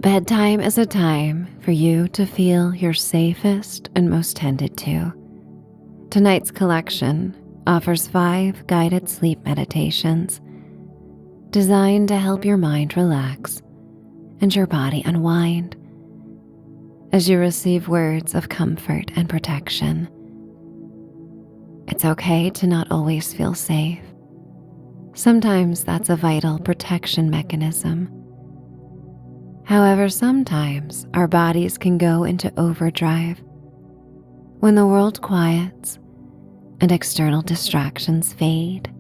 Bedtime is a time for you to feel your safest and most tended to. Tonight's collection offers 5 guided sleep meditations designed to help your mind relax and your body unwind as you receive words of comfort and protection. It's okay to not always feel safe. Sometimes that's a vital protection mechanism. However, sometimes our bodies can go into overdrive when the world quiets and external distractions fade.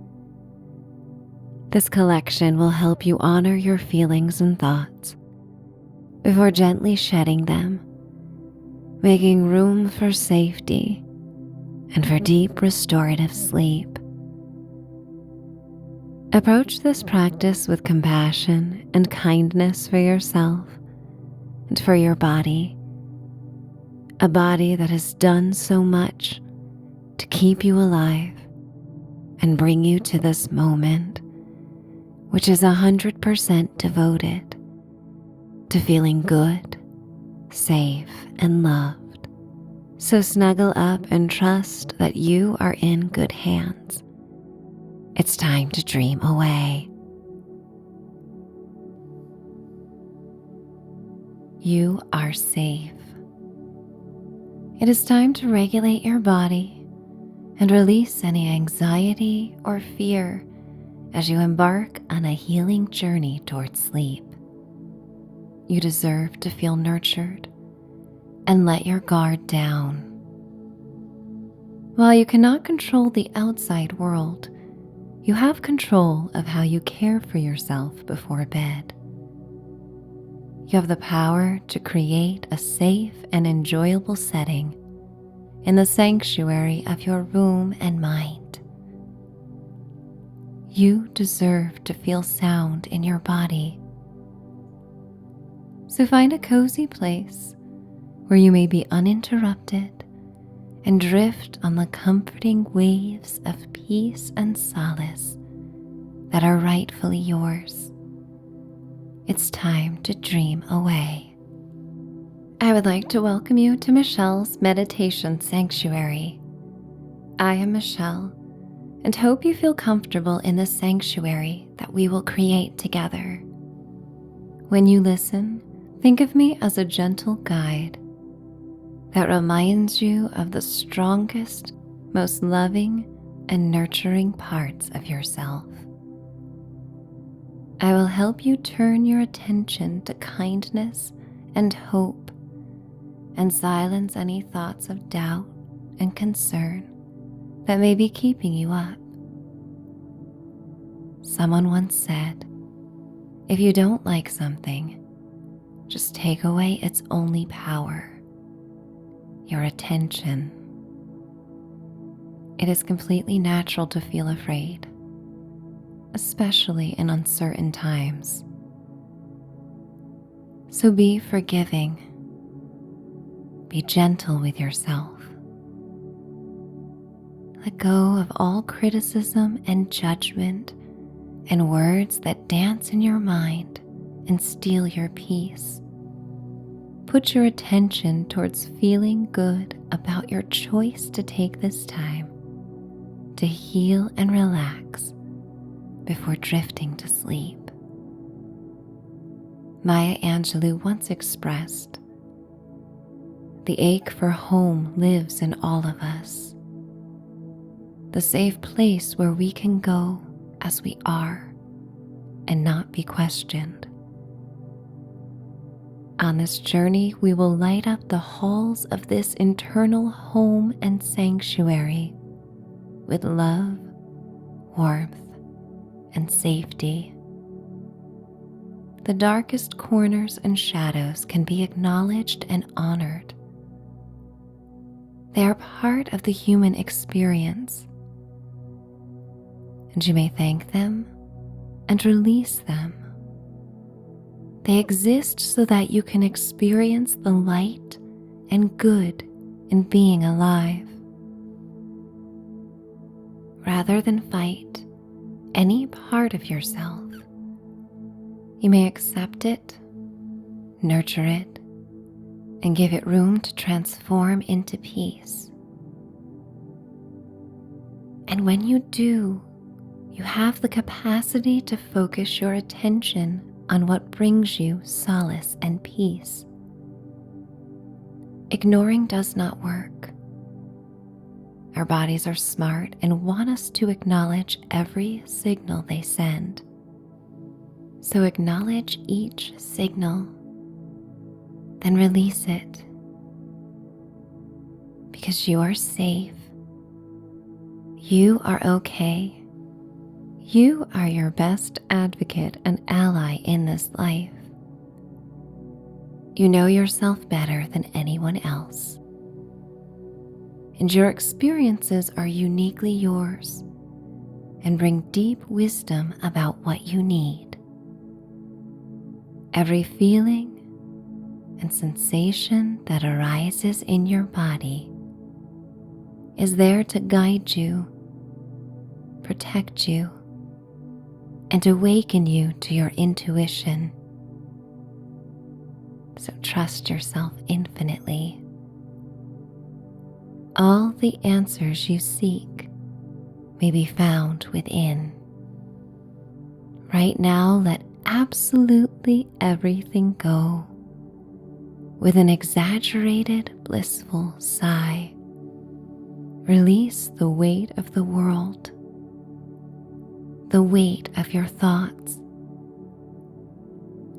This collection will help you honor your feelings and thoughts before gently shedding them, making room for safety and for deep restorative sleep. Approach this practice with compassion and kindness for yourself and for your body, a body that has done so much to keep you alive and bring you to this moment, which is 100% devoted to feeling good, safe, and loved. So snuggle up and trust that you are in good hands. It's time to dream away. You are safe. It is time to regulate your body and release any anxiety or fear as you embark on a healing journey towards sleep. You deserve to feel nurtured and let your guard down. While you cannot control the outside world, you have control of how you care for yourself before bed. You have the power to create a safe and enjoyable setting in the sanctuary of your room and mind. You deserve to feel sound in your body. So find a cozy place where you may be uninterrupted and drift on the comforting waves of peace and solace that are rightfully yours. It's time to dream away. I would like to welcome you to Michelle's Meditation Sanctuary. I am Michelle and hope you feel comfortable in this sanctuary that we will create together. When you listen, think of me as a gentle guide that reminds you of the strongest, most loving, and nurturing parts of yourself. I will help you turn your attention to kindness and hope and silence any thoughts of doubt and concern that may be keeping you up. Someone once said, if you don't like something, just take away its only power, your attention. It is completely natural to feel afraid, especially in uncertain times. So be forgiving. Be gentle with yourself. Let go of all criticism and judgment and words that dance in your mind and steal your peace. Put your attention towards feeling good about your choice to take this time to heal and relax before drifting to sleep. Maya Angelou once expressed, "The ache for home lives in all of us, the safe place where we can go as we are and not be questioned." On this journey, we will light up the halls of this internal home and sanctuary with love, warmth, and safety. The darkest corners and shadows can be acknowledged and honored. They are part of the human experience, and you may thank them and release them. They exist so that you can experience the light and good in being alive. Rather than fight any part of yourself, you may accept it, nurture it, and give it room to transform into peace. And when you do, you have the capacity to focus your attention on what brings you solace and peace. Ignoring does not work. Our bodies are smart and want us to acknowledge every signal they send. So acknowledge each signal, then release it. Because you are safe. You are okay. You are your best advocate and ally in this life. You know yourself better than anyone else. And your experiences are uniquely yours and bring deep wisdom about what you need. Every feeling and sensation that arises in your body is there to guide you, protect you, and awaken you to your intuition. So trust yourself infinitely. All the answers you seek may be found within. Right now, let absolutely everything go with an exaggerated, blissful sigh. Release the weight of the world, the weight of your thoughts,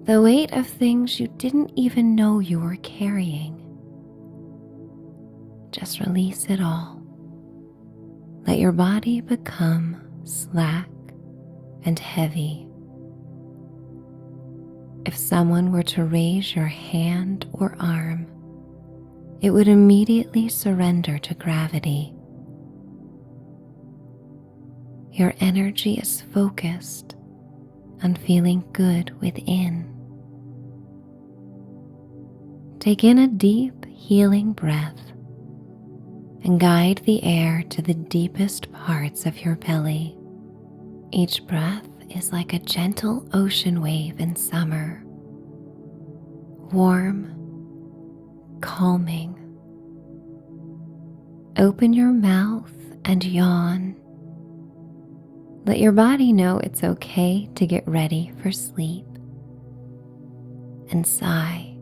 the weight of things you didn't even know you were carrying. Just release it all. Let your body become slack and heavy. If someone were to raise your hand or arm, it would immediately surrender to gravity. Your energy is focused on feeling good within. Take in a deep, healing breath and guide the air to the deepest parts of your belly. Each breath is like a gentle ocean wave in summer, warm, calming. Open your mouth and yawn. Let your body know it's okay to get ready for sleep. And sigh.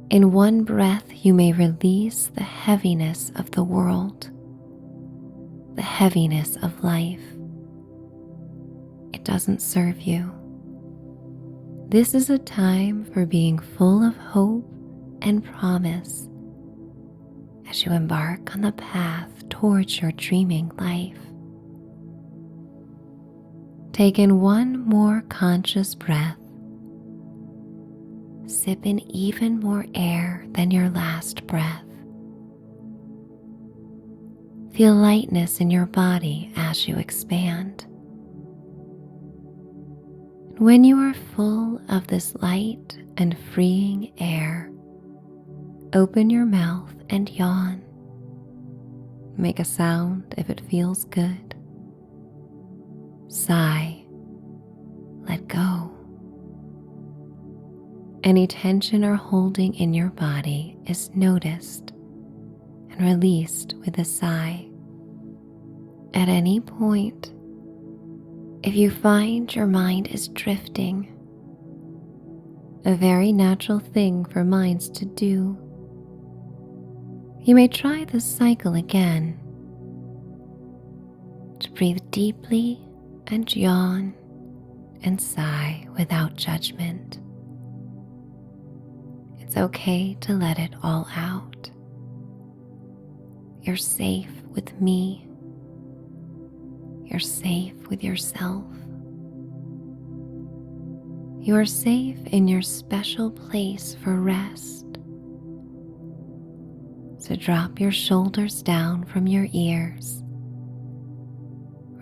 In one breath, you may release the heaviness of the world, the heaviness of life. It doesn't serve you. This is a time for being full of hope and promise as you embark on the path towards your dreaming life. Take in one more conscious breath. Sip in even more air than your last breath. Feel lightness in your body as you expand. When you are full of this light and freeing air, open your mouth and yawn. Make a sound if it feels good. Sigh. Let go. Any tension or holding in your body is noticed and released with a sigh. At any point, if you find your mind is drifting, a very natural thing for minds to do, you may try this cycle again. To breathe deeply and yawn and sigh without judgment. It's okay to let it all out. You're safe with me. You're safe with yourself. You are safe in your special place for rest. So drop your shoulders down from your ears.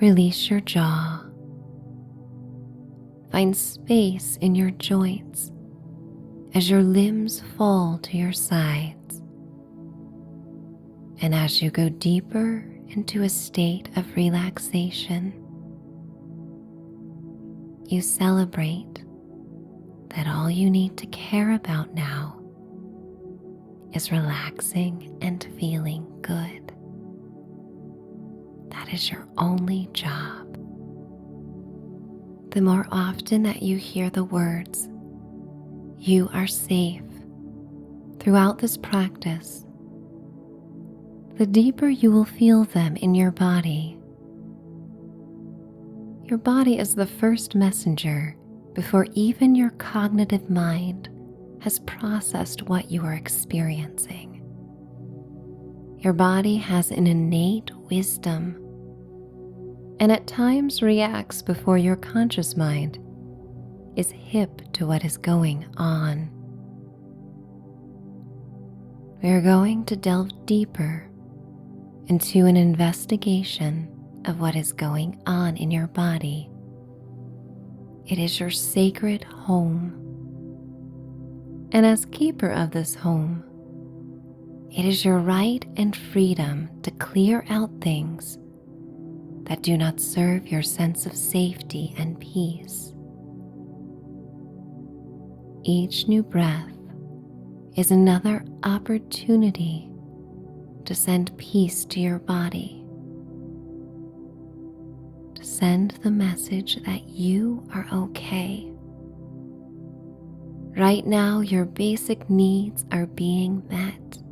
Release your jaw. Find space in your joints as your limbs fall to your sides. And as you go deeper into a state of relaxation, you celebrate that all you need to care about now is relaxing and feeling good. That is your only job. The more often that you hear the words, "You are safe," throughout this practice, the deeper you will feel them in your body. Your body is the first messenger before even your cognitive mind has processed what you are experiencing. Your body has an innate wisdom and at times reacts before your conscious mind is hip to what is going on. We are going to delve deeper into an investigation of what is going on in your body. It is your sacred home. And as keeper of this home, it is your right and freedom to clear out things that do not serve your sense of safety and peace. Each new breath is another opportunity to send peace to your body, to send the message that you are okay. Right now, your basic needs are being met.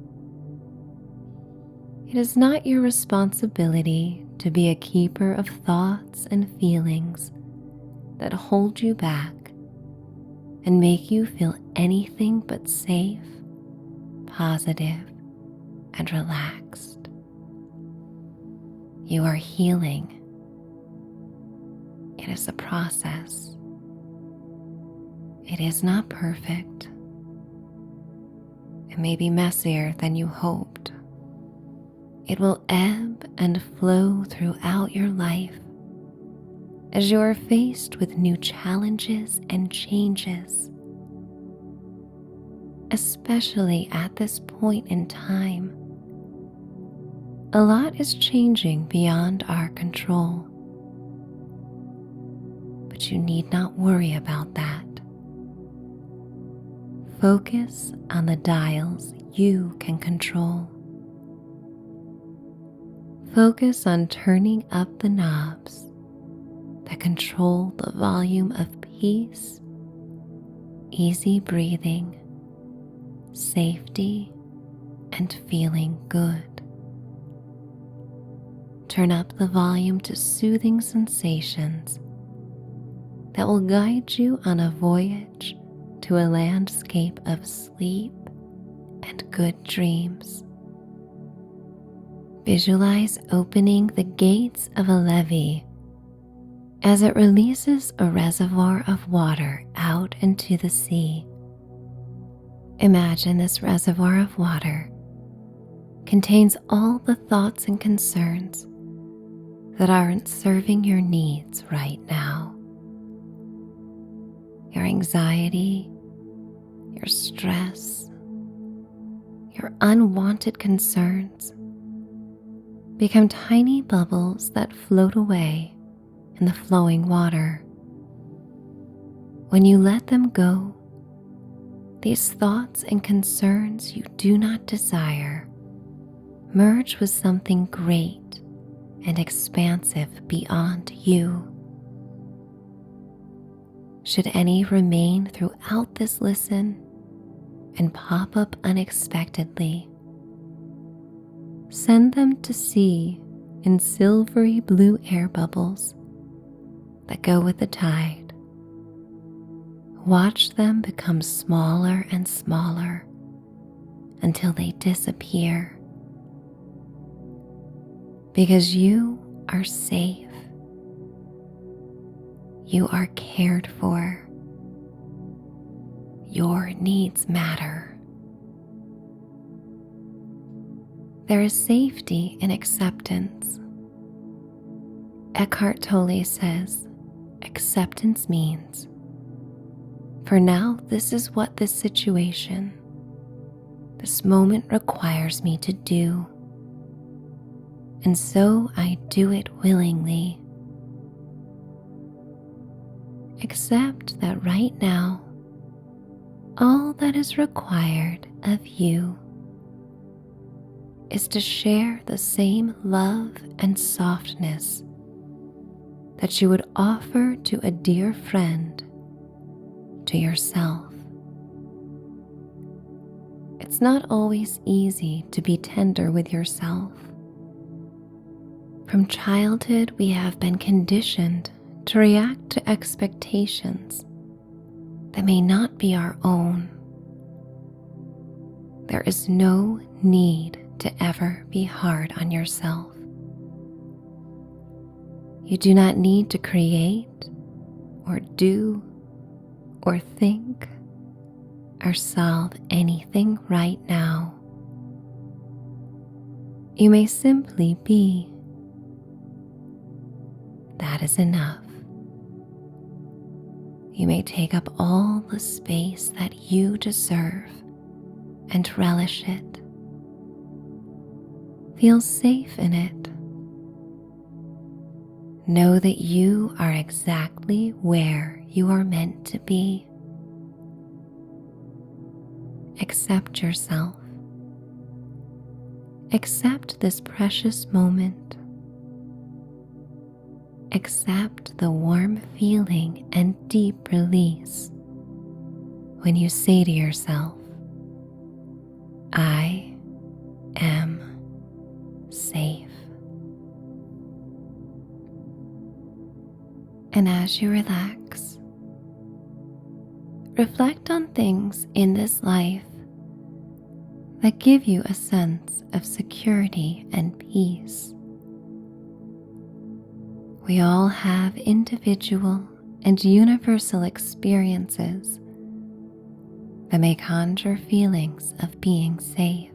It is not your responsibility to be a keeper of thoughts and feelings that hold you back and make you feel anything but safe, positive, and relaxed. You are healing. It is a process. It is not perfect. It may be messier than you hoped. It will ebb and flow throughout your life as you are faced with new challenges and changes. Especially at this point in time, a lot is changing beyond our control. But you need not worry about that. Focus on the dials you can control. Focus on turning up the knobs that control the volume of peace, easy breathing, safety, and feeling good. Turn up the volume to soothing sensations that will guide you on a voyage to a landscape of sleep and good dreams. Visualize opening the gates of a levee as it releases a reservoir of water out into the sea. Imagine this reservoir of water contains all the thoughts and concerns that aren't serving your needs right now. Your anxiety, your stress, your unwanted concerns become tiny bubbles that float away in the flowing water. When you let them go, these thoughts and concerns you do not desire merge with something great and expansive beyond you. Should any remain throughout this listen and pop up unexpectedly, send them to sea in silvery blue air bubbles that go with the tide. Watch them become smaller and smaller until they disappear. Because you are safe. You are cared for. Your needs matter. There is safety in acceptance. Eckhart Tolle says, acceptance means, for now this is what this situation, this moment requires me to do, and so I do it willingly. Accept that right now All that is required of you is to share the same love and softness that you would offer to a dear friend to yourself. It's not always easy to be tender with yourself. From childhood, we have been conditioned to react to expectations that may not be our own. There is no need to ever be hard on yourself. You do not need to create or do or think or solve anything right now. You may simply be. That is enough. You may take up all the space that you deserve and relish it. Feel safe in it. Know that you are exactly where you are meant to be. Accept yourself. Accept this precious moment. Accept the warm feeling and deep release when you say to yourself, I am safe. And as you relax, reflect on things in this life that give you a sense of security and peace. We all have individual and universal experiences that may conjure feelings of being safe.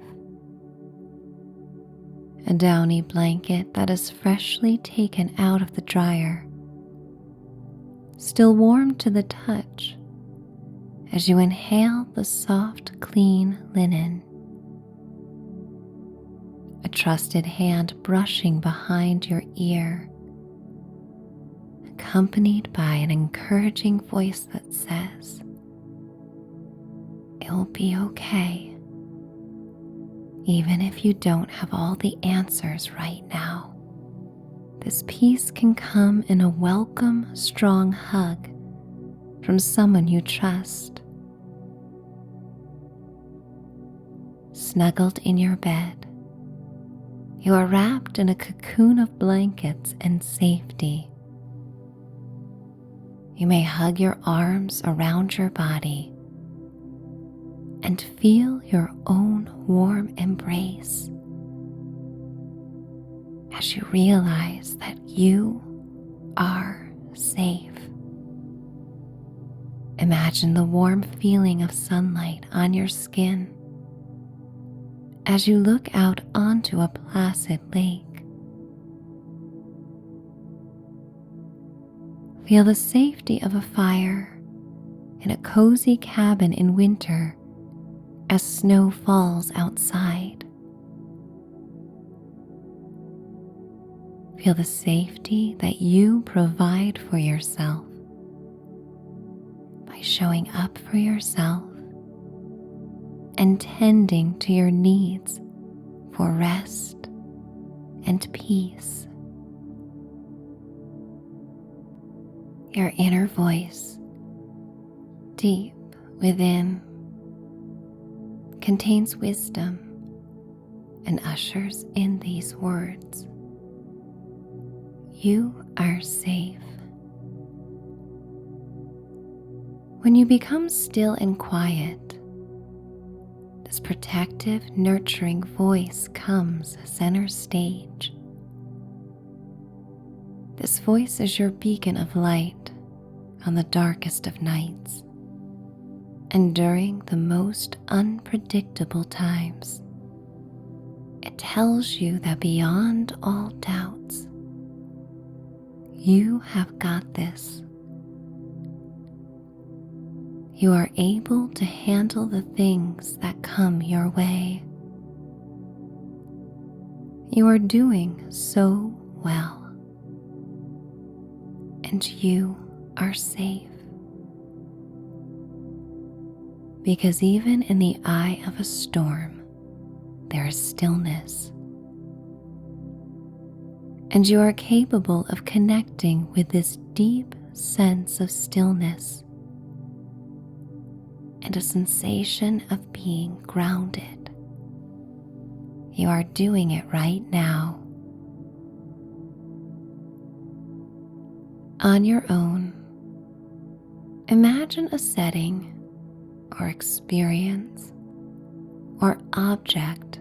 A downy blanket that is freshly taken out of the dryer, still warm to the touch as you inhale the soft, clean linen. A trusted hand brushing behind your ear, accompanied by an encouraging voice that says, "It'll be okay, even if you don't have all the answers right now." This peace can come in a welcome, strong hug from someone you trust. Snuggled in your bed, you are wrapped in a cocoon of blankets and safety. You may hug your arms around your body and feel your own warm embrace as you realize that you are safe. Imagine the warm feeling of sunlight on your skin as you look out onto a placid lake. Feel the safety of a fire in a cozy cabin in winter as snow falls outside. Feel the safety that you provide for yourself by showing up for yourself and tending to your needs for rest and peace. Your inner voice, deep within, contains wisdom and ushers in these words. You are safe. When you become still and quiet, this protective, nurturing voice comes center stage. This voice is your beacon of light on the darkest of nights and during the most unpredictable times. It tells you that beyond all doubts, you have got this. You are able to handle the things that come your way. You are doing so well. And you are safe. because even in the eye of a storm, there is stillness. And you are capable of connecting with this deep sense of stillness and a sensation of being grounded. You are doing it right now. On your own, imagine a setting or experience or object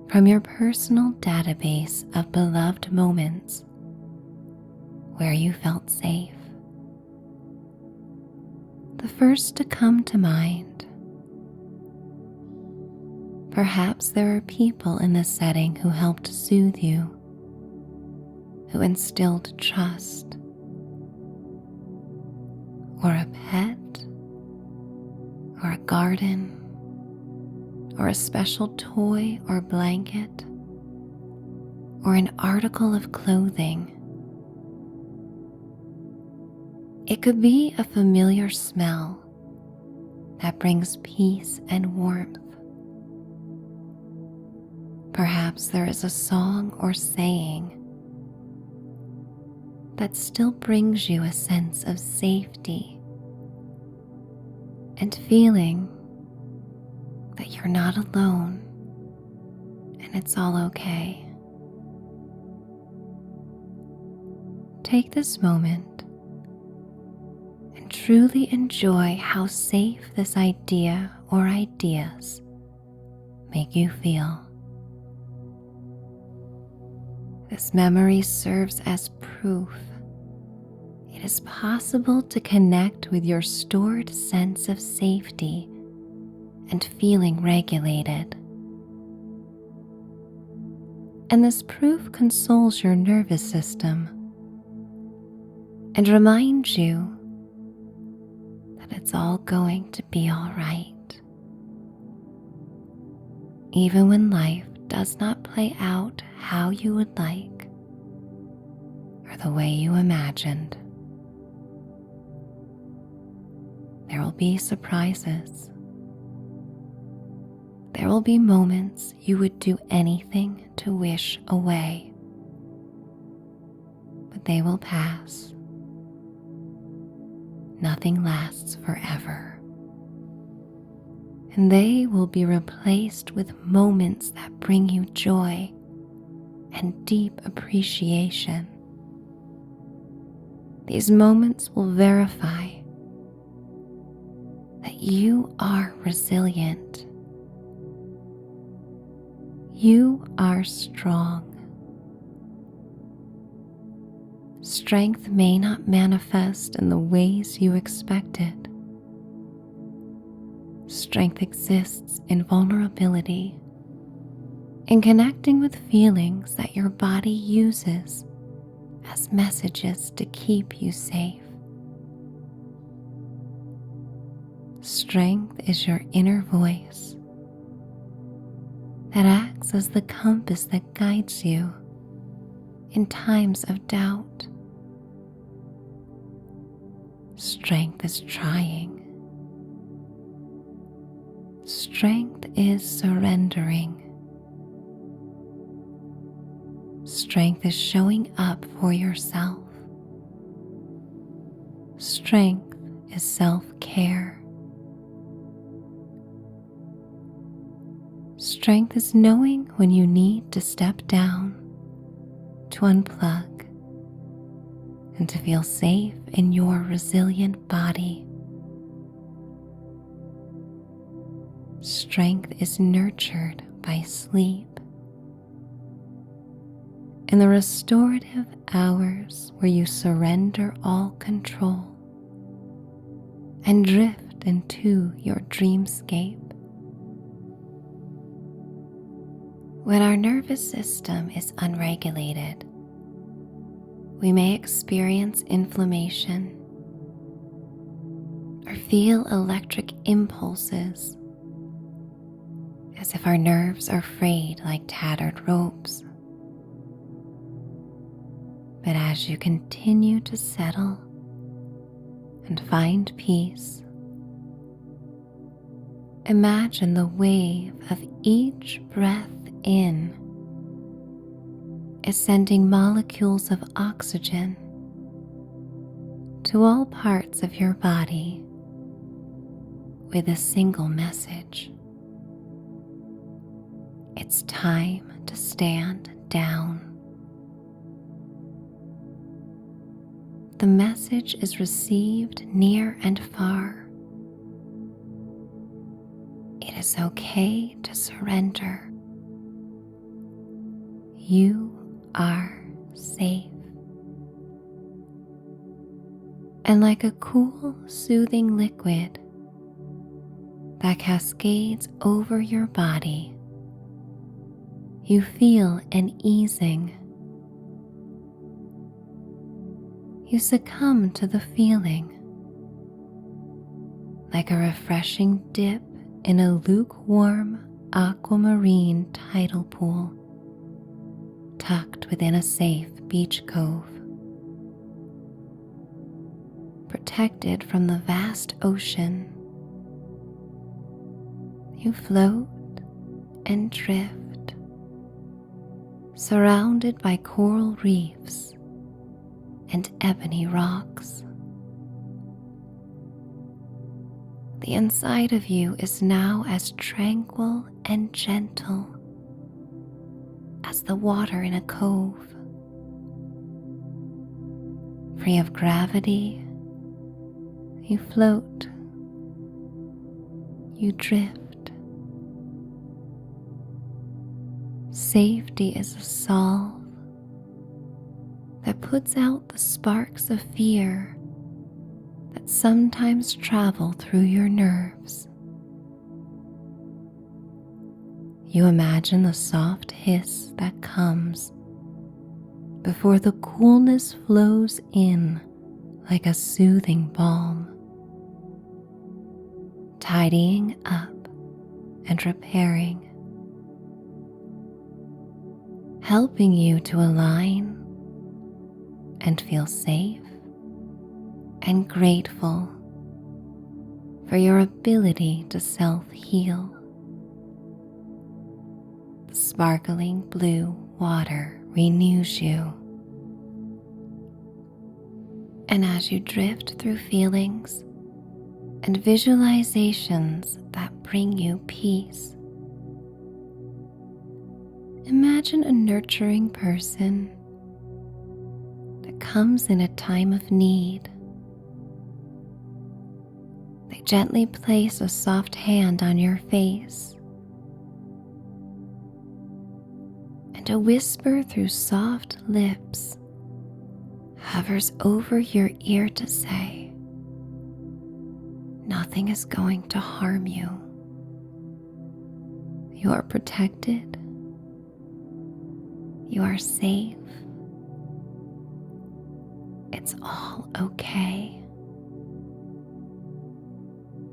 from your personal database of beloved moments where you felt safe. The first to come to mind. Perhaps there are people in this setting who helped soothe you, who instilled trust, or a pet, or a garden, or a special toy or blanket, or an article of clothing. It could be a familiar smell that brings peace and warmth. Perhaps there is a song or saying that still brings you a sense of safety and feeling that you're not alone and it's all okay. Take this moment and truly enjoy how safe this idea or ideas make you feel. This memory serves as proof it is possible to connect with your stored sense of safety and feeling regulated. And this proof consoles your nervous system and reminds you that it's all going to be all right. Even when life does not play out how you would like or the way you imagined. There will be surprises. There will be moments you would do anything to wish away, but they will pass. Nothing lasts forever. And they will be replaced with moments that bring you joy and deep appreciation. These moments will verify that you are resilient. You are strong. Strength may not manifest in the ways you expected. Strength exists in vulnerability, in connecting with feelings that your body uses as messages to keep you safe. Strength is your inner voice that acts as the compass that guides you in times of doubt. Strength is trying. Strength is surrendering. Strength is showing up for yourself. Strength is self-care. Strength is knowing when you need to step down, to unplug, and to feel safe in your resilient body. Strength is nurtured by sleep. In the restorative hours where you surrender all control and drift into your dreamscape. When our nervous system is unregulated, we may experience inflammation or feel electric impulses as if our nerves are frayed like tattered ropes. But as you continue to settle and find peace, Imagine the wave of each breath in is sending molecules of oxygen to all parts of your body with a single message. It's time to stand down. The message is received near and far. It is okay to surrender. You are safe. And like a cool, soothing liquid that cascades over your body, you feel an easing. You succumb to the feeling, like a refreshing dip in a lukewarm aquamarine tidal pool tucked within a safe beach cove, protected from the vast ocean. You float and drift, surrounded by coral reefs and ebony rocks. The inside of you is now as tranquil and gentle as the water in a cove, free of gravity. You float, you drift. Safety is a solve that puts out the sparks of fear that sometimes travel through your nerves. You imagine the soft hiss that comes before the coolness flows in like a soothing balm, tidying up and repairing, helping you to align and feel safe and grateful for your ability to self-heal. The sparkling blue water renews you. And as you drift through feelings and visualizations that bring you peace, imagine a nurturing person that comes in a time of need. They gently place a soft hand on your face, and a whisper through soft lips hovers over your ear to say, "Nothing is going to harm you. You are protected. You are safe. It's all okay."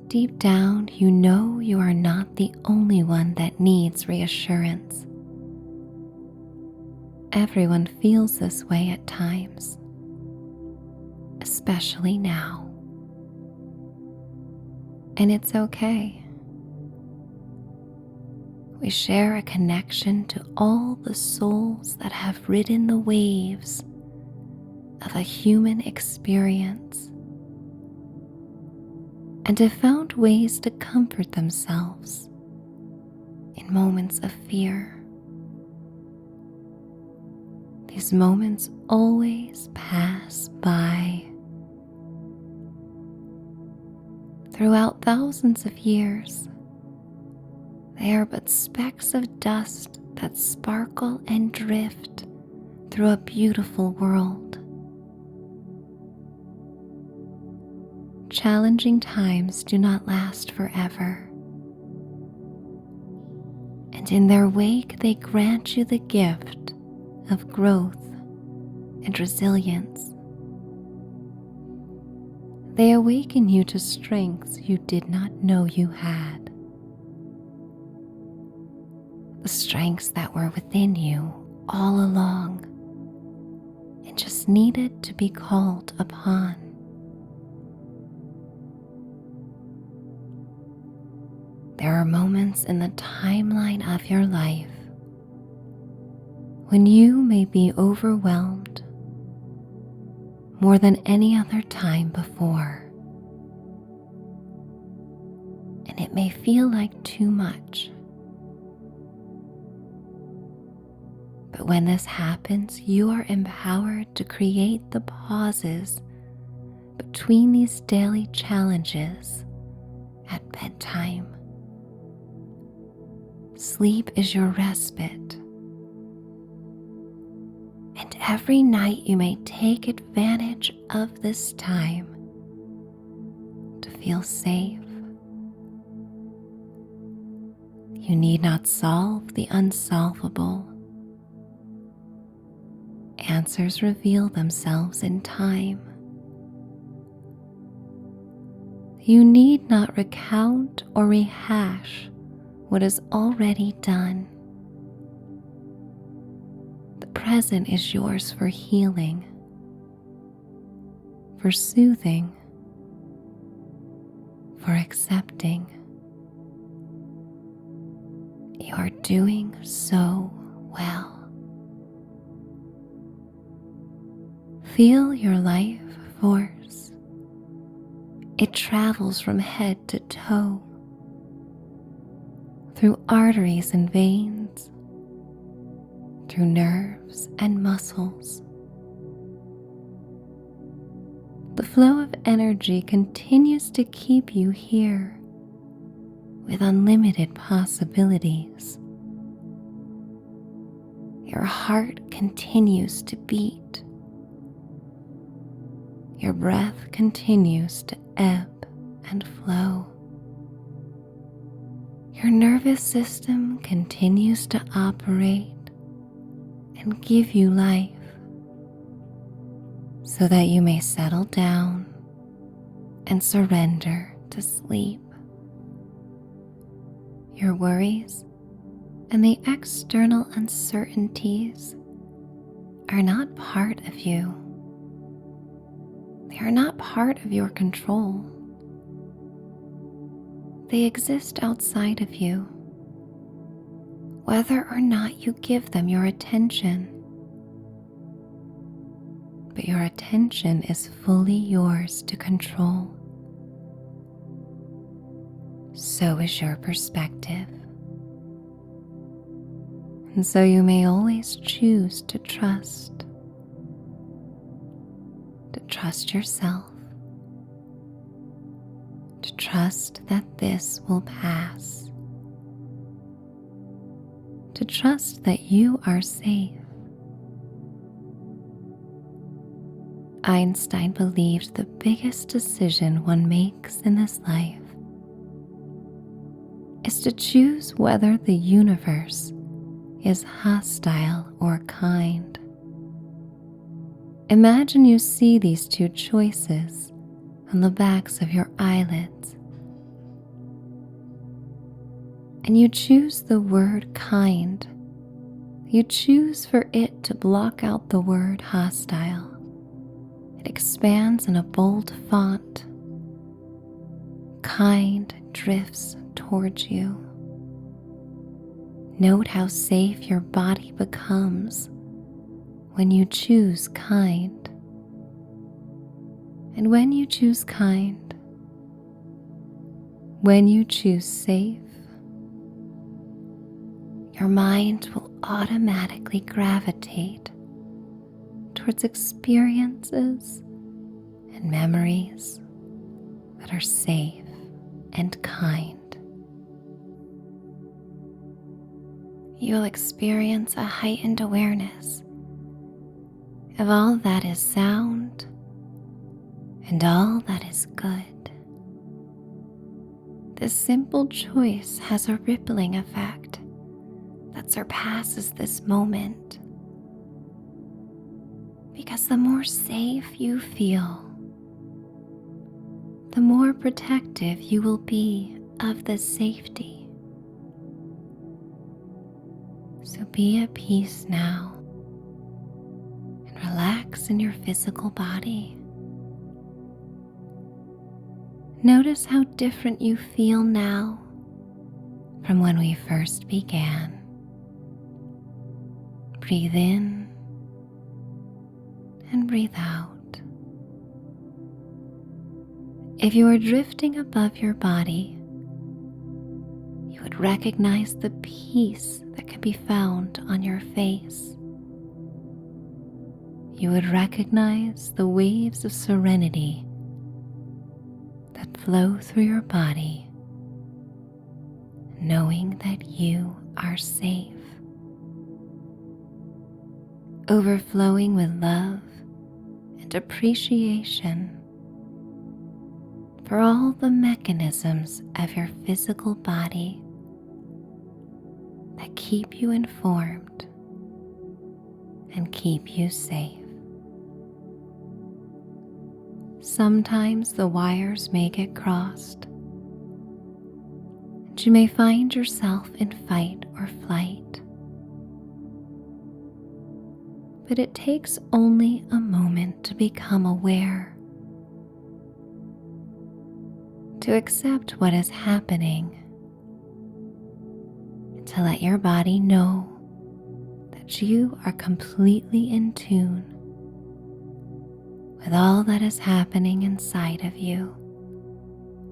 Deep down, you know you are not the only one that needs reassurance. Everyone feels this way at times, especially now. And it's okay. We share a connection to all the souls that have ridden the waves of a human experience and have found ways to comfort themselves in moments of fear. These moments always pass by. Throughout thousands of years, they are but specks of dust that sparkle and drift through a beautiful world. Challenging times do not last forever, and in their wake they grant you the gift of growth and resilience. They awaken you to strengths you did not know you had. The strengths that were within you all along and just needed to be called upon. There are moments in the timeline of your life when you may be overwhelmed more than any other time before. And it may feel like too much. But when this happens, you are empowered to create the pauses between these daily challenges at bedtime. Sleep is your respite. And every night you may take advantage of this time to feel safe. You need not solve the unsolvable. Answers reveal themselves in time. You need not recount or rehash what is already done. The present is yours for healing, for soothing, for accepting. You are doing so well. Feel your life force. It travels from head to toe, through arteries and veins, through nerves and muscles. The flow of energy continues to keep you here with unlimited possibilities. Your heart continues to beat. Your breath continues to ebb and flow. Your nervous system continues to operate and give you life so that you may settle down and surrender to sleep. Your worries and the external uncertainties are not part of you. They are not part of your control. They exist outside of you, whether or not you give them your attention. But your attention is fully yours to control. So is your perspective. And so you may always choose to trust yourself, to trust that this will pass, to trust that you are safe. Einstein believed the biggest decision one makes in this life is to choose whether the universe is hostile or kind. Imagine you see these two choices on the backs of your eyelids, and you choose the word kind. You choose for it to block out the word hostile. It expands in a bold font. Kind drifts towards you. Note how safe your body becomes when you choose kind. And when you choose kind, when you choose safe, your mind will automatically gravitate towards experiences and memories that are safe and kind. You'll experience a heightened awareness of all that is sound and all that is good. This simple choice has a rippling effect that surpasses this moment, because the more safe you feel, the more protective you will be of this safety. So be at peace now and relax in your physical body. Notice how different you feel now from when we first began. Breathe in and breathe out. If you are drifting above your body, you would recognize the peace that can be found on your face. You would recognize the waves of serenity that flow through your body, knowing that you are safe, overflowing with love and appreciation for all the mechanisms of your physical body that keep you informed and keep you safe. Sometimes the wires may get crossed, and you may find yourself in fight or flight. But it takes only a moment to become aware, to accept what is happening, and to let your body know that you are completely in tune with all that is happening inside of you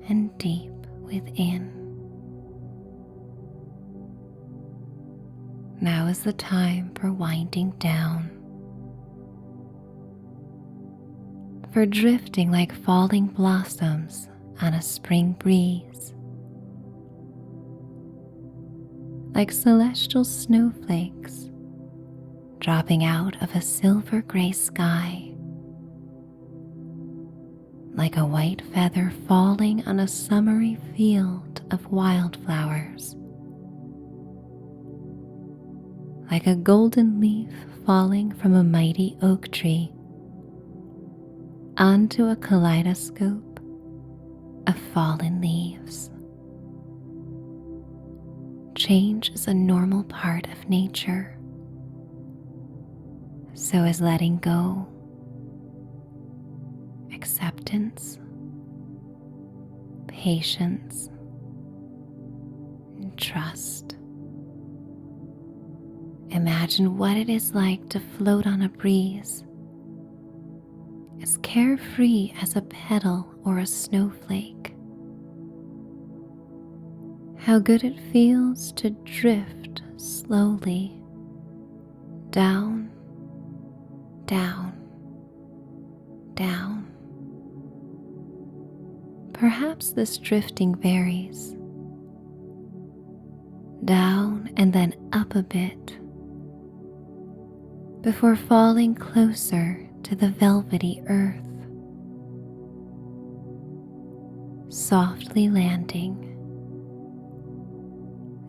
and deep within. Now is the time for winding down, for drifting like falling blossoms on a spring breeze, like celestial snowflakes dropping out of a silver gray sky, like a white feather falling on a summery field of wildflowers, like a golden leaf falling from a mighty oak tree onto a kaleidoscope of fallen leaves. Change is a normal part of nature. So is letting go, acceptance, patience, and trust. Imagine what it is like to float on a breeze, as carefree as a petal or a snowflake. How good it feels to drift slowly down, down, down. Perhaps this drifting varies. Down and then up a bit, before falling closer to the velvety earth, softly landing.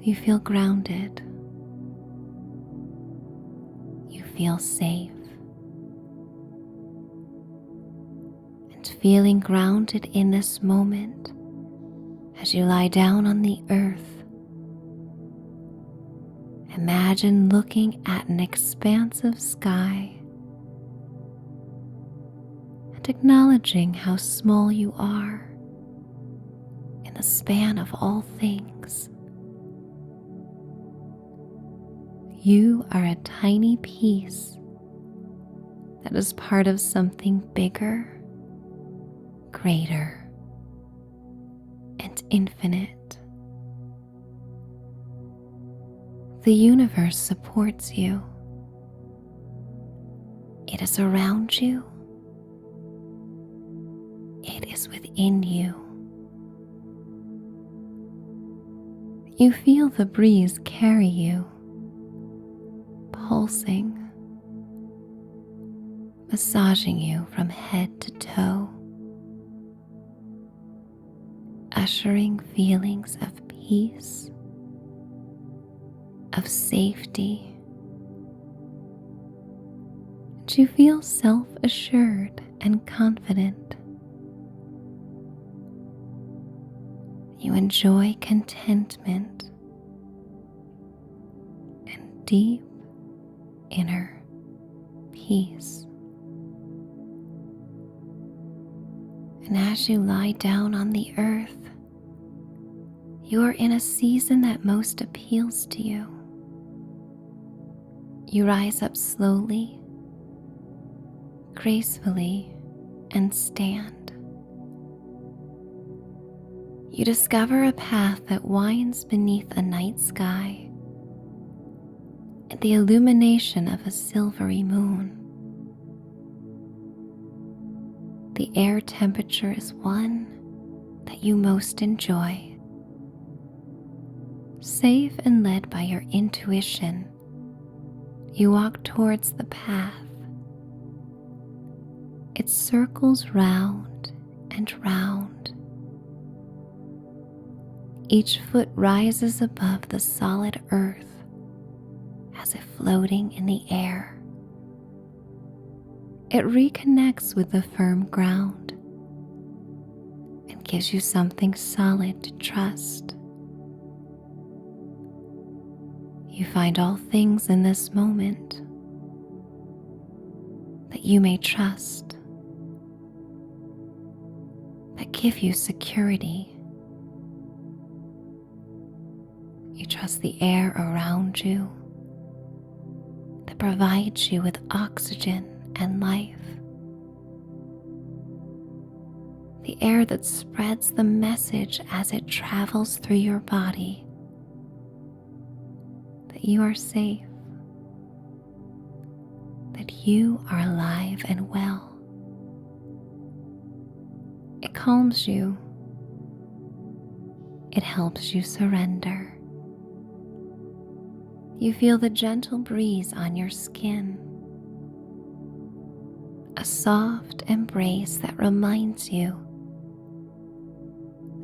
You feel grounded. You feel safe. And feeling grounded in this moment as you lie down on the earth, imagine looking at an expansive sky and acknowledging how small you are in the span of all things. You are a tiny piece that is part of something bigger, greater, and infinite. The universe supports you. It is around you. It is within you. You feel the breeze carry you, pulsing, massaging you from head to toe, ushering feelings of peace, of safety. And you feel self-assured and confident. You enjoy contentment and deep inner peace. And as you lie down on the earth, You are in a season that most appeals to you. You rise up slowly, gracefully, and stand. You discover a path that winds beneath a night sky and the illumination of a silvery moon. The air temperature is one that you most enjoy. Safe and led by your intuition, you walk towards the path. It circles round and round. Each foot rises above the solid earth as if floating in the air. It reconnects with the firm ground and gives you something solid to trust. You find all things in this moment that you may trust, that give you security. You trust the air around you that provides you with oxygen and life. The air that spreads the message as it travels through your body that you are safe, that you are alive and well. It calms you. It helps you surrender. You feel the gentle breeze on your skin, a soft embrace that reminds you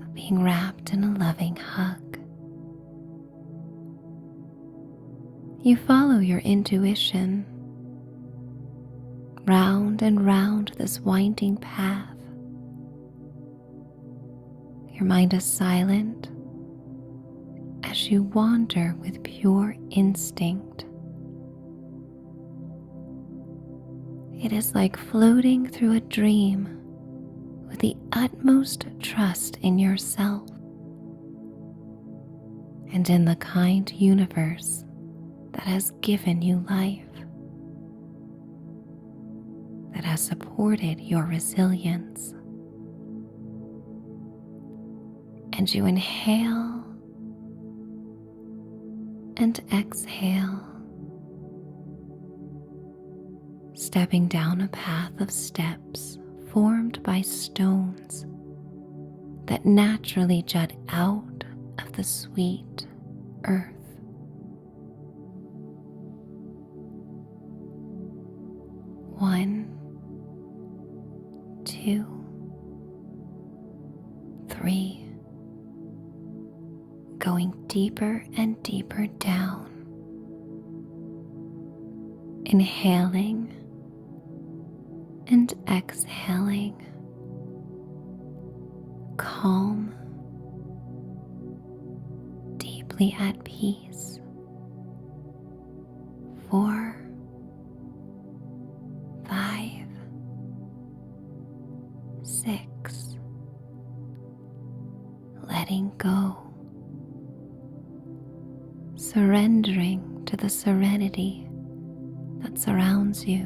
of being wrapped in a loving hug. You follow your intuition round and round this winding path. Your mind is silent as you wander with pure instinct. It is like floating through a dream with the utmost trust in yourself and in the kind universe that has given you life, that has supported your resilience. And you inhale and exhale, stepping down a path of steps formed by stones that naturally jut out of the sweet earth. 1, 2, 3, going deeper and deeper down. Inhaling and exhaling, calm, deeply at peace. 4, 5, 6, letting go, surrendering to the serenity that surrounds you,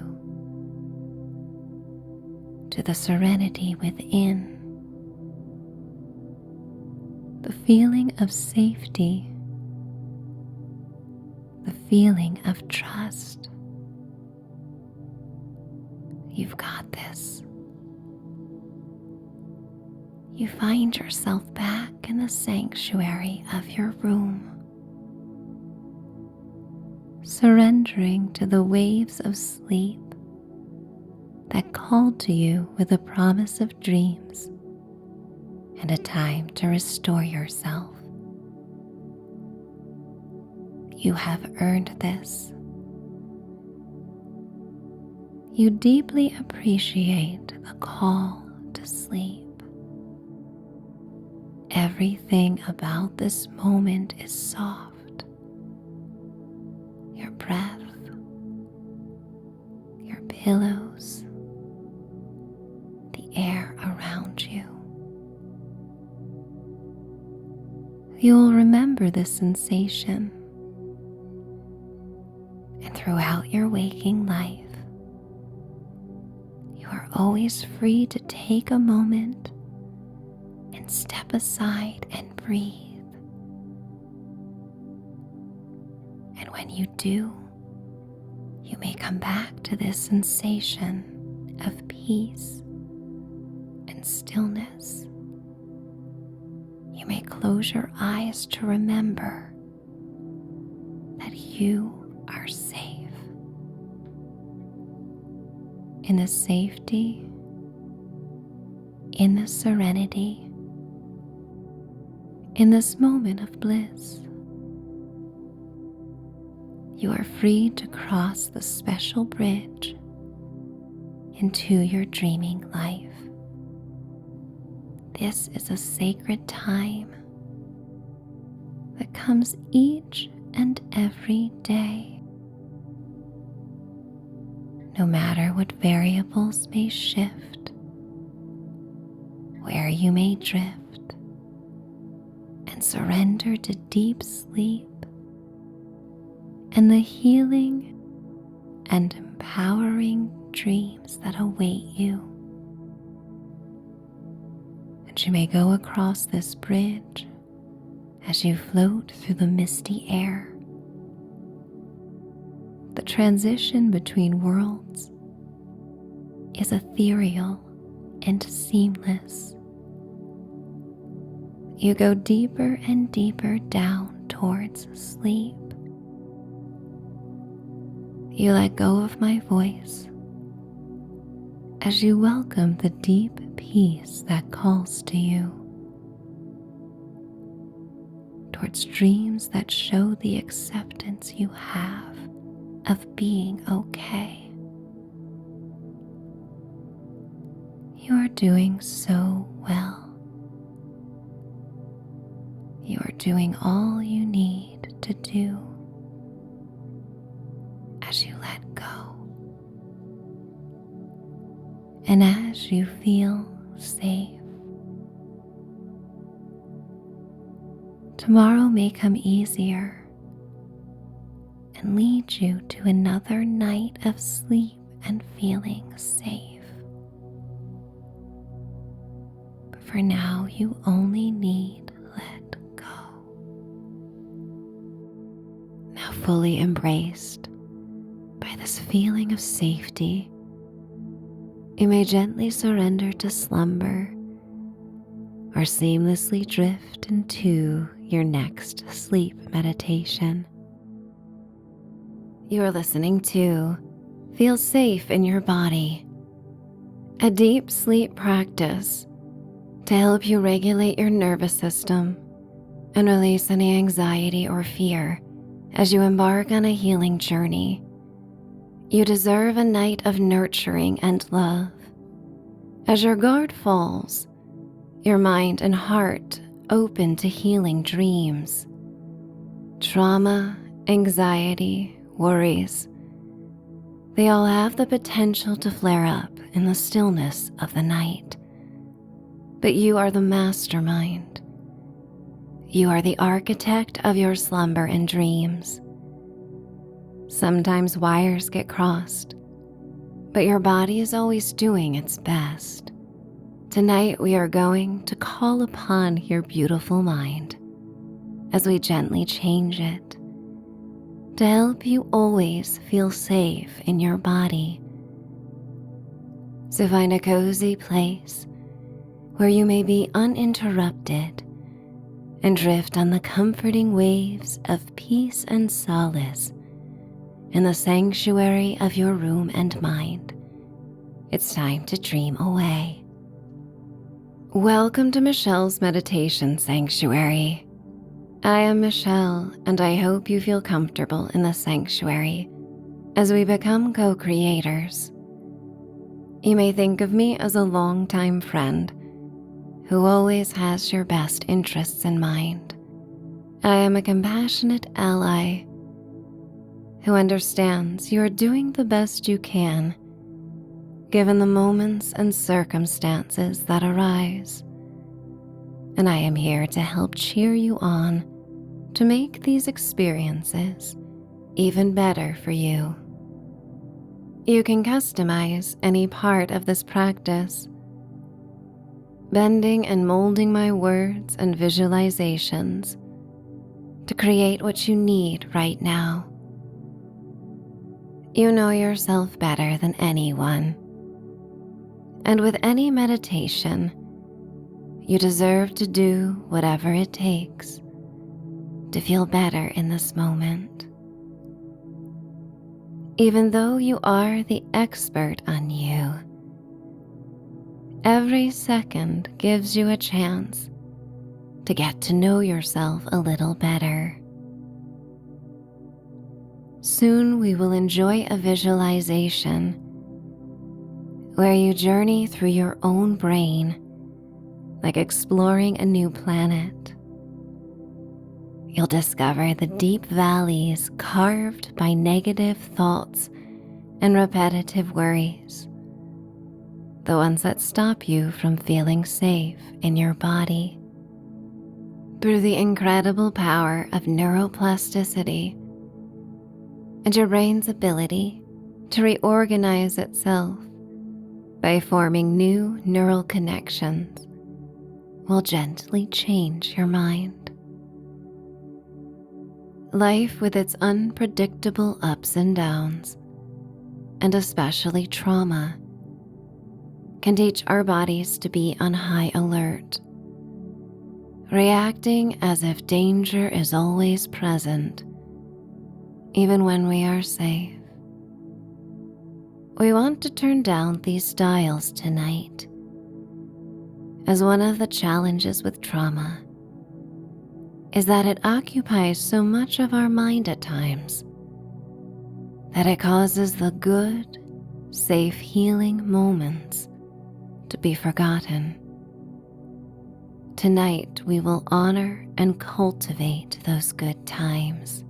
to the serenity within, the feeling of safety, the feeling of trust. You've got this. You find yourself back in the sanctuary of your room, surrendering to the waves of sleep that called to you with a promise of dreams and a time to restore yourself. You have earned this. You deeply appreciate the call to sleep. Everything about this moment is soft. Your breath, your pillows, the air around you. You will remember this sensation, and throughout your waking life, you are always free to take a moment and step aside and breathe. And when you do, you may come back to this sensation of peace and stillness. You may close your eyes to remember that you are safe. In the safety, in the serenity, in this moment of bliss, you are free to cross the special bridge into your dreaming life. This is a sacred time that comes each and every day. No matter what variables may shift, where you may drift, and surrender to deep sleep and the healing and empowering dreams that await you. And you may go across this bridge as you float through the misty air. The transition between worlds is ethereal and seamless. You go deeper and deeper down towards sleep. You let go of my voice as you welcome the deep peace that calls to you, towards dreams that show the acceptance you have of being okay. You are doing so well. You are doing all you need to do as you let go. And as you feel safe, tomorrow may come easier and lead you to another night of sleep and feeling safe. But for now, you only need let go. Now fully embraced by this feeling of safety, you may gently surrender to slumber or seamlessly drift into your next sleep meditation. You are listening to Feel Safe in Your Body, a deep sleep practice to help you regulate your nervous system and release any anxiety or fear as you embark on a healing journey. You deserve a night of nurturing and love. As your guard falls, your mind and heart open to healing dreams. Trauma, anxiety, worries, they all have the potential to flare up in the stillness of the night. But you are the mastermind. You are the architect of your slumber and dreams. Sometimes wires get crossed, but your body is always doing its best. Tonight we are going to call upon your beautiful mind as we gently change it to help you always feel safe in your body. So find a cozy place where you may be uninterrupted and drift on the comforting waves of peace and solace in the sanctuary of your room and mind. It's time to dream away. Welcome to Michelle's Meditation Sanctuary. I am Michelle, and I hope you feel comfortable in the sanctuary as we become co-creators. You may think of me as a longtime friend who always has your best interests in mind. I am a compassionate ally who understands you are doing the best you can given the moments and circumstances that arise. and I am here to help cheer you on to make these experiences even better for you. You can customize any part of this practice, bending and molding my words and visualizations to create what you need right now. You know yourself better than anyone, and with any meditation, you deserve to do whatever it takes to feel better in this moment. Even though you are the expert on you, every second gives you a chance to get to know yourself a little better. Soon we will enjoy a visualization where you journey through your own brain like exploring a new planet. You'll discover the deep valleys carved by negative thoughts and repetitive worries, the ones that stop you from feeling safe in your body. Through the incredible power of neuroplasticity and your brain's ability to reorganize itself by forming new neural connections, will gently change your mind. Life, with its unpredictable ups and downs, and especially trauma, can teach our bodies to be on high alert, reacting as if danger is always present, even when we are safe. We want to turn down these dials tonight, as one of the challenges with trauma is that it occupies so much of our mind at times that it causes the good, safe healing moments to be forgotten. Tonight we will honor and cultivate those good times.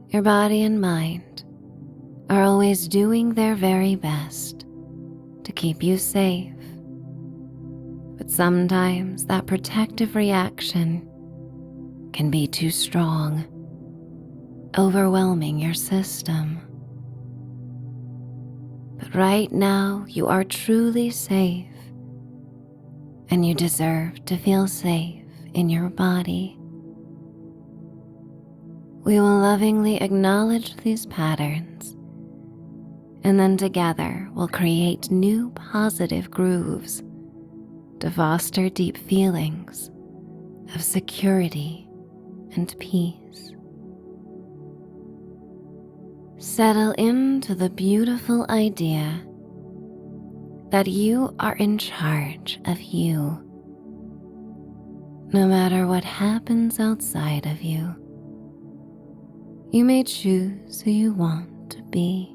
Your body and mind are always doing their very best to keep you safe, but sometimes that protective reaction can be too strong, overwhelming your system. But right now you are truly safe, and you deserve to feel safe in your body. We will lovingly acknowledge these patterns, and then together we'll create new positive grooves to foster deep feelings of security and peace. Settle into the beautiful idea that you are in charge of you. No matter what happens outside of you, you may choose who you want to be.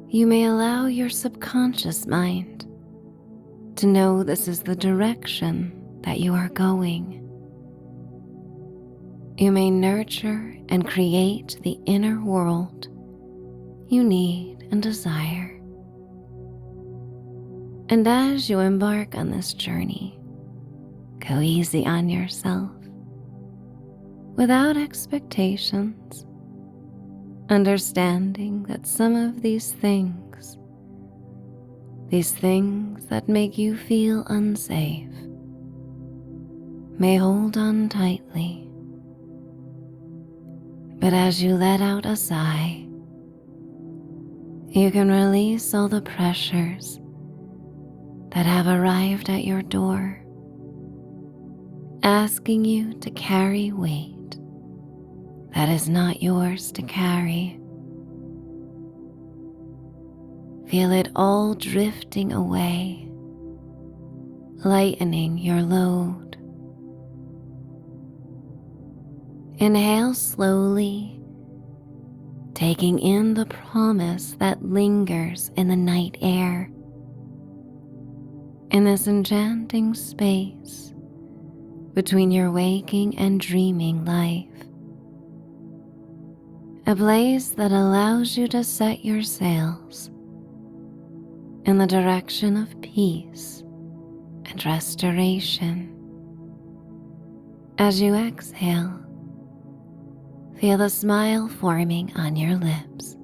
You may allow your subconscious mind to know this is the direction that you are going. You may nurture and create the inner world you need and desire. And as you embark on this journey, go easy on yourself, without expectations, understanding that some of these things that make you feel unsafe, may hold on tightly. But as you let out a sigh, you can release all the pressures that have arrived at your door, asking you to carry weight that is not yours to carry. Feel it all drifting away, lightening your load. Inhale slowly, taking in the promise that lingers in the night air. In this enchanting space between your waking and dreaming life, a place that allows you to set your sails in the direction of peace and restoration. As you exhale, feel the smile forming on your lips.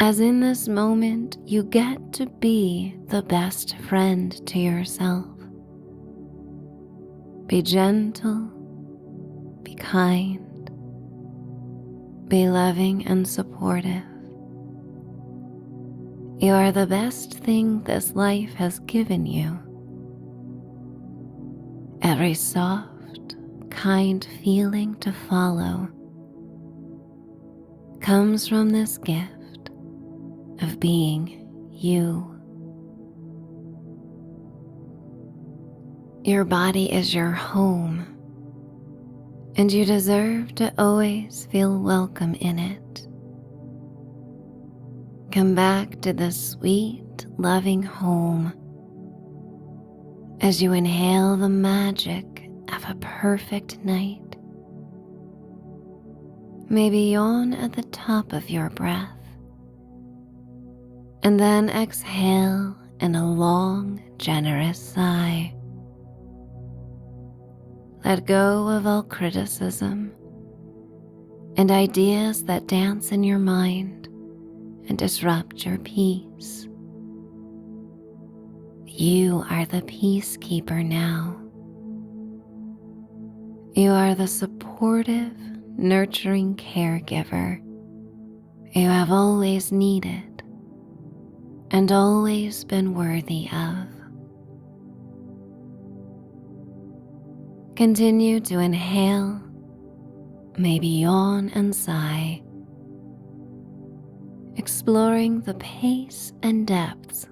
As in this moment, you get to be the best friend to yourself. Be gentle, be kind, be loving and supportive. You are the best thing this life has given you. Every soft, kind feeling to follow comes from this gift of being you. Your body is your home, and you deserve to always feel welcome in it. Come back to this sweet, loving home as you inhale the magic of a perfect night. Maybe yawn at the top of your breath, and then exhale in a long, generous sigh. Let go of all criticism and ideas that dance in your mind and disrupt your peace. You are the peacekeeper now. You are the supportive, nurturing caregiver you have always needed and always been worthy of. Continue to inhale, maybe yawn and sigh, exploring the pace and depths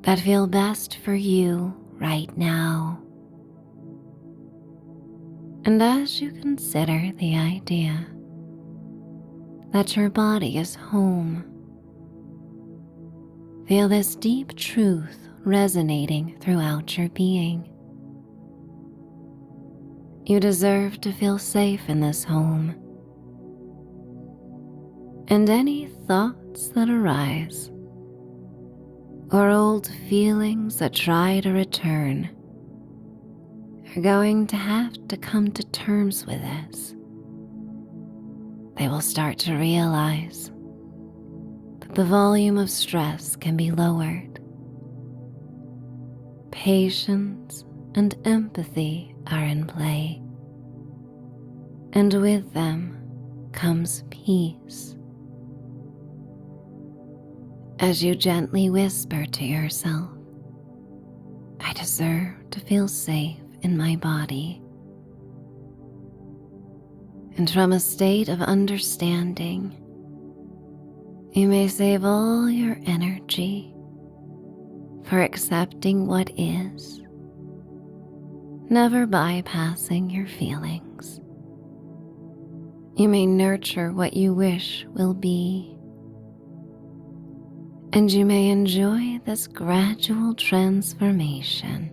that feel best for you right now. And as you consider the idea that your body is home, feel this deep truth resonating throughout your being. You deserve to feel safe in this home, and any thoughts that arise or old feelings that try to return are going to have to come to terms with this. They will start to realize that the volume of stress can be lowered. Patience and empathy are in play, and with them comes peace. As you gently whisper to yourself, I deserve to feel safe in my body. And from a state of understanding, you may save all your energy for accepting what is, never bypassing your feelings. You may nurture what you wish will be, and you may enjoy this gradual transformation,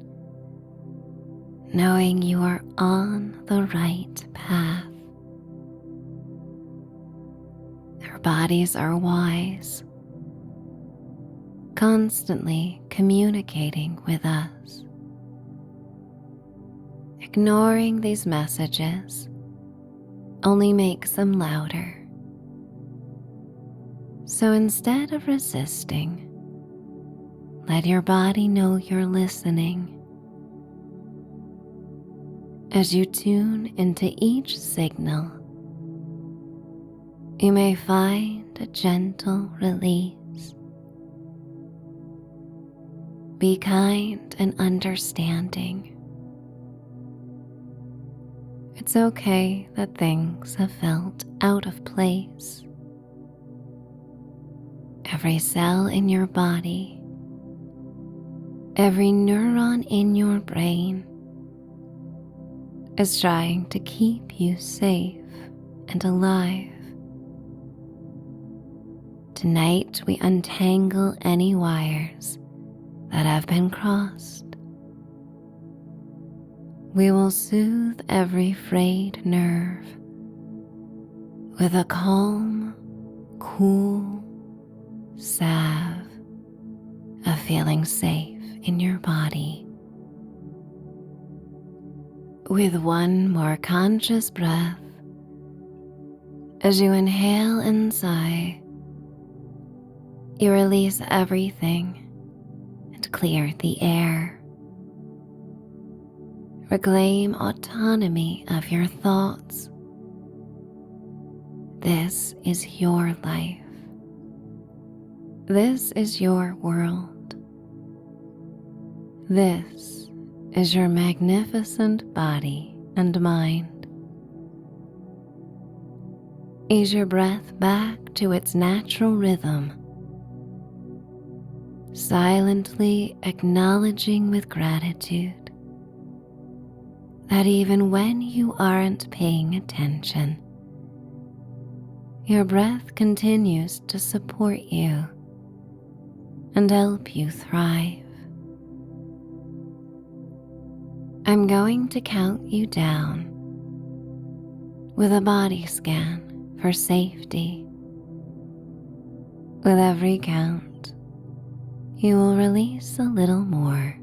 knowing you are on the right path. Our bodies are wise, constantly communicating with us. Ignoring these messages only makes them louder. So instead of resisting, let your body know you're listening. As you tune into each signal, you may find a gentle release. Be kind and understanding. It's okay that things have felt out of place. Every cell in your body, every neuron in your brain is trying to keep you safe and alive. Tonight we untangle any wires that have been crossed. We will soothe every frayed nerve with a calm, cool, salve of feeling safe in your body. With one more conscious breath, as you inhale and sigh, you release everything and clear the air. Reclaim autonomy of your thoughts. This is your life. This is your world. This is your magnificent body and mind. Ease your breath back to its natural rhythm, silently acknowledging with gratitude that even when you aren't paying attention, your breath continues to support you and help you thrive. I'm going to count you down with a body scan for safety. With every count, you will release a little more.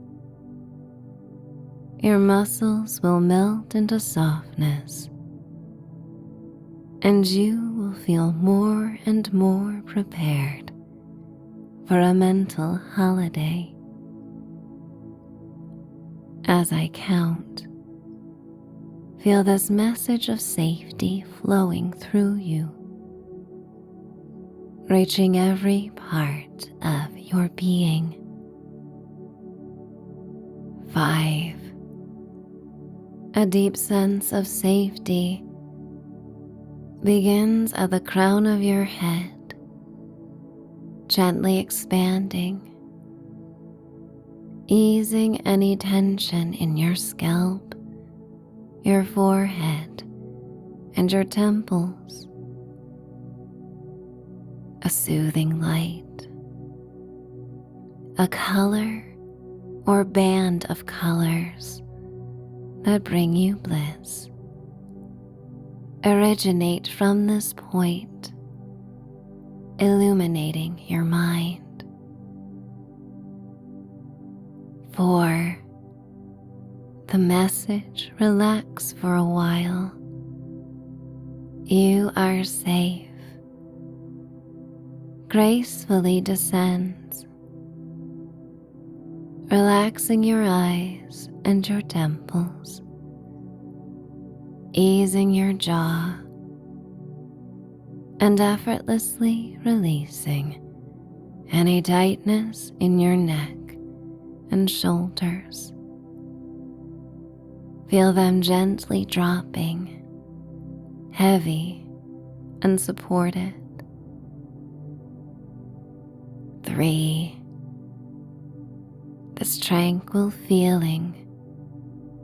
Your muscles will melt into softness, and you will feel more and more prepared for a mental holiday. As I count, feel this message of safety flowing through you, reaching every part of your being. 5. A deep sense of safety begins at the crown of your head, gently expanding, easing any tension in your scalp, your forehead, and your temples. A soothing light, a color or band of colors that bring you bliss originate from this point, illuminating your mind. 4. The message, relax for a while. You are safe. Gracefully descends, relaxing your eyes and your temples, easing your jaw, and effortlessly releasing any tightness in your neck and shoulders. Feel them gently dropping, heavy and supported. 3. This tranquil feeling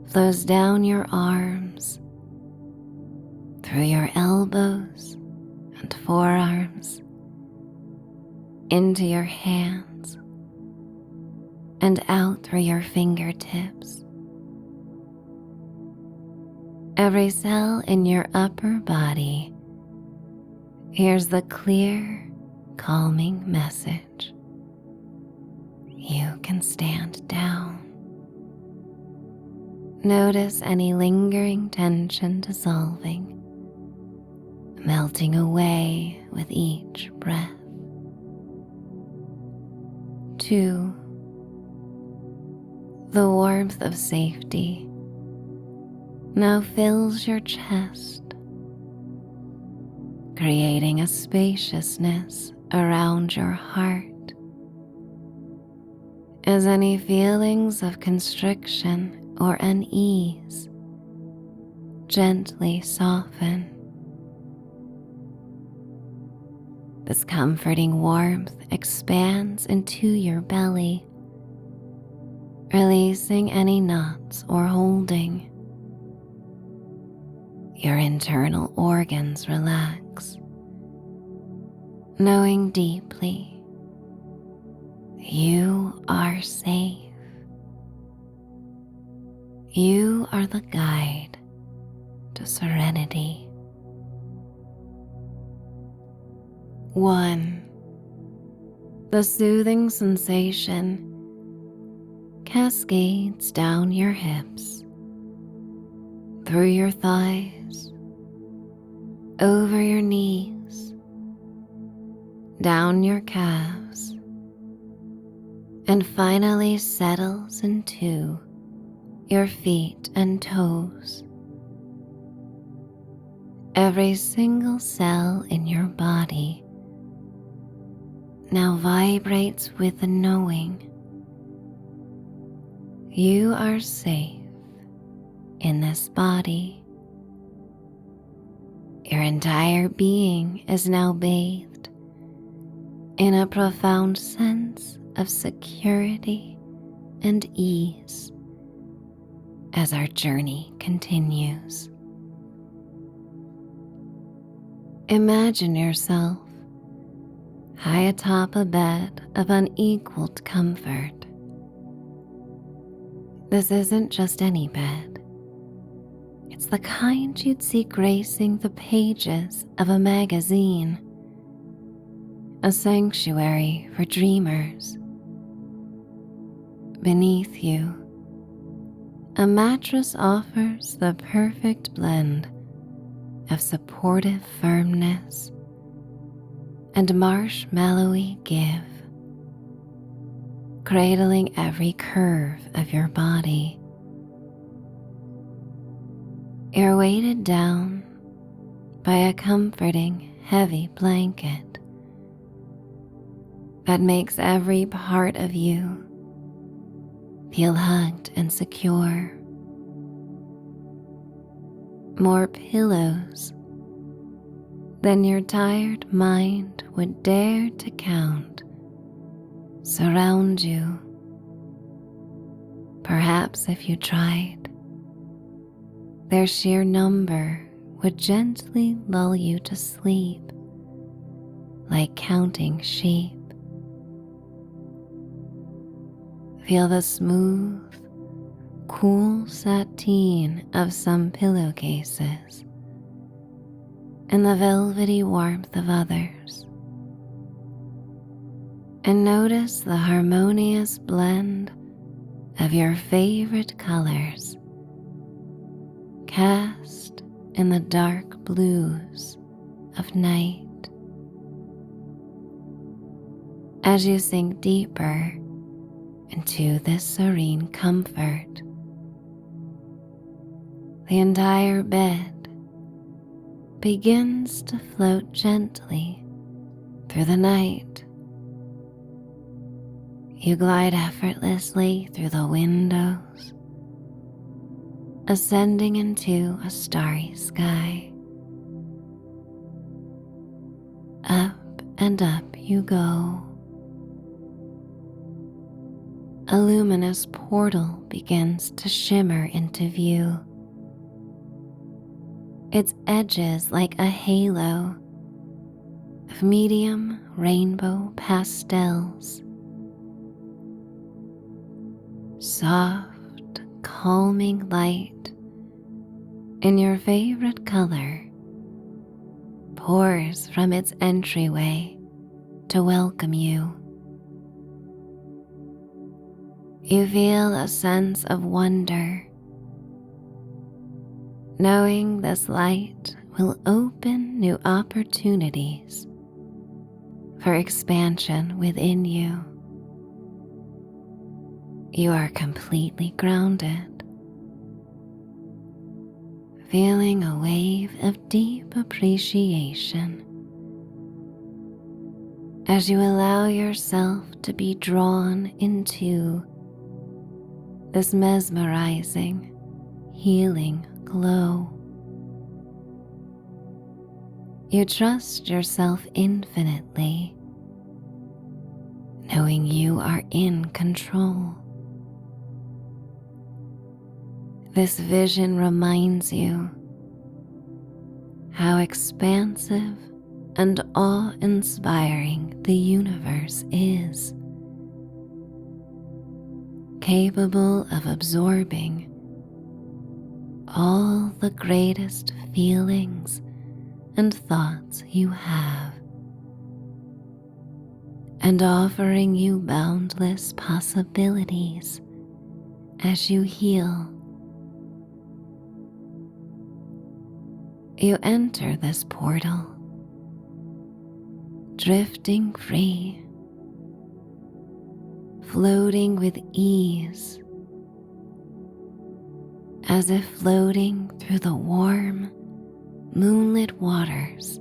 flows down your arms, through your elbows and forearms, into your hands, and out through your fingertips. Every cell in your upper body hears the clear, calming message. You can stand down. Notice any lingering tension dissolving, melting away with each breath. 2. The warmth of safety now fills your chest, creating a spaciousness around your heart, as any feelings of constriction or unease gently soften. This comforting warmth expands into your belly, releasing any knots or holding. Your internal organs relax, knowing deeply you are safe. You are the guide to serenity. 1. The soothing sensation cascades down your hips, through your thighs, over your knees, down your calves, and finally settles into your feet and toes. Every single cell in your body now vibrates with the knowing you are safe in this body. Your entire being is now bathed in a profound sense of security and ease as our journey continues. Imagine yourself high atop a bed of unequaled comfort. This isn't just any bed. It's the kind you'd see gracing the pages of a magazine, a sanctuary for dreamers. Beneath you, a mattress offers the perfect blend of supportive firmness and marshmallowy give, cradling every curve of your body. You're weighted down by a comforting, heavy blanket that makes every part of you feel hugged and secure. More pillows than your tired mind would dare to count surround you. Perhaps if you tried, their sheer number would gently lull you to sleep, like counting sheep. Feel the smooth, cool sateen of some pillowcases and the velvety warmth of others. And notice the harmonious blend of your favorite colors cast in the dark blues of night. As you sink deeper into this serene comfort, the entire bed begins to float gently through the night. You glide effortlessly through the windows, ascending into a starry sky. Up and up you go. A luminous portal begins to shimmer into view, its edges like a halo of medium rainbow pastels. Soft, calming light in your favorite color pours from its entryway to welcome you. You feel a sense of wonder, knowing this light will open new opportunities for expansion within you. You are completely grounded, feeling a wave of deep appreciation as you allow yourself to be drawn into this mesmerizing, healing glow. You trust yourself infinitely, knowing you are in control. This vision reminds you how expansive and awe-inspiring the universe is, capable of absorbing all the greatest feelings and thoughts you have. and offering you boundless possibilities as you heal. You enter this portal, drifting free, floating with ease, as if floating through the warm, moonlit waters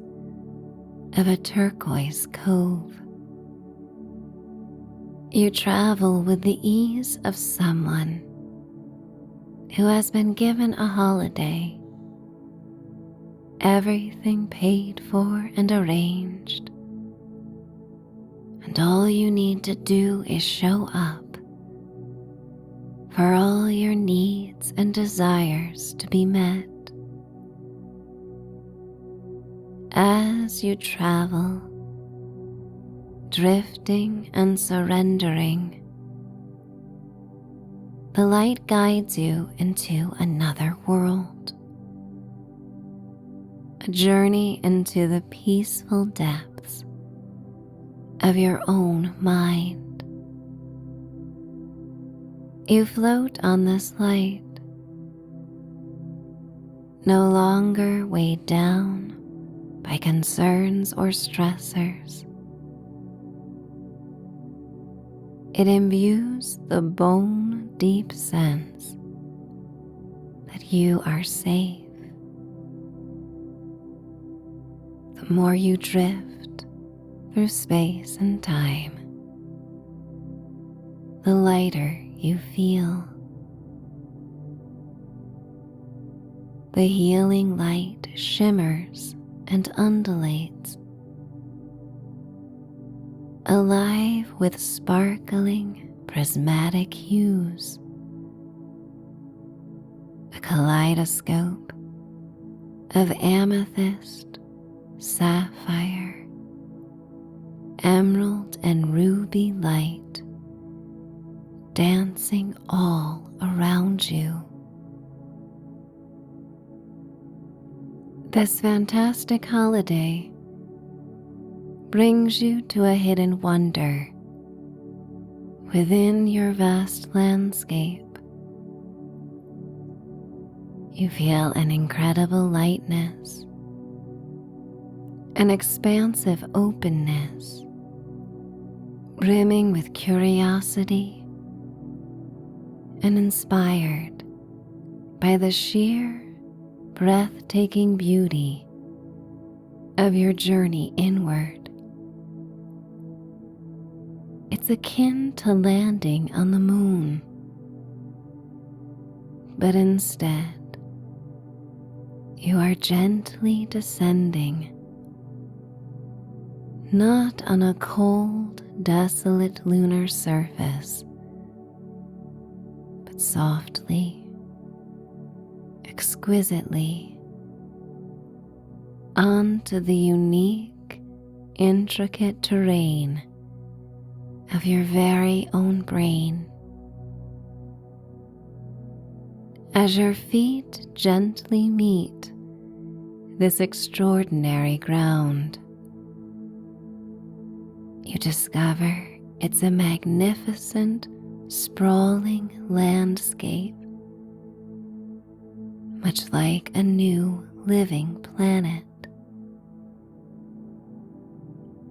of a turquoise cove. You travel with the ease of someone who has been given a holiday, everything paid for and arranged, and all you need to do is show up for all your needs and desires to be met. As you travel, drifting and surrendering, the light guides you into another world, a journey into the peaceful depths of your own mind. You float on this light, no longer weighed down by concerns or stressors. It imbues the bone-deep sense that you are safe. The more you drift through space and time, the lighter you feel. The healing light shimmers and undulates, alive with sparkling prismatic hues, a kaleidoscope of amethyst, sapphire, emerald, and ruby light dancing all around you. This fantastic holiday brings you to a hidden wonder within your vast landscape. You feel an incredible lightness, an expansive openness, brimming with curiosity and inspired by the sheer, breathtaking beauty of your journey inward. It's akin to landing on the moon, but instead, you are gently descending, not on a cold, desolate lunar surface, but softly, exquisitely, onto the unique, intricate terrain of your very own brain. As your feet gently meet this extraordinary ground, you discover it's a magnificent, sprawling landscape, much like a new living planet.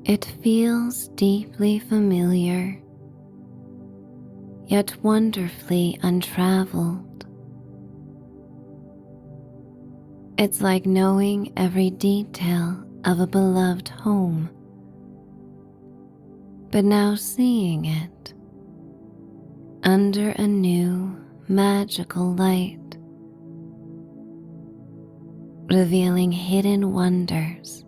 It feels deeply familiar, yet wonderfully untraveled. It's like knowing every detail of a beloved home, but now seeing it under a new magical light, revealing hidden wonders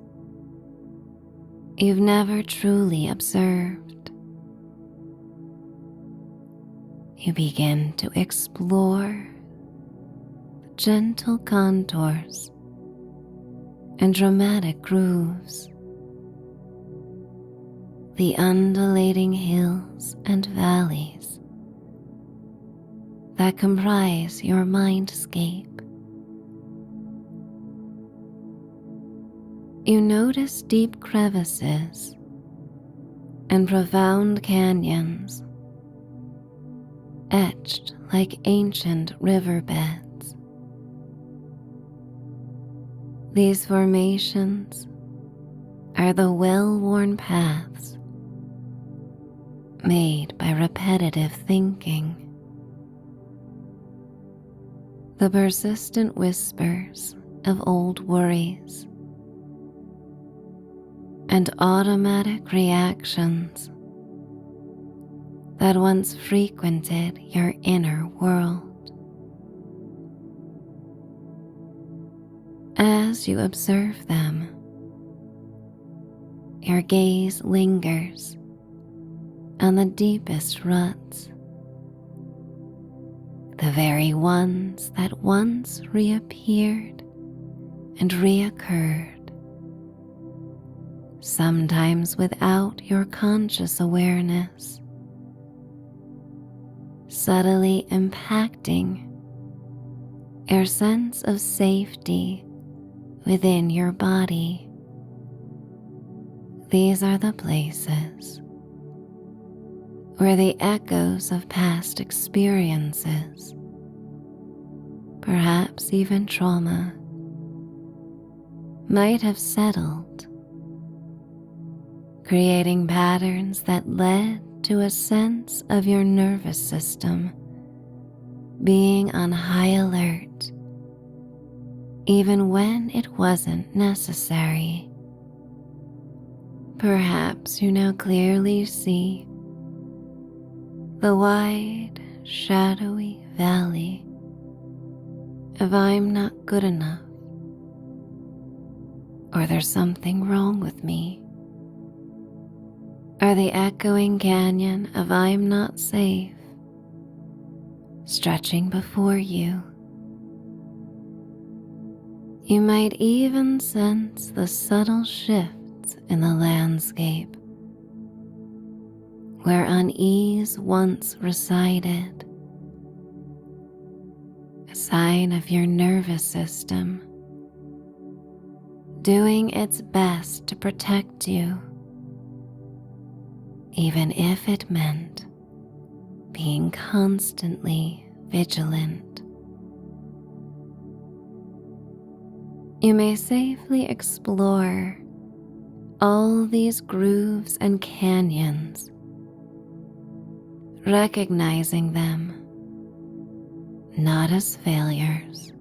you've never truly observed. You begin to explore the gentle contours and dramatic grooves, the undulating hills and valleys that comprise your mindscape. You notice deep crevices and profound canyons etched like ancient riverbeds. These formations are the well-worn paths made by repetitive thinking, the persistent whispers of old worries and automatic reactions that once frequented your inner world. As you observe them, your gaze lingers on the deepest ruts, the very ones that once reappeared and reoccurred, sometimes without your conscious awareness, subtly impacting your sense of safety within your body. These are the places where the echoes of past experiences, perhaps even trauma, might have settled, creating patterns that led to a sense of your nervous system being on high alert, even when it wasn't necessary. Perhaps you now clearly see the wide, shadowy valley of "I'm not good enough," or "there's something wrong with me," or the echoing canyon of "I'm not safe," stretching before you. You might even sense the subtle shifts in the landscape, where unease once resided, a sign of your nervous system doing its best to protect you, even if it meant being constantly vigilant. You may safely explore all these grooves and canyons, recognizing them not as failures,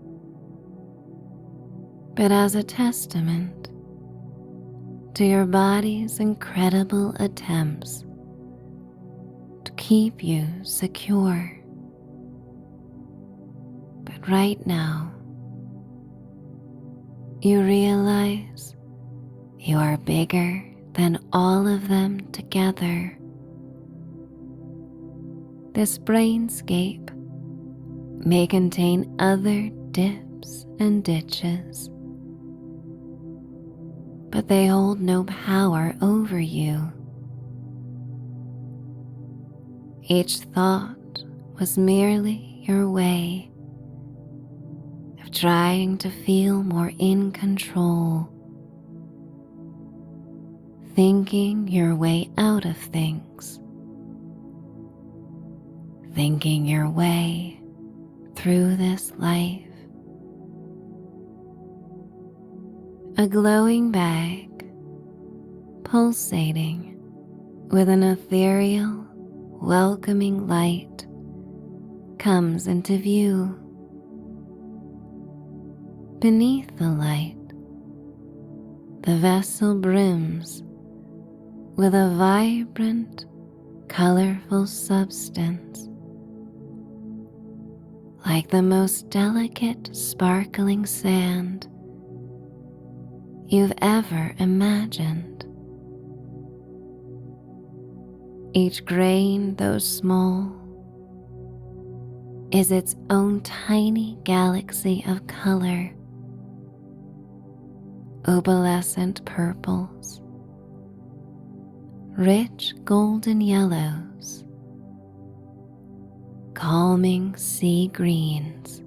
but as a testament to your body's incredible attempts to keep you secure. But right now, you realize you are bigger than all of them together. This brainscape may contain other dips and ditches, but they hold no power over you. Each thought was merely your way of trying to feel more in control, thinking your way out of things, thinking your way through this life. A glowing bag, pulsating with an ethereal, welcoming light, comes into view. Beneath the light, the vessel brims with a vibrant, colorful substance, like the most delicate, sparkling sand you've ever imagined. Each grain, though small, is its own tiny galaxy of color: opalescent purples, rich golden yellows, calming sea greens,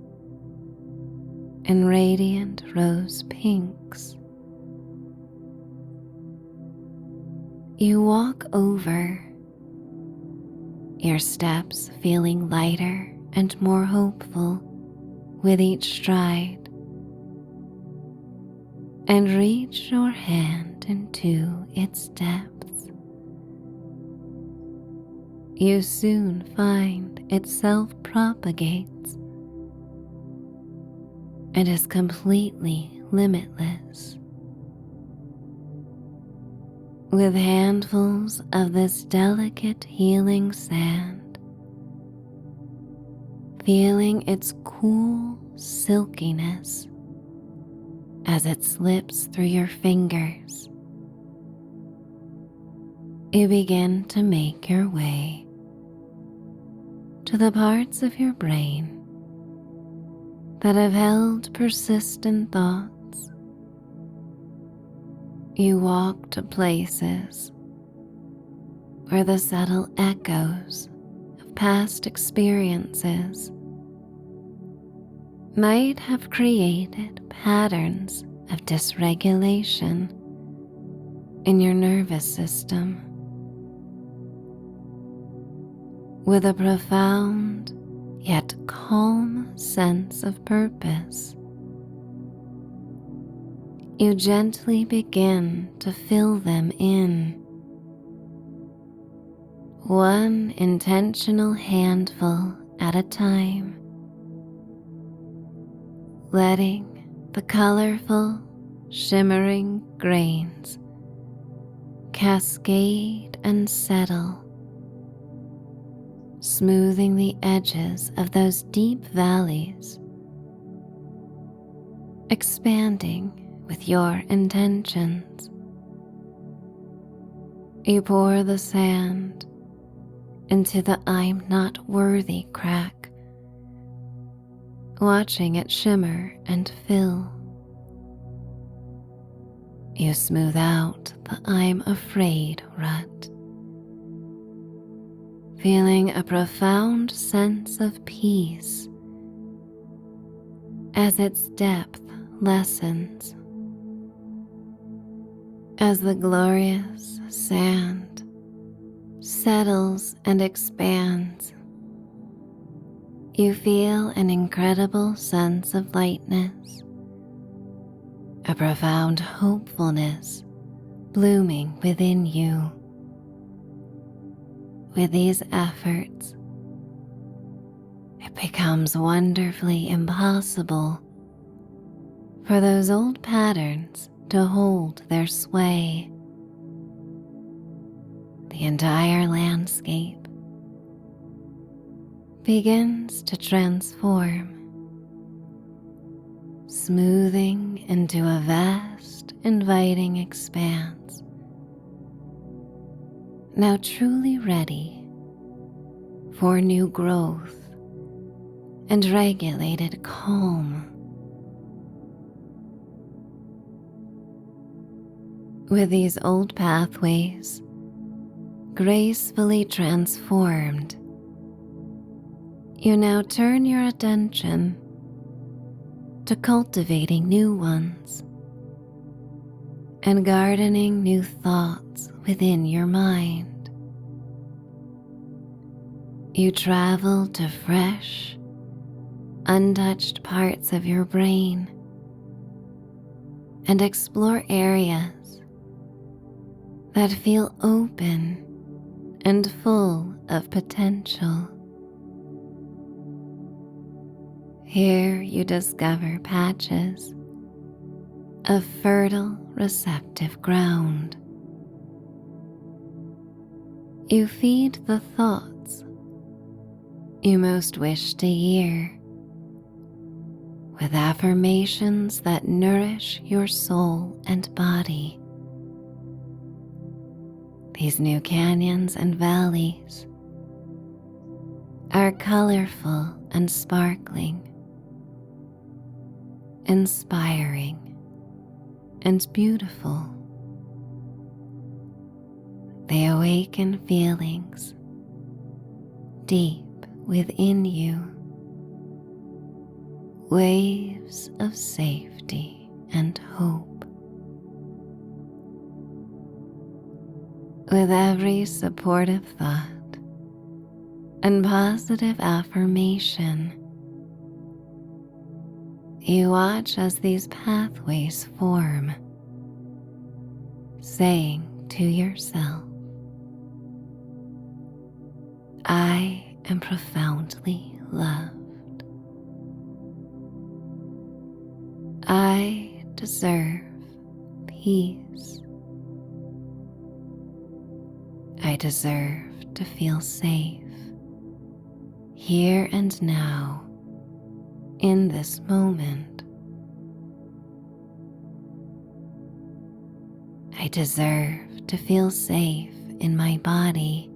and radiant rose pinks. You walk over, your steps feeling lighter and more hopeful with each stride, and reach your hand into its depths. You soon find it self-propagates and is completely limitless. With handfuls of this delicate healing sand, feeling its cool silkiness as it slips through your fingers, you begin to make your way to the parts of your brain that have held persistent thoughts. You walk to places where the subtle echoes of past experiences might have created patterns of dysregulation in your nervous system. With a profound yet calm sense of purpose, you gently begin to fill them in, one intentional handful at a time, letting the colorful, shimmering grains cascade and settle, smoothing the edges of those deep valleys, expanding with your intentions. You pour the sand into the "I'm not worthy" crack, watching it shimmer and fill. You smooth out the "I'm afraid" rut, feeling a profound sense of peace as its depth lessens. As the glorious sand settles and expands, you feel an incredible sense of lightness, a profound hopefulness blooming within you. With these efforts, it becomes wonderfully impossible for those old patterns to hold their sway. The entire landscape begins to transform, smoothing into a vast, inviting expanse, now truly ready for new growth and regulated calm. With these old pathways gracefully transformed, you now turn your attention to cultivating new ones and gardening new thoughts within your mind. You travel to fresh, untouched parts of your brain and explore areas that feel open and full of potential. Here you discover patches of fertile, receptive ground. You feed the thoughts you most wish to hear with affirmations that nourish your soul and body. These new canyons and valleys are colorful and sparkling, inspiring and beautiful. They awaken feelings deep within you, waves of safety and hope. With every supportive thought and positive affirmation, you watch as these pathways form, saying to yourself, I am profoundly loved. I deserve peace. I deserve to feel safe here and now in this moment. I deserve to feel safe in my body.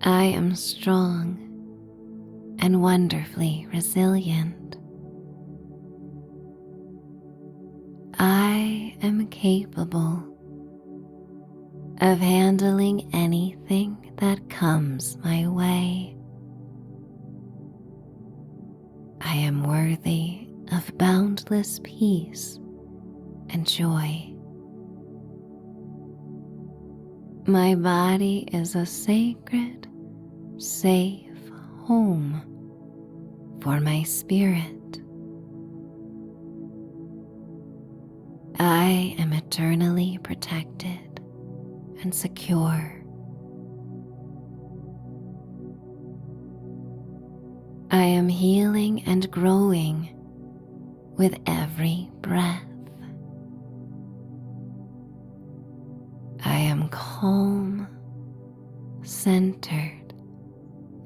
I am strong and wonderfully resilient. I am capable of handling anything that comes my way. I am worthy of boundless peace and joy. My body is a sacred, safe home for my spirit. I am eternally protected and secure. I am healing and growing with every breath. I am calm, centered,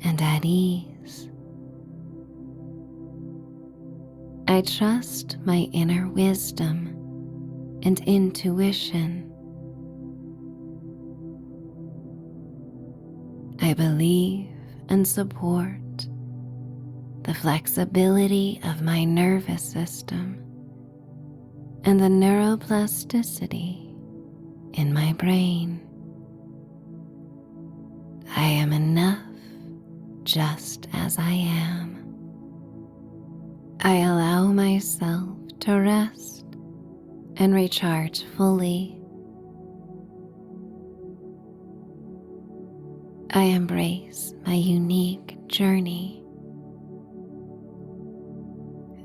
and at ease. I trust my inner wisdom and intuition. I believe and support the flexibility of my nervous system and the neuroplasticity in my brain. I am enough just as I am. I allow myself to rest and recharge fully. I embrace my unique journey.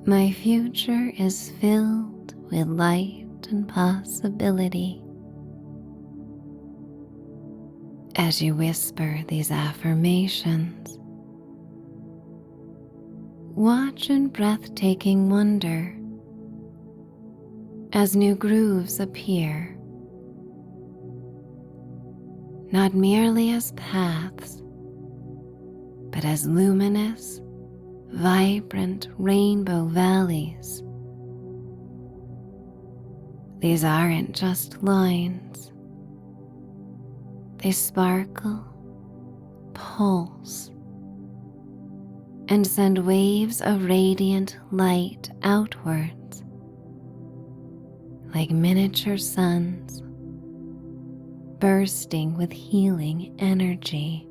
My future is filled with light and possibility. As you whisper these affirmations, watch in breathtaking wonder as new grooves appear, not merely as paths, but as luminous, vibrant rainbow valleys. These aren't just lines. They sparkle, pulse, and send waves of radiant light outwards, like miniature suns bursting with healing energy.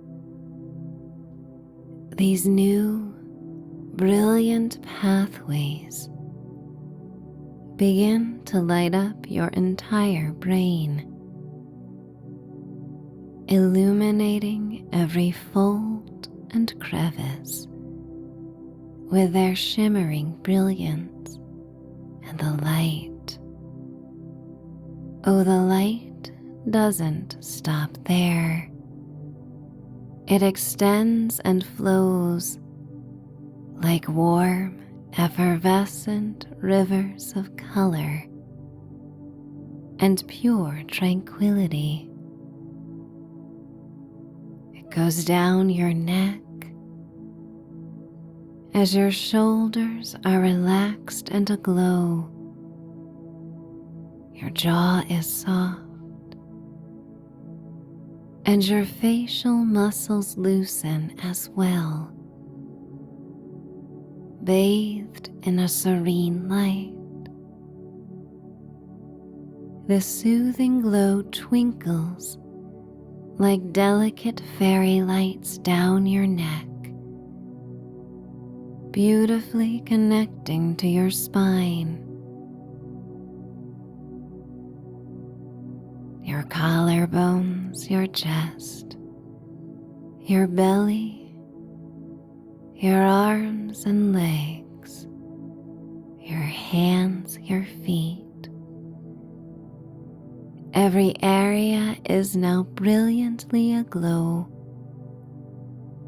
These new, brilliant pathways begin to light up your entire brain, illuminating every fold and crevice with their shimmering brilliance and the light. Oh, the light doesn't stop there. It extends and flows like warm, effervescent rivers of color and pure tranquility. It goes down your neck as your shoulders are relaxed and aglow. Your jaw is soft and your facial muscles loosen as well, bathed in a serene light. The soothing glow twinkles like delicate fairy lights down your neck, beautifully connecting to your spine. collarbones, your chest, your belly, your arms and legs, your hands, your feet. Every area is now brilliantly aglow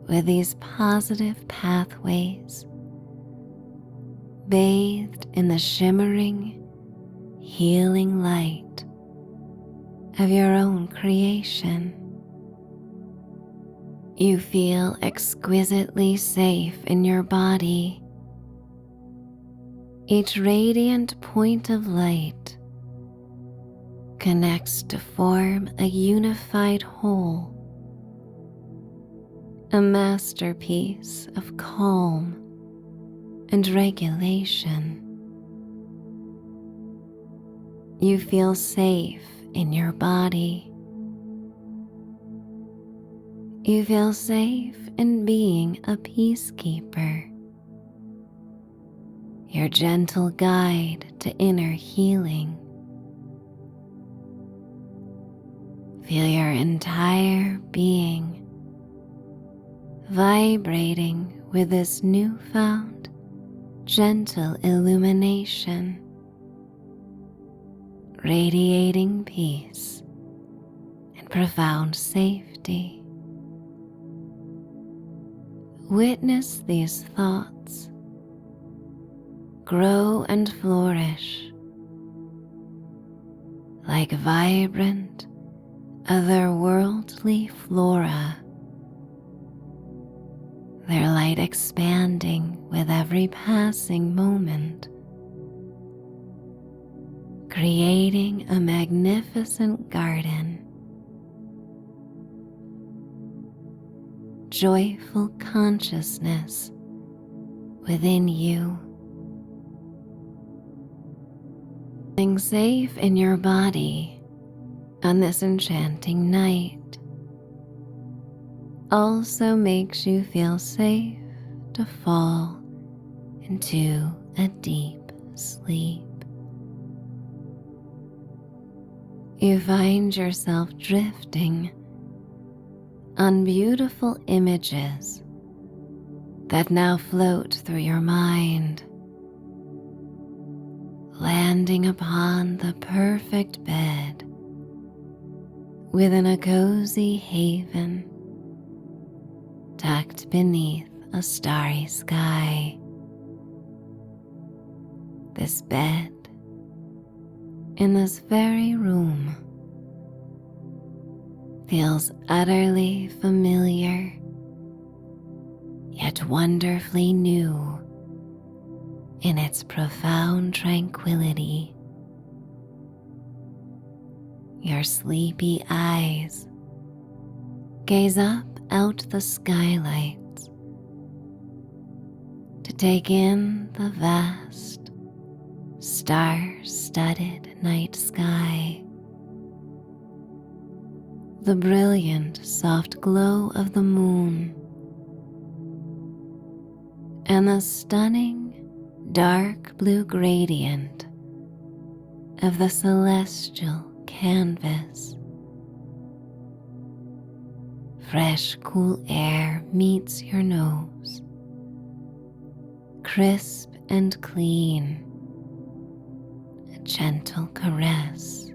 with these positive pathways, bathed in the shimmering, healing light of your own creation. You feel exquisitely safe in your body. Each radiant point of light connects to form a unified whole, a masterpiece of calm and regulation. You feel safe in your body. You feel safe in being a peacekeeper, your gentle guide to inner healing. Feel your entire being vibrating with this newfound, gentle illumination, radiating peace and profound safety. Witness these thoughts grow and flourish like vibrant, otherworldly flora, their light expanding with every passing moment, creating a magnificent garden. Joyful consciousness within you. Being safe in your body on this enchanting night also makes you feel safe to fall into a deep sleep. You find yourself drifting on beautiful images that now float through your mind, landing upon the perfect bed within a cozy haven tucked beneath a starry sky. This bed in this very room feels utterly familiar, yet wonderfully new in its profound tranquility. Your sleepy eyes gaze up out the skylights to take in the vast, star-studded night sky. The brilliant, soft glow of the moon, and the stunning, dark blue gradient of the celestial canvas. Fresh, cool air meets your nose, crisp and clean, a gentle caress.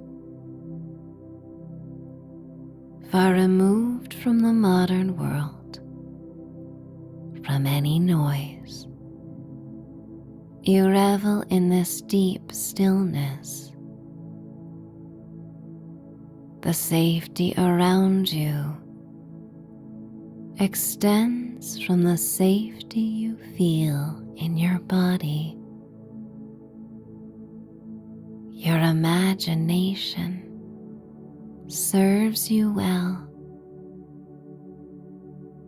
Far removed from the modern world, from any noise, you revel in this deep stillness. The safety around you extends from the safety you feel in your body. Your imagination serves you well.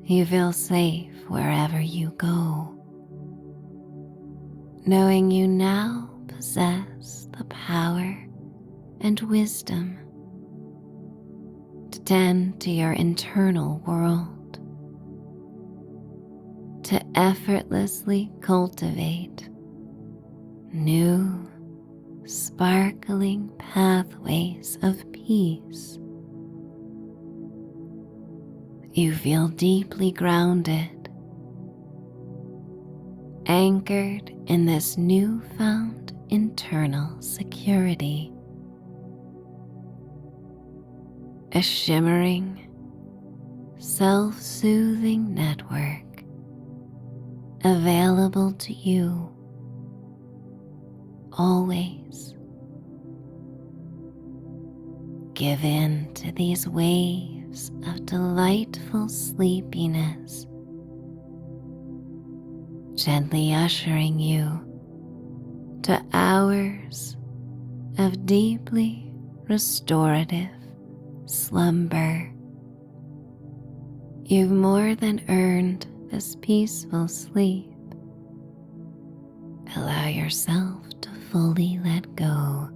You feel safe wherever you go, knowing you now possess the power and wisdom to tend to your internal world, to effortlessly cultivate new, sparkling pathways of peace You feel deeply grounded, anchored in this newfound internal security. A shimmering, self-soothing network available to you always. Give in to these waves of delightful sleepiness, gently ushering you to hours of deeply restorative slumber. You've more than earned this peaceful sleep. Allow yourself to fully let go,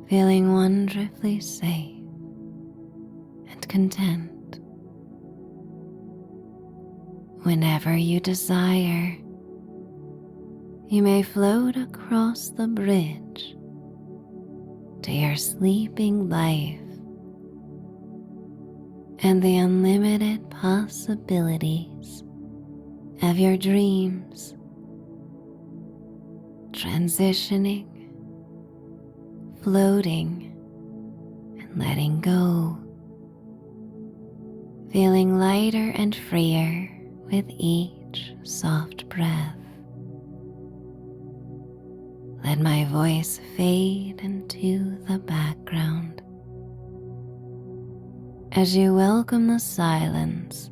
feeling wonderfully safe and content. Whenever you desire, you may float across the bridge to your sleeping life and the unlimited possibilities of your dreams, transitioning, floating, and letting go, feeling lighter and freer with each soft breath. Let my voice fade into the background as you welcome the silence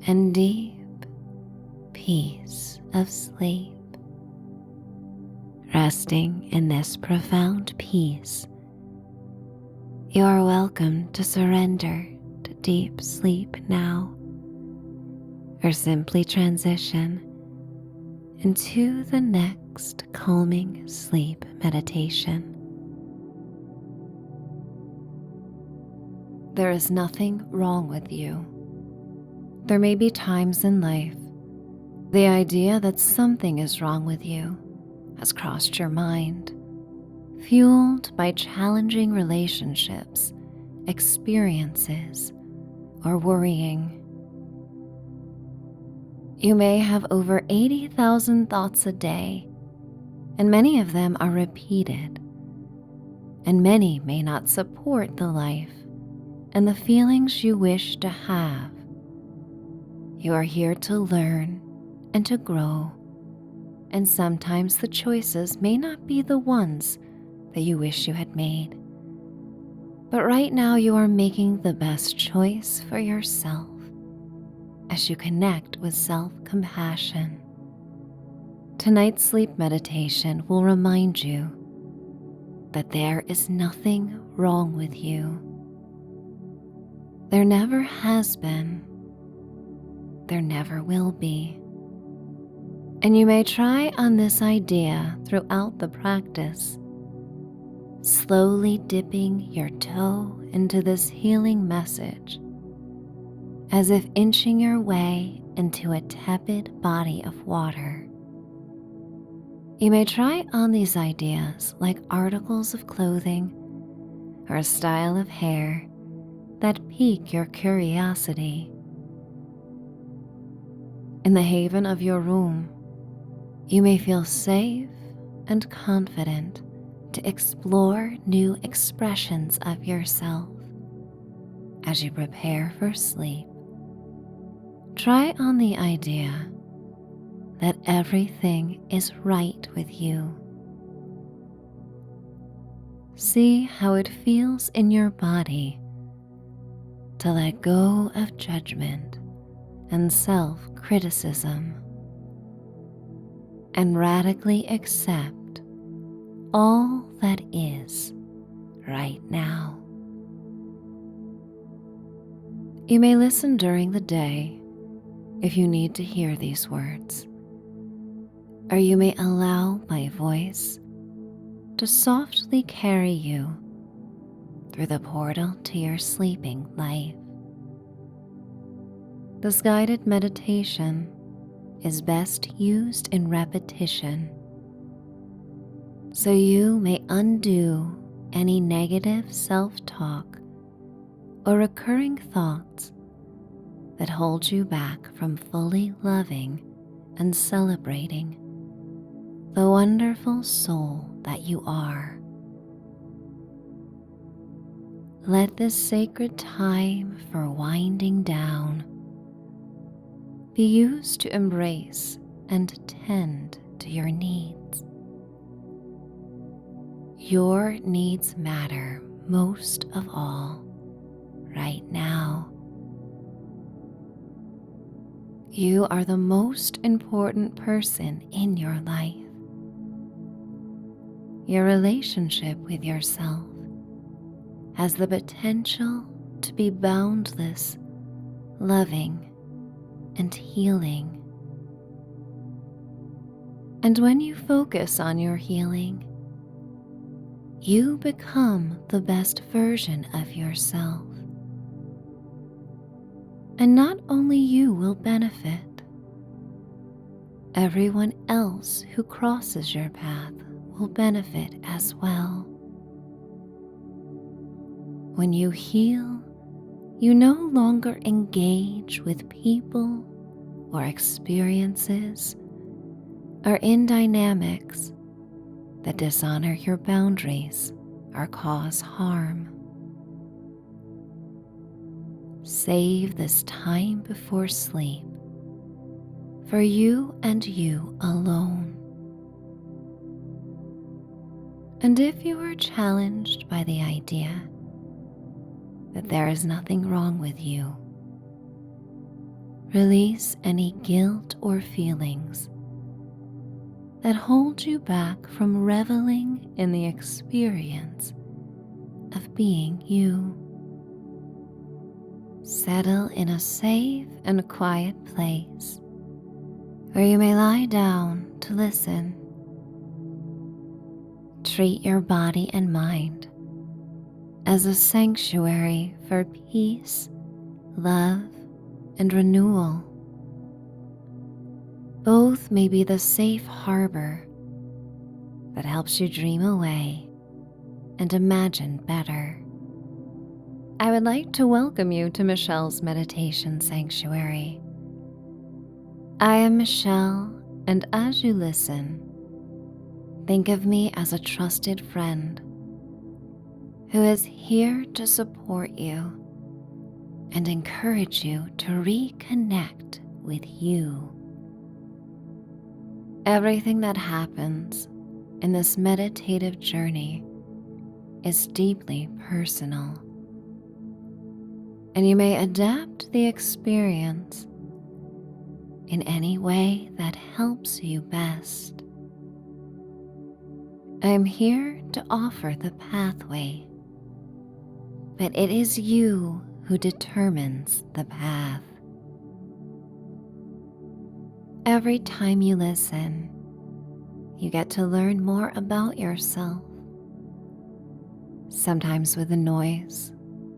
and deep peace of sleep. Resting in this profound peace, you are welcome to surrender to deep sleep now, or simply transition into the next calming sleep meditation. There is nothing wrong with you. There may be times in life the idea that something is wrong with you has crossed your mind, fueled by challenging relationships, experiences, or worrying. You may have over 80,000 thoughts a day, and many of them are repeated, and many may not support the life and the feelings you wish to have. You are here to learn and to grow, and sometimes the choices may not be the ones that you wish you had made. But right now you are making the best choice for yourself as you connect with self-compassion. Tonight's sleep meditation will remind you that there is nothing wrong with you. There never has been. There never will be. And you may try on this idea throughout the practice, slowly dipping your toe into this healing message, as if inching your way into a tepid body of water. You may try on these ideas like articles of clothing or a style of hair that pique your curiosity. In the haven of your room, you may feel safe and confident to explore new expressions of yourself. As you prepare for sleep, try on the idea that everything is right with you. See how it feels in your body to let go of judgment and self-criticism and radically accept all that is right now. You may listen during the day if you need to hear these words, or you may allow my voice to softly carry you through the portal to your sleeping life. This guided meditation is best used in repetition, so you may undo any negative self-talk or recurring thoughts that hold you back from fully loving and celebrating the wonderful soul that you are. Let this sacred time for winding down be used to embrace and tend to your needs. Your needs matter most of all right now. You are the most important person in your life. Your relationship with yourself has the potential to be boundless, loving, and healing. And when you focus on your healing, you become the best version of yourself. And not only you will benefit, everyone else who crosses your path will benefit as well. When you heal, you no longer engage with people or experiences or in dynamics that dishonor your boundaries or cause harm. Save this time before sleep for you and you alone. And if you are challenged by the idea that there is nothing wrong with you, release any guilt or feelings that hold you back from reveling in the experience of being you. Settle in a safe and quiet place where you may lie down to listen. Treat your body and mind as a sanctuary for peace, love, and renewal. Both may be the safe harbor that helps you dream away and imagine better. I would like to welcome you to Michelle's Meditation Sanctuary. I am Michelle, and as you listen, think of me as a trusted friend who is here to support you and encourage you to reconnect with you. Everything that happens in this meditative journey is deeply personal, and you may adapt the experience in any way that helps you best. I am here to offer the pathway, but it is you who determines the path. Every time you listen, you get to learn more about yourself, sometimes with the noise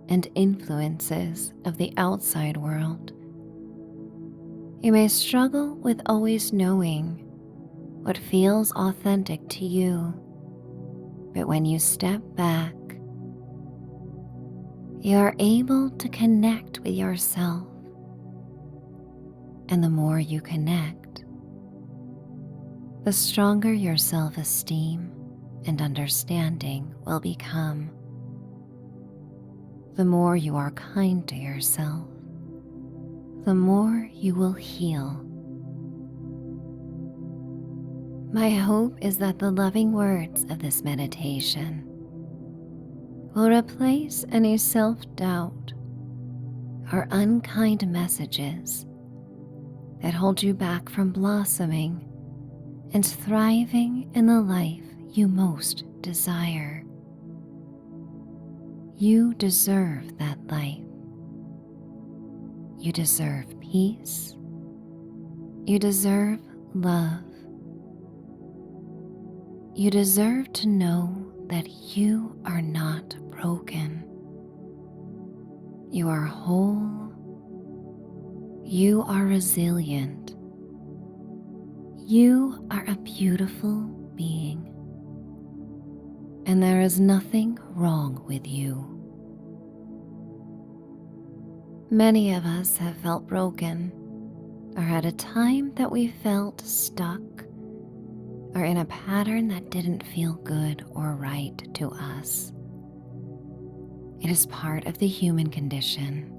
and influences of the outside world. You may struggle with always knowing what feels authentic to you, but when you step back, you are able to connect with yourself. And the more you connect, the stronger your self-esteem and understanding will become. The more you are kind to yourself, the more you will heal. My hope is that the loving words of this meditation will replace any self-doubt or unkind messages that hold you back from blossoming and thriving in the life you most desire. You deserve that life. You deserve peace. You deserve love. You deserve to know that you are not broken. You are whole. You are resilient. You are a beautiful being. And there is nothing wrong with you. Many of us have felt broken, or had a time that we felt stuck, or in a pattern that didn't feel good or right to us. It is part of the human condition.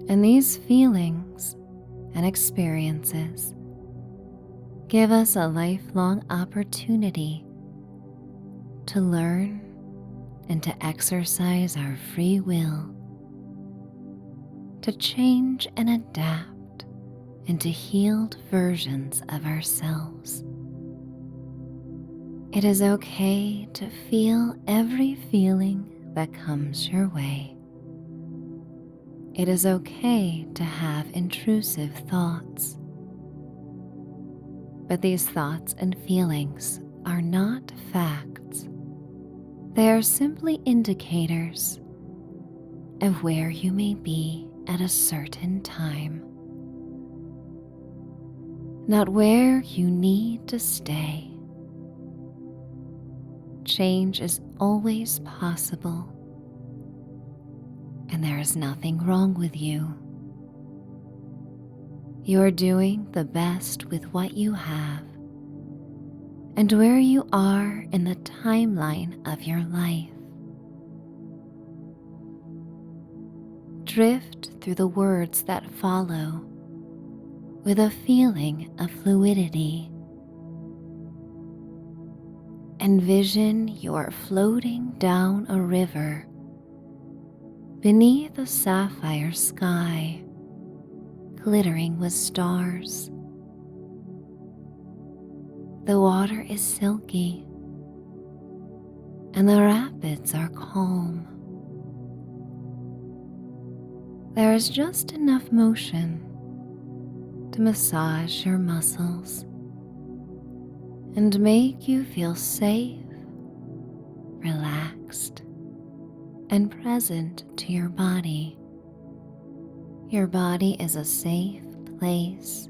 And these feelings and experiences give us a lifelong opportunity to learn and to exercise our free will, to change and adapt into healed versions of ourselves. It is okay to feel every feeling that comes your way. It is okay to have intrusive thoughts. But these thoughts and feelings are not facts. They are simply indicators of where you may be at a certain time, not where you need to stay. Change is always possible, and there is nothing wrong with you. You are doing the best with what you have and where you are in the timeline of your life. Drift through the words that follow with a feeling of fluidity. Envision you are floating down a river beneath a sapphire sky, glittering with stars. The water is silky, and the rapids are calm. There is just enough motion to massage your muscles and make you feel safe, relaxed, and present to your body. Your body is a safe place,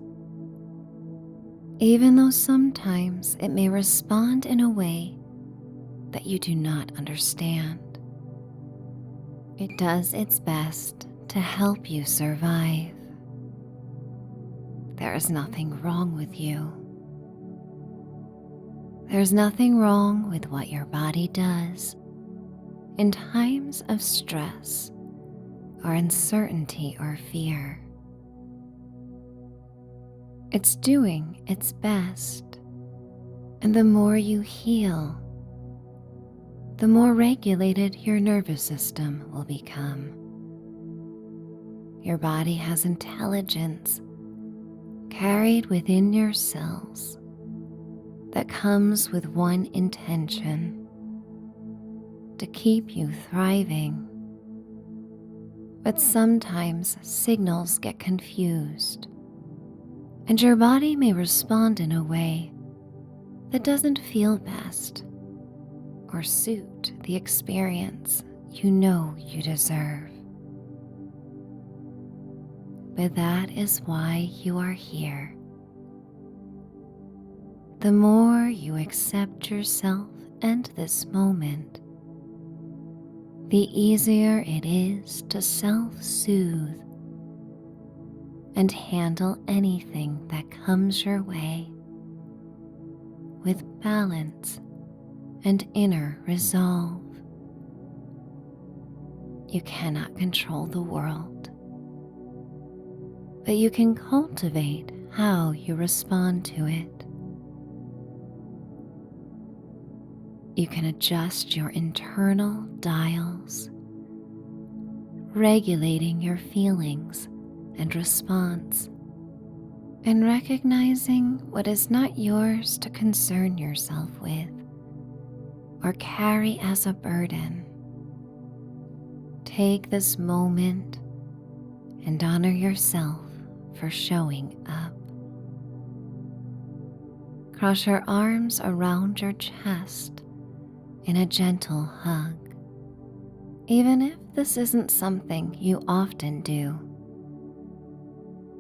even though sometimes it may respond in a way that you do not understand. It does its best to help you survive. There is nothing wrong with you. There's nothing wrong with what your body does in times of stress or uncertainty or fear. It's doing its best, and the more you heal, the more regulated your nervous system will become. Your body has intelligence carried within your cells that comes with one intention: to keep you thriving. But sometimes signals get confused, and your body may respond in a way that doesn't feel best or suit the experience you know you deserve. But that is why you are here. The more you accept yourself and this moment, the easier it is to self-soothe and handle anything that comes your way with balance and inner resolve. You cannot control the world, but you can cultivate how you respond to it. You can adjust your internal dials, regulating your feelings and response, and recognizing what is not yours to concern yourself with or carry as a burden. Take this moment and honor yourself for showing up. Cross your arms around your chest in a gentle hug, even if this isn't something you often do.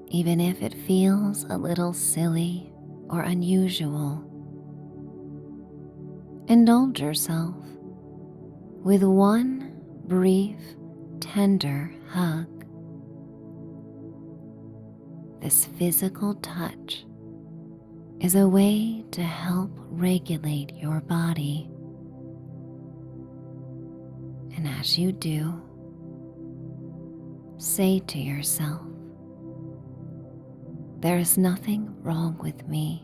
Even if it feels a little silly or unusual, indulge yourself with one brief, tender hug. This physical touch is a way to help regulate your body. And as you do, say to yourself, there is nothing wrong with me.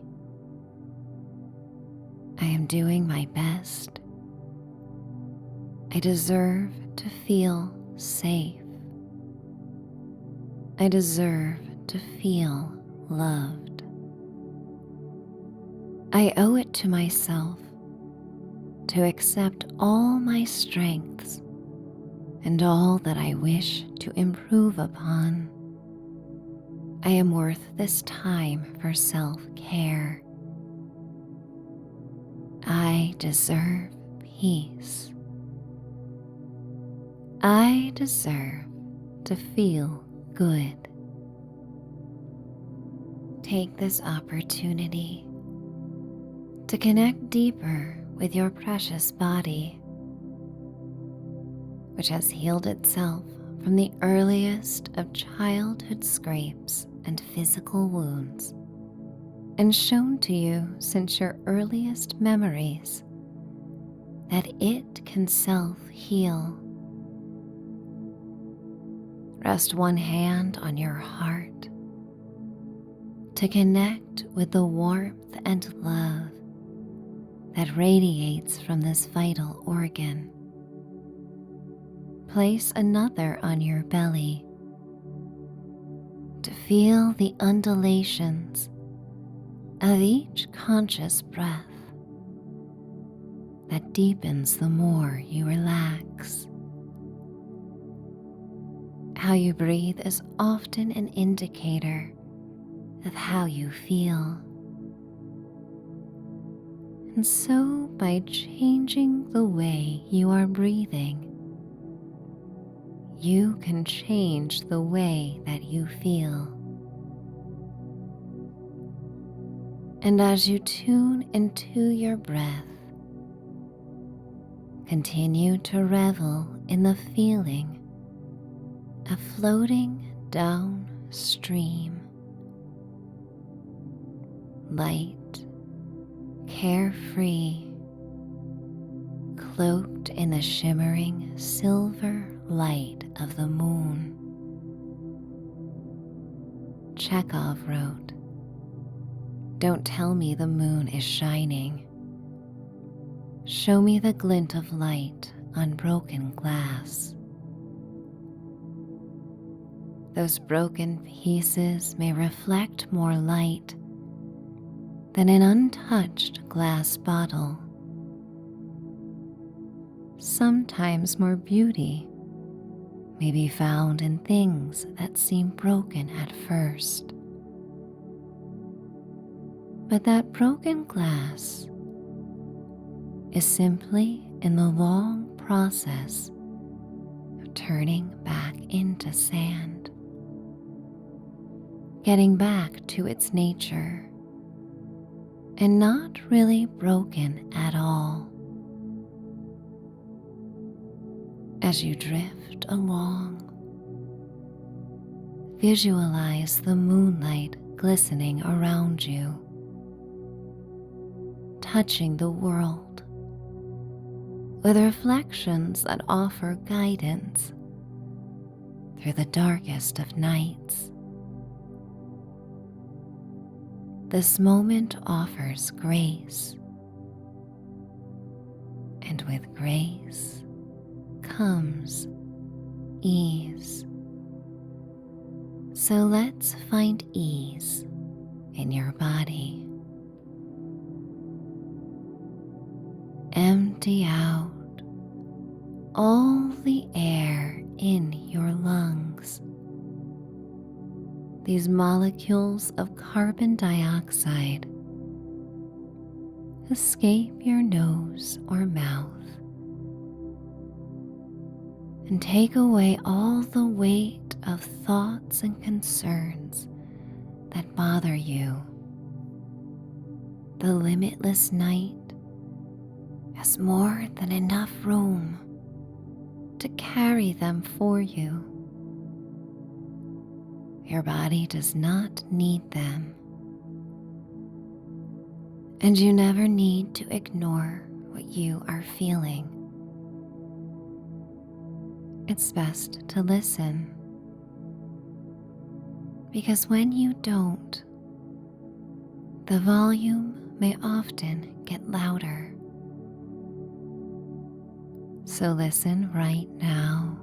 I am doing my best. I deserve to feel safe. I deserve to feel loved. I owe it to myself to accept all my strengths and all that I wish to improve upon. I am worth this time for self-care. I deserve peace. I deserve to feel good. Take this opportunity to connect deeper with your precious body, which has healed itself from the earliest of childhood scrapes and physical wounds, and shown to you since your earliest memories that it can self-heal. Rest one hand on your heart to connect with the warmth and love that radiates from this vital organ. Place another on your belly to feel the undulations of each conscious breath that deepens the more you relax. How you breathe is often an indicator of how you feel. And so, by changing the way you are breathing, you can change the way that you feel. And as you tune into your breath, continue to revel in the feeling of floating downstream, light, carefree, cloaked in the shimmering silver light of the moon. Chekhov wrote, "Don't tell me the moon is shining. Show me the glint of light on broken glass." Those broken pieces may reflect more light than an untouched glass bottle. Sometimes more beauty may be found in things that seem broken at first. But that broken glass is simply in the long process of turning back into sand, getting back to its nature, and not really broken at all. As you drift along, visualize the moonlight glistening around you, touching the world with reflections that offer guidance through the darkest of nights. This moment offers grace, and with grace comes ease. So let's find ease in your body. Empty out all the air in your lungs. These molecules of carbon dioxide escape your nose or mouth and take away all the weight of thoughts and concerns that bother you. The limitless night has more than enough room to carry them for you. Your body does not need them, and you never need to ignore what you are feeling. It's best to listen, because when you don't, the volume may often get louder. So listen right now.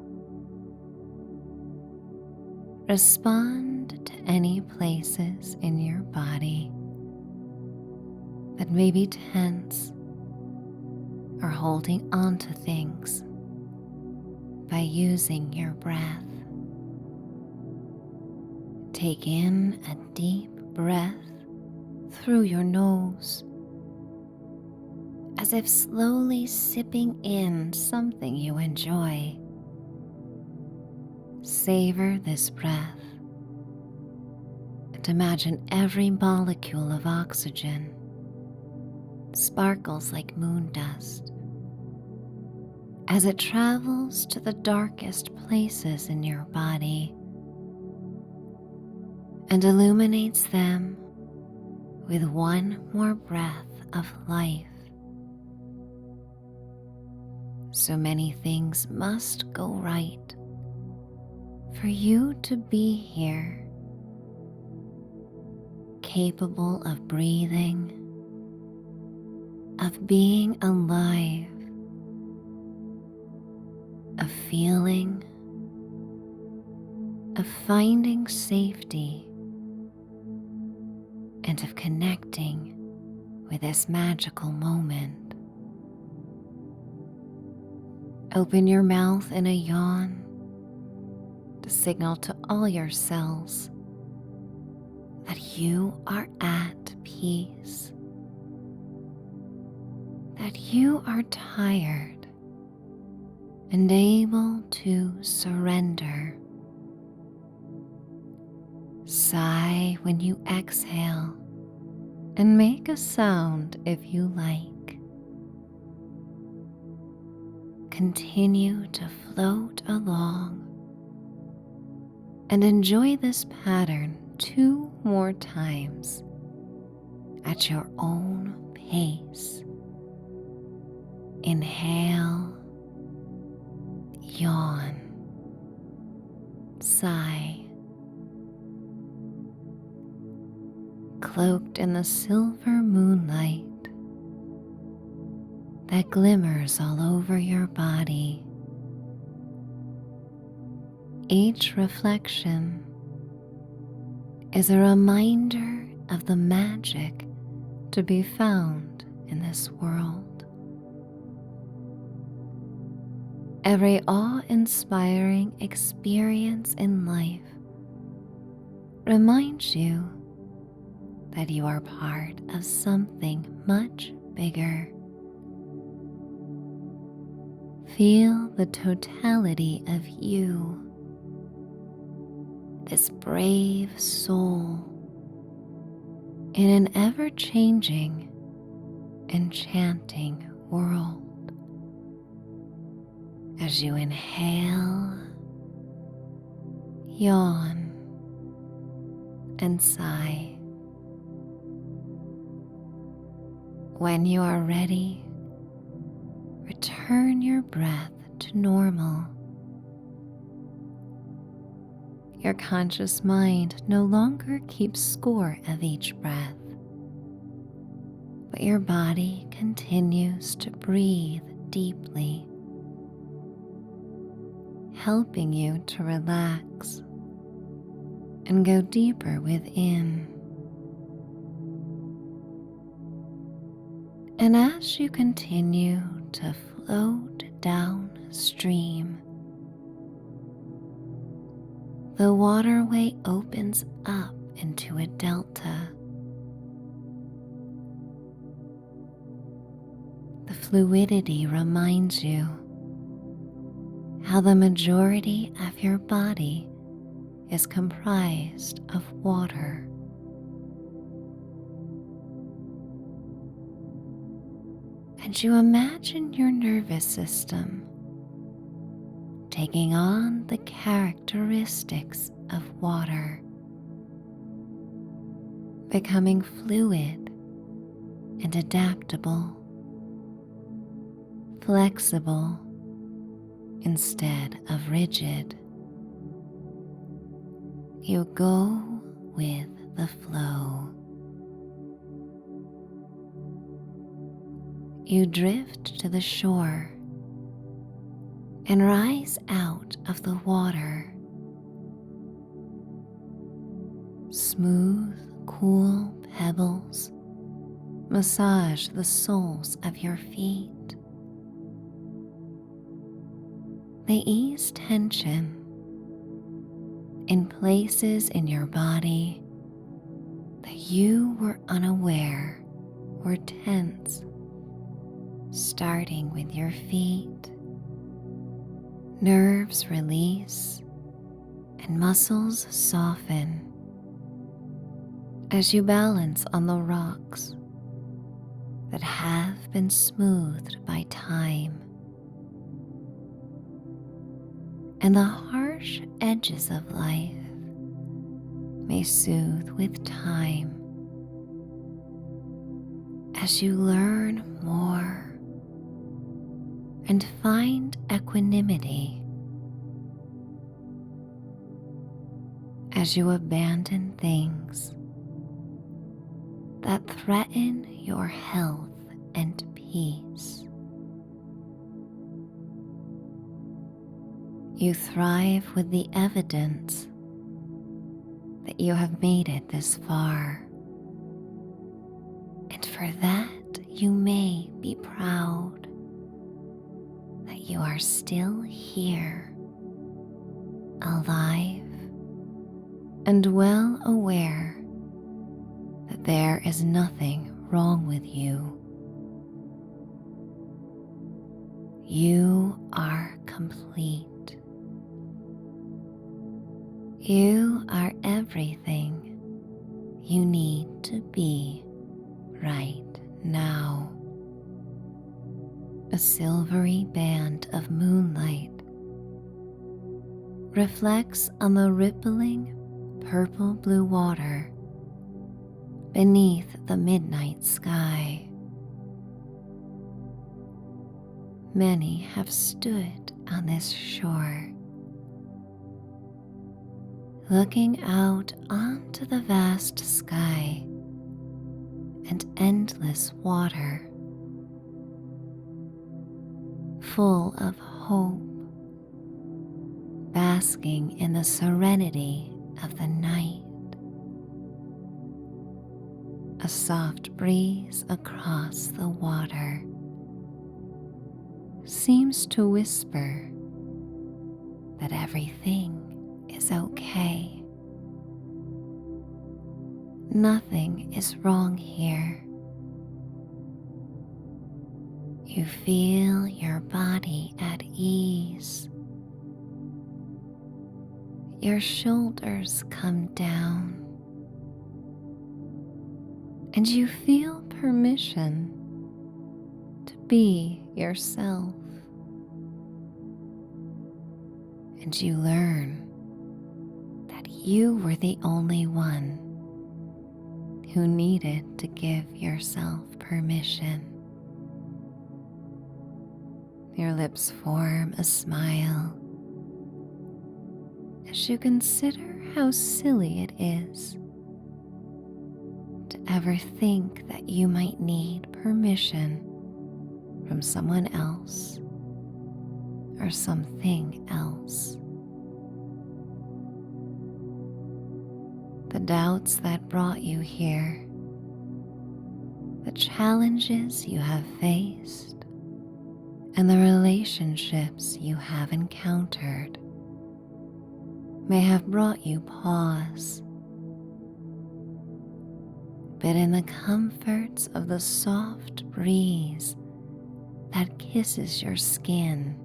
Respond to any places in your body that may be tense or holding on to things by using your breath. Take in a deep breath through your nose, as if slowly sipping in something you enjoy. Savor this breath and imagine every molecule of oxygen sparkles like moon dust as it travels to the darkest places in your body and illuminates them with one more breath of life. So many things must go right for you to be here, capable of breathing, of being alive, of feeling, of finding safety, and of connecting with this magical moment. Open your mouth in a yawn to signal to all your cells that you are at peace, that you are tired and able to surrender. Sigh when you exhale and make a sound if you like. Continue to float along and enjoy this pattern 2 more times at your own pace. Inhale, yawn, sigh. Cloaked in the silver moonlight that glimmers all over your body, each reflection is a reminder of the magic to be found in this world. Every awe-inspiring experience in life reminds you that you are part of something much bigger. Feel the totality of you, this brave soul, in an ever-changing, enchanting world. As you inhale, yawn, and sigh. When you are ready, return your breath to normal. Your conscious mind no longer keeps score of each breath, but your body continues to breathe deeply, helping you to relax and go deeper within. And as you continue to float downstream, the waterway opens up into a delta. The fluidity reminds you how the majority of your body is comprised of water. And you imagine your nervous system taking on the characteristics of water, becoming fluid and adaptable, flexible instead of rigid. You go with the flow. You drift to the shore and rise out of the water. Smooth, cool pebbles massage the soles of your feet. They ease tension in places in your body that you were unaware were tense, starting with your feet. Nerves release and muscles soften as you balance on the rocks that have been smoothed by time, and the harsh edges of life may soothe with time as you learn more and find equanimity as you abandon things that threaten your health and peace. You thrive with the evidence that you have made it this far, and for that you may be proud that you are still here, alive, and well aware that there is nothing wrong with you. You are complete. You are everything you need to be right now. A silvery band of moonlight reflects on the rippling purple-blue water beneath the midnight sky. Many have stood on this shore, looking out onto the vast sky and endless water, full of hope, basking in the serenity of the night. A soft breeze across the water seems to whisper that everything is okay. Nothing is wrong here. You feel your body at ease. Your shoulders come down, and you feel permission to be yourself. And you learn that you were the only one who needed to give yourself permission. Your lips form a smile as you consider how silly it is to ever think that you might need permission from someone else or something else. The doubts that brought you here, the challenges you have faced, and the relationships you have encountered may have brought you pause. But in the comforts of the soft breeze that kisses your skin,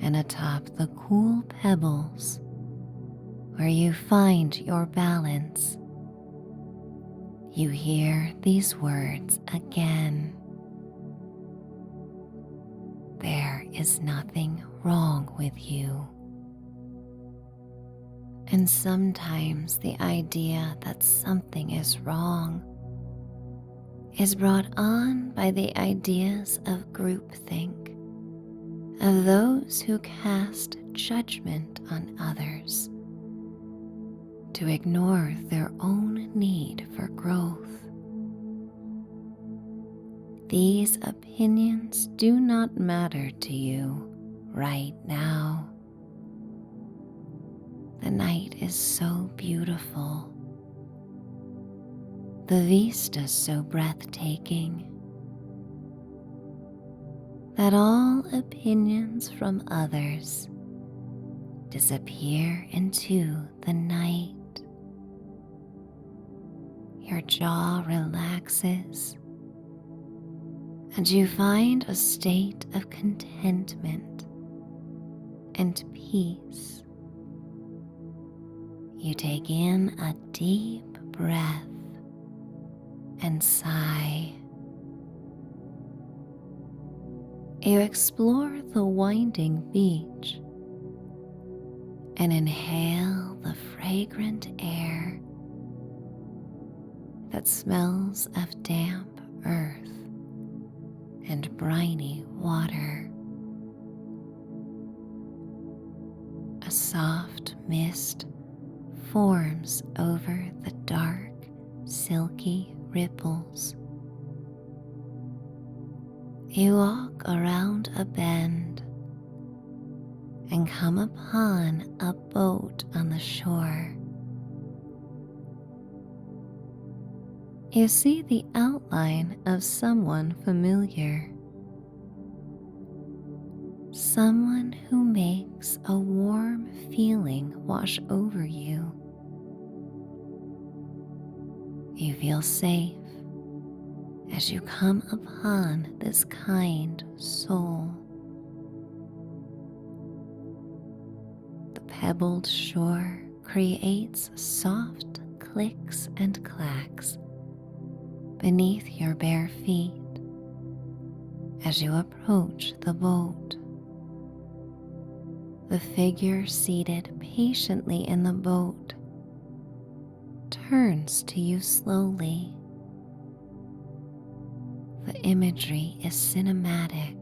and atop the cool pebbles where you find your balance, you hear these words again. There is nothing wrong with you, And sometimes the idea that something is wrong is brought on by the ideas of groupthink, of those who cast judgment on others, to ignore their own need for growth. These opinions do not matter to you right now. The night is so beautiful. The vista so breathtaking that all opinions from others disappear into the night. Your jaw relaxes and you find a state of contentment and peace. You take in a deep breath and sigh. You explore the winding beach and inhale the fragrant air that smells of damp earth and briny water. A soft mist forms over the dark, silky ripples. You walk around a bend and come upon a boat on the shore. You see the outline of someone familiar, someone who makes a warm feeling wash over you. You feel safe as you come upon this kind soul. The pebbled shore creates soft clicks and clacks beneath your bare feet as you approach the boat. The figure seated patiently in the boat turns to you slowly. The imagery is cinematic.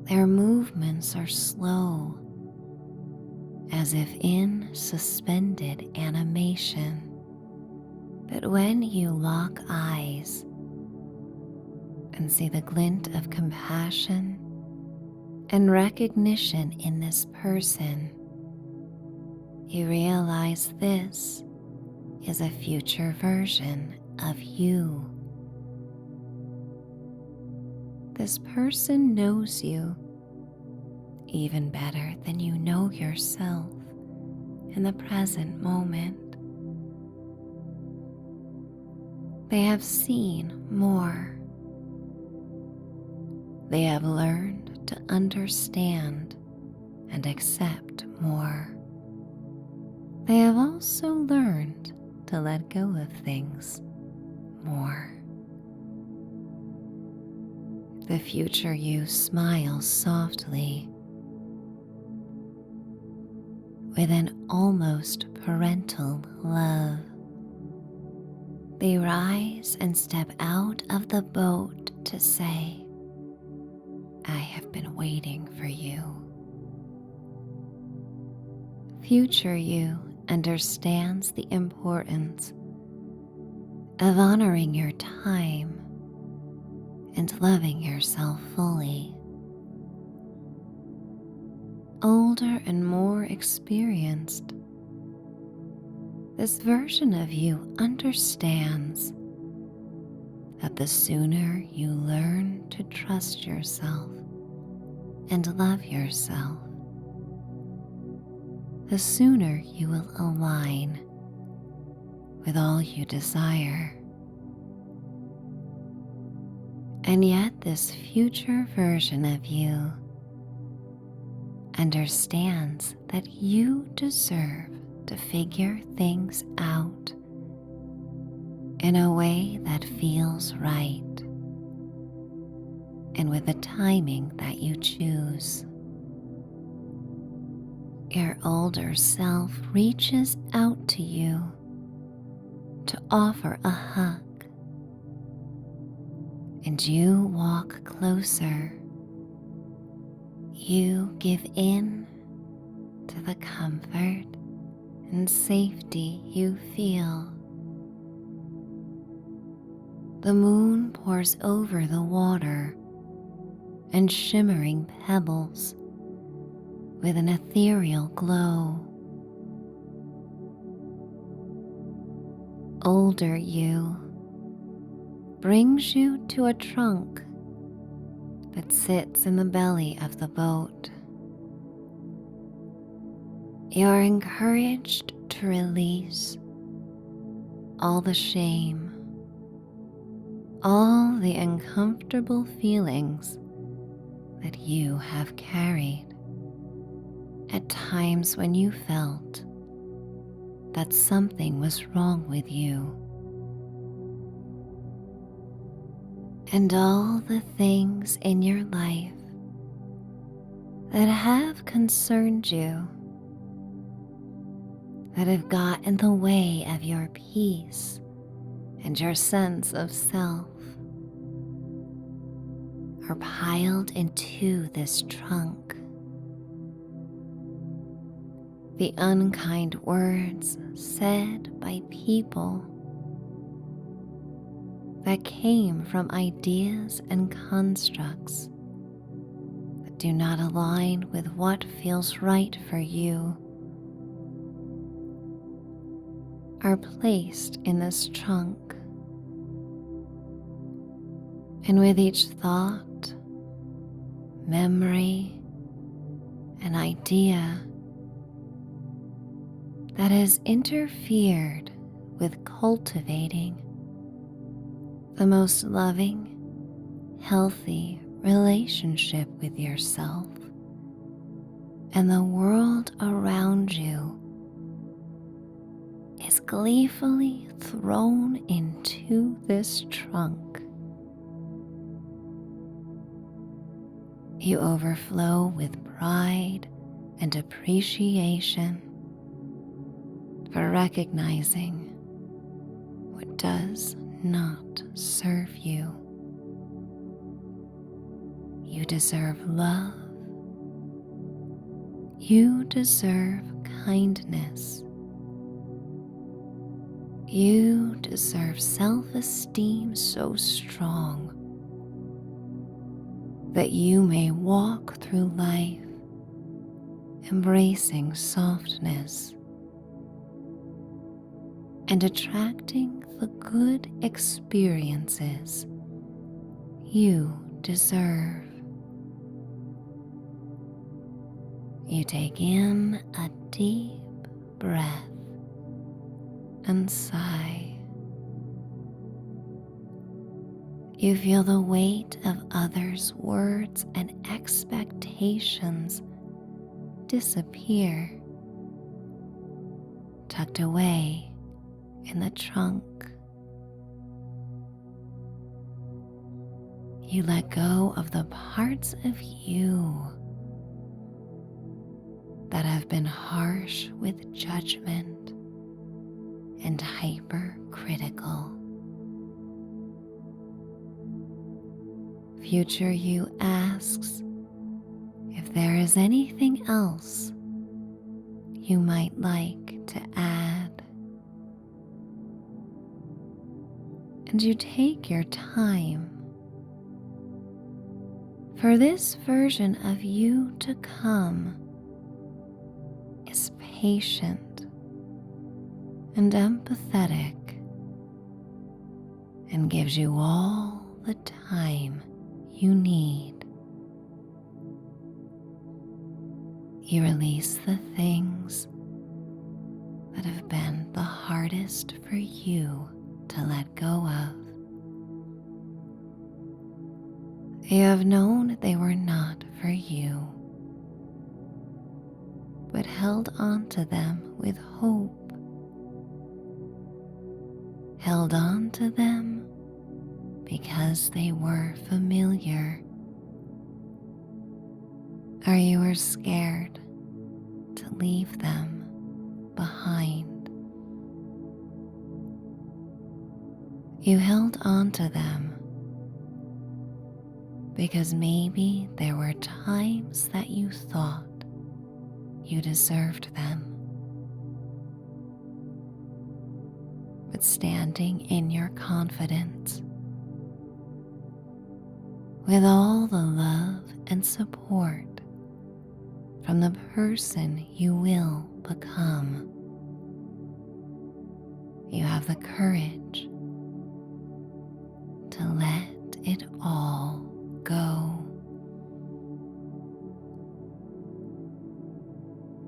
Their movements are slow, as if in suspended animation. But when you lock eyes and see the glint of compassion and recognition in this person, you realize this is a future version of you. This person knows you even better than you know yourself in the present moment. They have seen more. They have learned to understand and accept more. They have also learned to let go of things more. The future you smiles softly with an almost parental love. They rise and step out of the boat to say, "I have been waiting for you." Future you understands the importance of honoring your time and loving yourself fully. Older and more experienced, this version of you understands that the sooner you learn to trust yourself and love yourself, the sooner you will align with all you desire. And yet this future version of you understands that you deserve to figure things out in a way that feels right and with the timing that you choose. Your older self reaches out to you to offer a hug, and you walk closer. You give in to the comfort and safety you feel. The moon pours over the water and shimmering pebbles with an ethereal glow. Older you brings you to a trunk that sits in the belly of the boat. You're encouraged to release all the shame, all the uncomfortable feelings that you have carried at times when you felt that something was wrong with you. And all the things in your life that have concerned you, that have got in the way of your peace and your sense of self, are piled into this trunk. The unkind words said by people that came from ideas and constructs that do not align with what feels right for you are placed in this trunk. And with each thought, memory, and idea that has interfered with cultivating the most loving, healthy relationship with yourself and the world around you is gleefully thrown into this trunk. You overflow with pride and appreciation for recognizing what does not serve you. You deserve love. You deserve kindness. You deserve self-esteem so strong that you may walk through life embracing softness and attracting the good experiences you deserve. You take in a deep breath and sigh. You feel the weight of others' words and expectations disappear, tucked away in the trunk. You let go of the parts of you that have been harsh with judgment and hypercritical. Future you asks if there is anything else you might like to add. And you take your time for this version of you to come is patient and empathetic and gives you all the time you need. You release the things that have been the hardest for you to let go of. You have known they were not for you, but held on to them with hope. Held on to them because they were familiar, or you were scared to leave them behind. You held on to them because maybe there were times that you thought you deserved them. But standing in your confidence, with all the love and support from the person you will become, you have the courage to let it all go.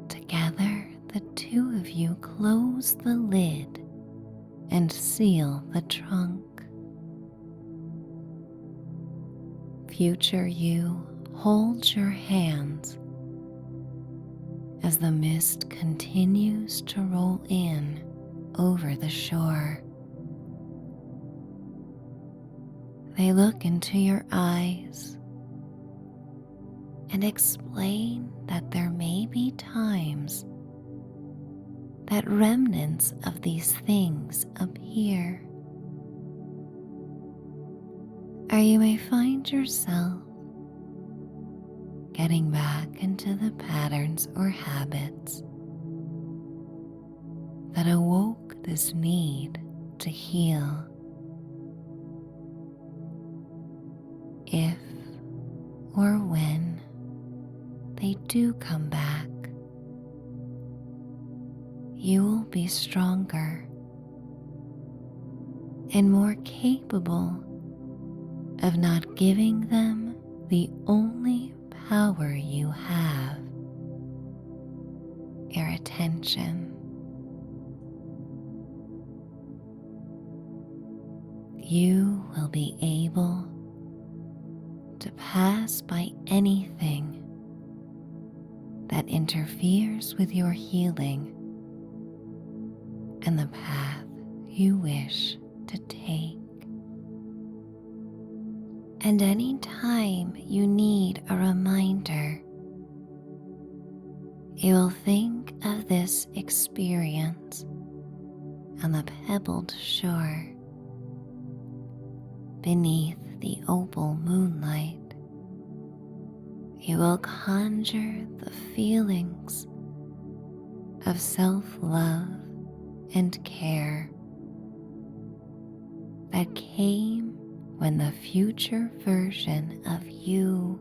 Together, the two of you close the lid and seal the trunk. Future you holds your hands as the mist continues to roll in over the shore. They look into your eyes and explain that there may be times that remnants of these things appear, or you may find yourself getting back into the patterns or habits that awoke this need to heal. If or when they do come back, you will be stronger and more capable of not giving them the only power you have, your attention. You will be able to pass by anything that interferes with your healing and the path you wish to take. And any time you need a reminder, you will think of this experience on the pebbled shore beneath the opal moonlight. You will conjure the feelings of self-love and care that came when the future version of you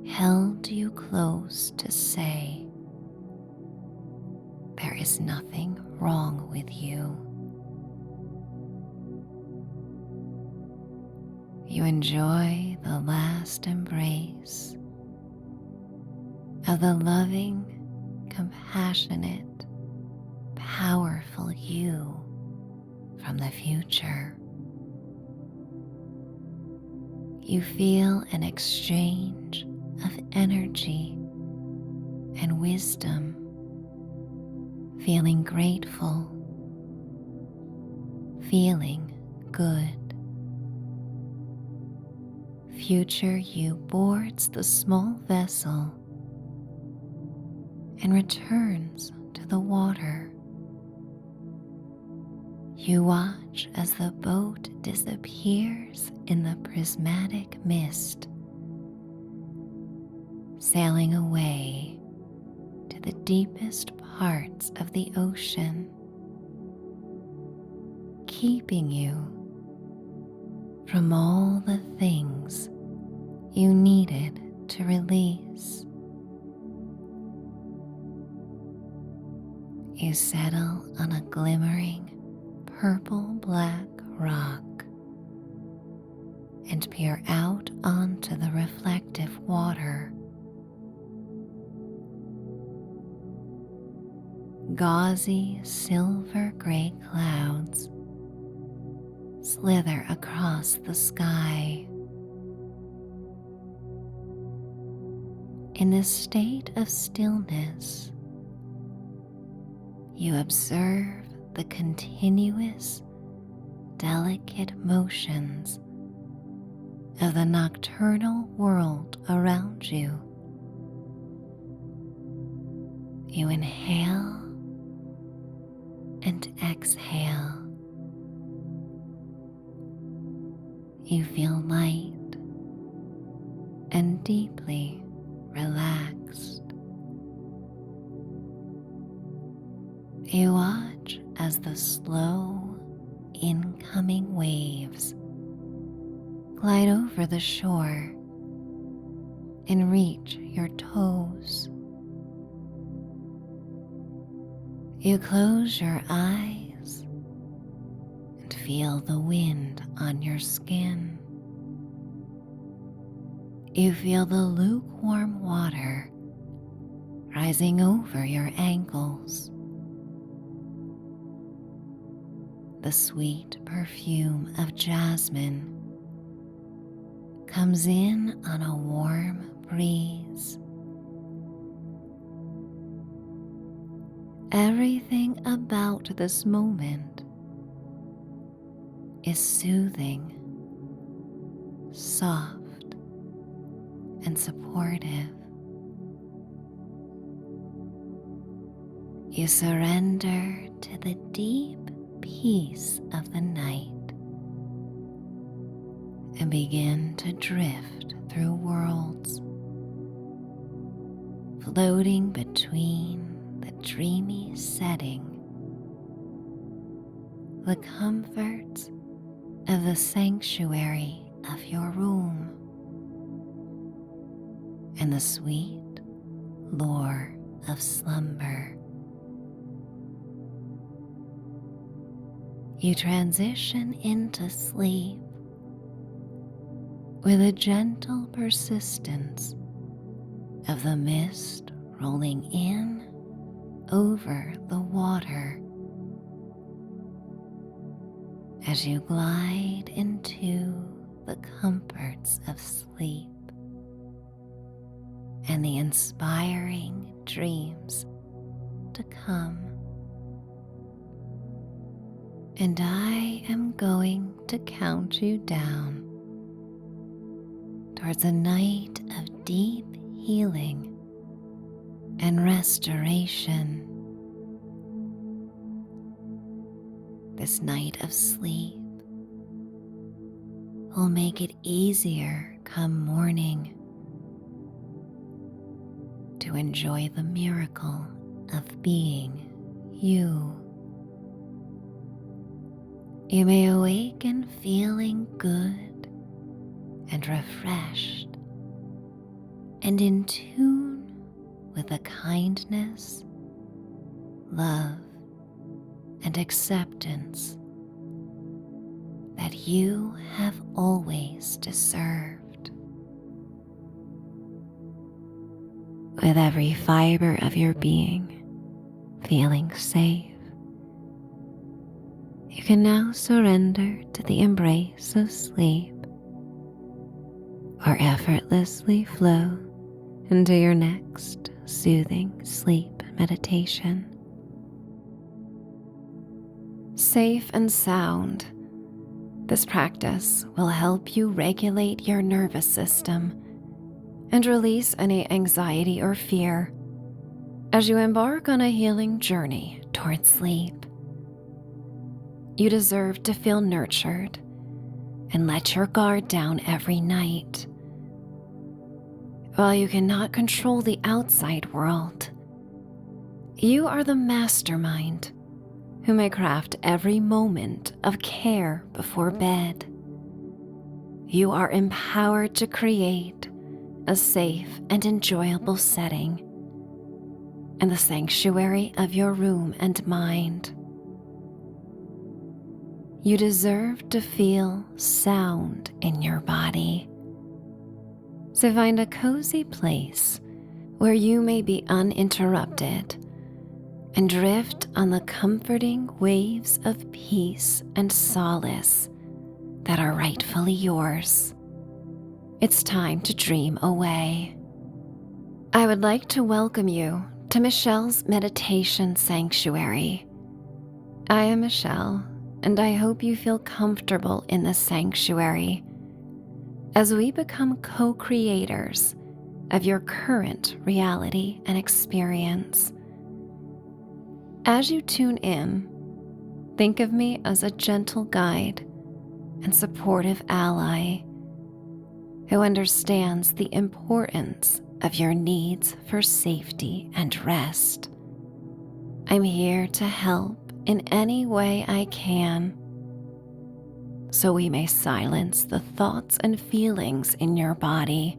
held you close to say, "There is nothing wrong with you." You enjoy the last embrace of the loving, compassionate, powerful you from the future. You feel an exchange of energy and wisdom, feeling grateful, feeling good. Future you boards the small vessel and returns to the water. You watch as the boat disappears in the prismatic mist, sailing away to the deepest parts of the ocean, keeping you from all the things you needed to release. You settle on a glimmering purple-black rock and peer out onto the reflective water. Gauzy silver-gray clouds slither across the sky. In this state of stillness, you observe the continuous, delicate motions of the nocturnal world around you. You inhale and exhale. You feel light and deeply relaxed. You watch as the slow incoming waves glide over the shore and reach your toes. You close your eyes and feel the wind on your skin. You feel the lukewarm water rising over your ankles. The sweet perfume of jasmine comes in on a warm breeze. Everything about this moment is soothing, soft, and supportive. You surrender to the deep peace of the night and begin to drift through worlds, floating between the dreamy setting, the comforts of the sanctuary of your room, and the sweet lure of slumber. You transition into sleep with a gentle persistence of the mist rolling in over the water as you glide into the comforts of sleep and the inspiring dreams to come. And I am going to count you down towards a night of deep healing and restoration. This night of sleep will make it easier come morning to enjoy the miracle of being you. You may awaken feeling good and refreshed and in tune with the kindness, love, and acceptance that you have always deserved. With every fiber of your being feeling safe, you can now surrender to the embrace of sleep or effortlessly flow into your next soothing sleep meditation. Safe and sound, this practice will help you regulate your nervous system and release any anxiety or fear as you embark on a healing journey toward sleep. You deserve to feel nurtured and let your guard down every night. While you cannot control the outside world, you are the mastermind who may craft every moment of care before bed. You are empowered to create a safe and enjoyable setting in the sanctuary of your room and mind. You deserve to feel sound in your body. So find a cozy place where you may be uninterrupted and drift on the comforting waves of peace and solace that are rightfully yours. It's time to dream away. I would like to welcome you to Michelle's Meditation Sanctuary. I am Michelle, and I hope you feel comfortable in this sanctuary as we become co-creators of your current reality and experience. As you tune in, think of me as a gentle guide and supportive ally who understands the importance of your needs for safety and rest. I'm here to help in any way I can, so we may silence the thoughts and feelings in your body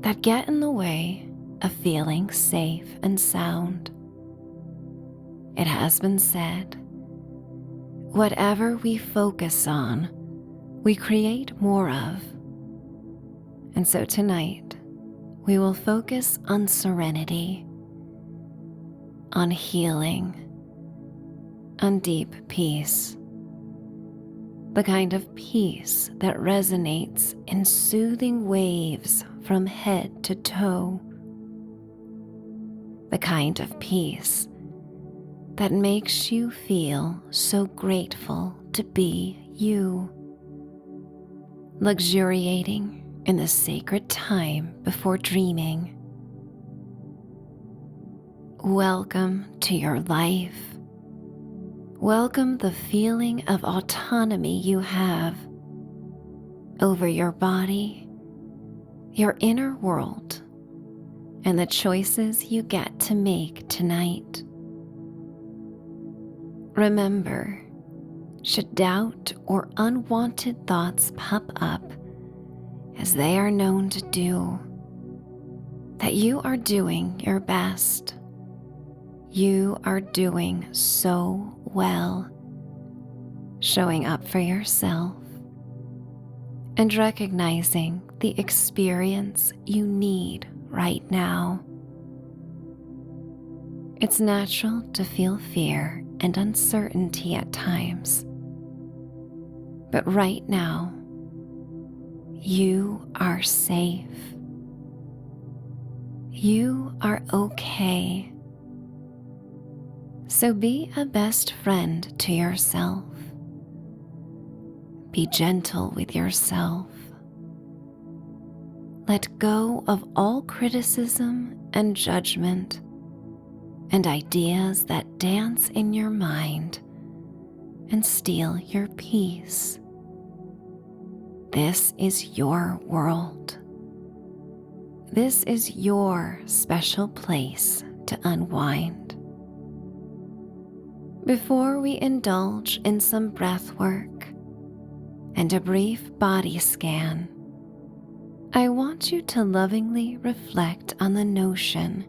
that get in the way of feeling safe and sound. It has been said, whatever we focus on, we create more of. And so tonight, we will focus on serenity, on healing, on deep peace. The kind of peace that resonates in soothing waves from head to toe. The kind of peace that makes you feel so grateful to be you, luxuriating in the sacred time before dreaming. Welcome to your life. Welcome the feeling of autonomy you have over your body, your inner world, and the choices you get to make tonight. Remember, should doubt or unwanted thoughts pop up, as they are known to do, that you are doing your best. You are doing so well, showing up for yourself and recognizing the experience you need right now. It's natural to feel fear and uncertainty at times, but right now, you are safe. You are okay. So be a best friend to yourself. Be gentle with yourself. Let go of all criticism and judgment and ideas that dance in your mind and steal your peace. This is your world. This is your special place to unwind. Before we indulge in some breath work and a brief body scan, I want you to lovingly reflect on the notion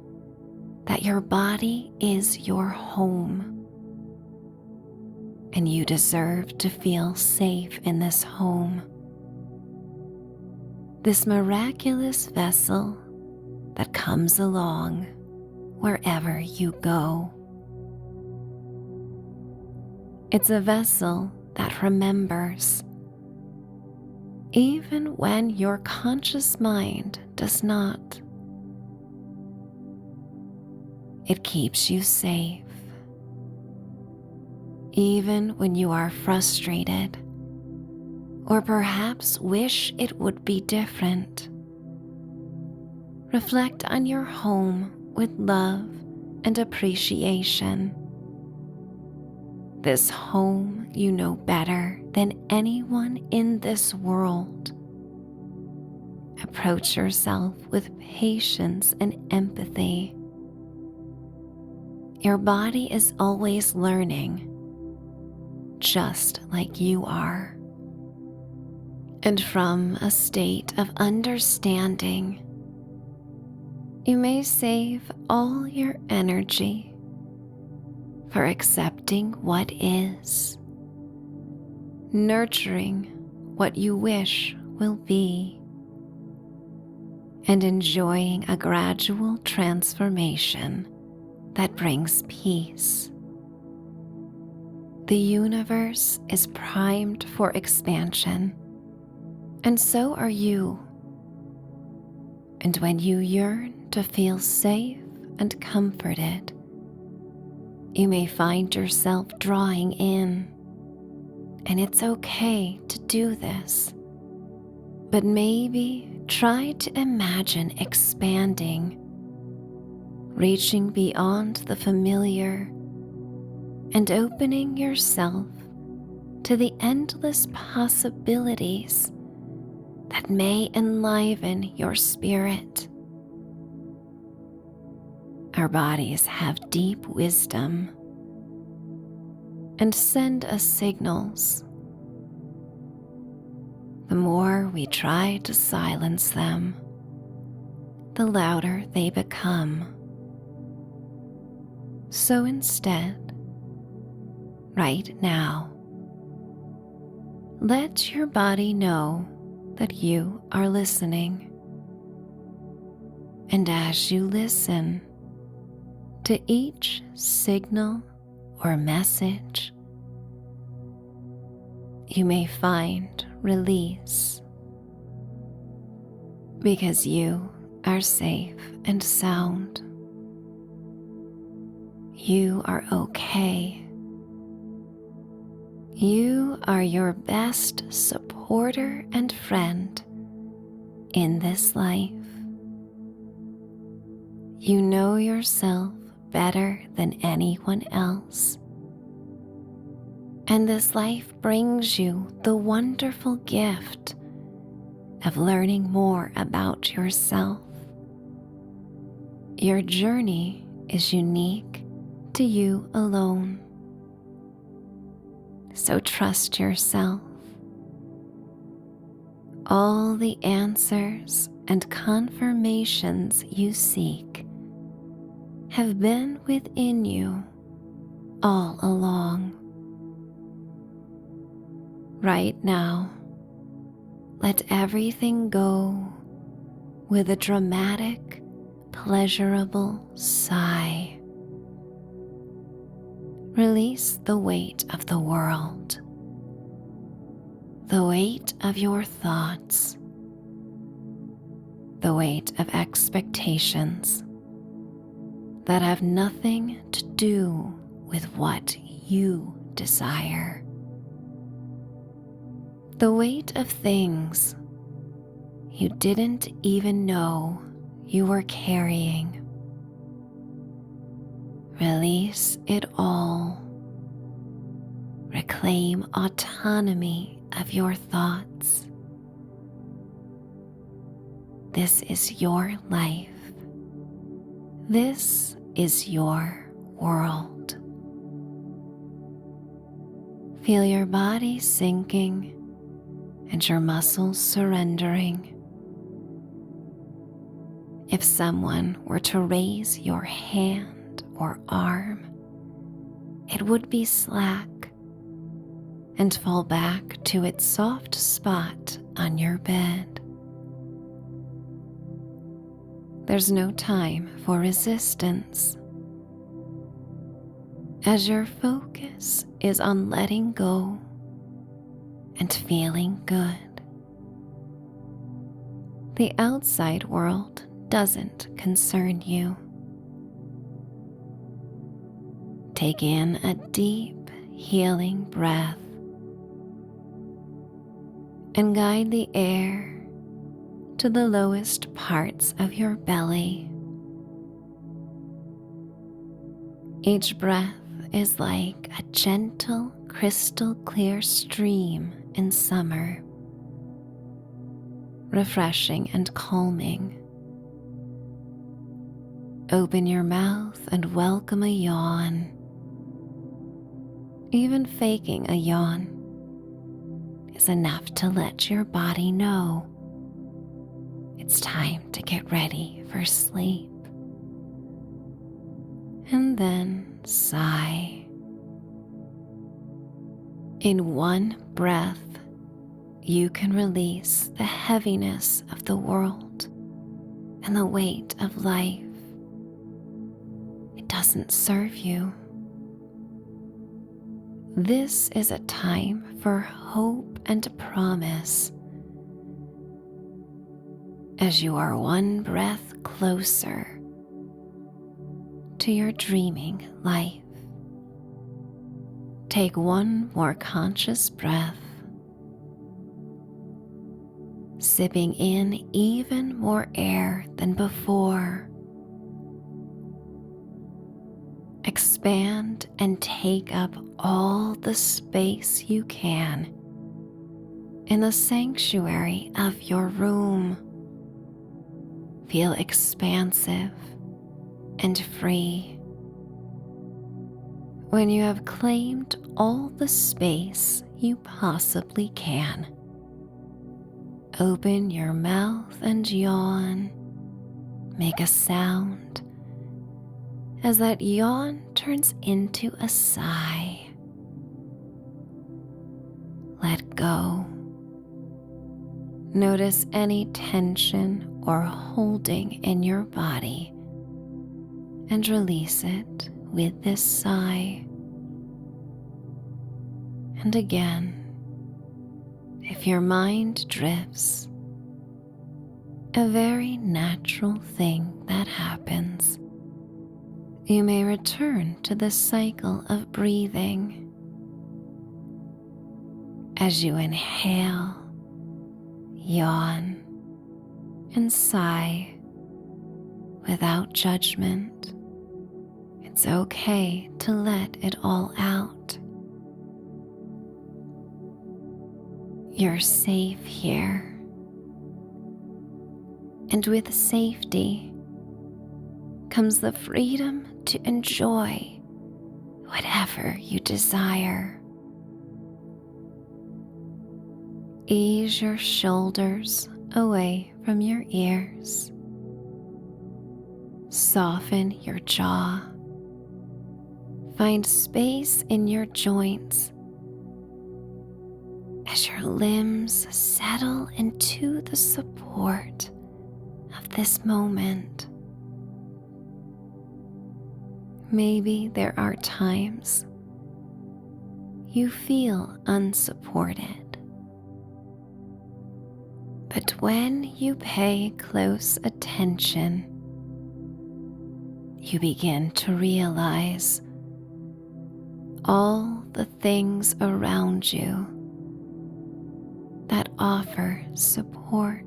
that your body is your home, and you deserve to feel safe in this home. This miraculous vessel that comes along wherever you go. It's a vessel that remembers, even when your conscious mind does not. It keeps you safe, even when you are frustrated or perhaps wish it would be different. Reflect on your home with love and appreciation. This home you know better than anyone in this world. Approach yourself with patience and empathy. Your body is always learning, just like you are. And from a state of understanding, you may save all your energy for accepting what is, nurturing what you wish will be, and enjoying a gradual transformation that brings peace. The universe is primed for expansion, and so are you. And when you yearn to feel safe and comforted, you may find yourself drawing in, and it's okay to do this. But maybe try to imagine expanding, reaching beyond the familiar and opening yourself to the endless possibilities that may enliven your spirit. Our bodies have deep wisdom and send us signals. The more we try to silence them, the louder they become. So instead, right now, let your body know that you are listening. And as you listen to each signal or message, you may find release because you are safe and sound. You are okay. You are your best supporter and friend in this life. You know yourself better than anyone else. And this life brings you the wonderful gift of learning more about yourself. Your journey is unique to you alone. So trust yourself. All the answers and confirmations you seek have been within you all along. Right now, let everything go with a dramatic, pleasurable sigh. Release the weight of the world, the weight of your thoughts, the weight of expectations that have nothing to do with what you desire. The weight of things you didn't even know you were carrying. Release it all. Reclaim autonomy of your thoughts. This is your life. This is your world. Feel your body sinking and your muscles surrendering. If someone were to raise your hand or arm, it would be slack and fall back to its soft spot on your bed. There's no time for resistance. As your focus is on letting go and feeling good, the outside world doesn't concern you. Take in a deep, healing breath and guide the air to the lowest parts of your belly. Each breath is like a gentle, crystal clear stream in summer, refreshing and calming. Open your mouth and welcome a yawn. Even faking a yawn is enough to let your body know it's time to get ready for sleep. And then sigh. In one breath, you can release the heaviness of the world and the weight of life. It doesn't serve you. This is a time for hope and promise, as you are one breath closer to your dreaming life. Take one more conscious breath, sipping in even more air than before. Expand and take up all the space you can in the sanctuary of your room. Feel expansive and free. When you have claimed all the space you possibly can, open your mouth and yawn. Make a sound as that yawn turns into a sigh. Let go. Notice any tension or holding in your body and release it with this sigh. And again, if your mind drifts, a very natural thing that happens, you may return to the cycle of breathing. As you inhale, yawn, and sigh without judgment, it's okay to let it all out. You're safe here. And with safety comes the freedom to enjoy whatever you desire. Ease your shoulders away from your ears. Soften your jaw. Find space in your joints as your limbs settle into the support of this moment. Maybe there are times you feel unsupported, but when you pay close attention, you begin to realize all the things around you that offer support.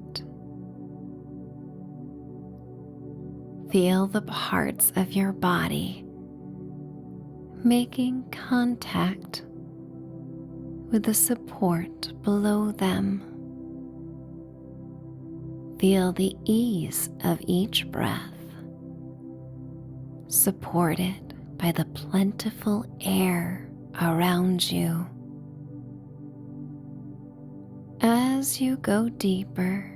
Feel the parts of your body making contact with the support below them. Feel the ease of each breath, supported by the plentiful air around you. As you go deeper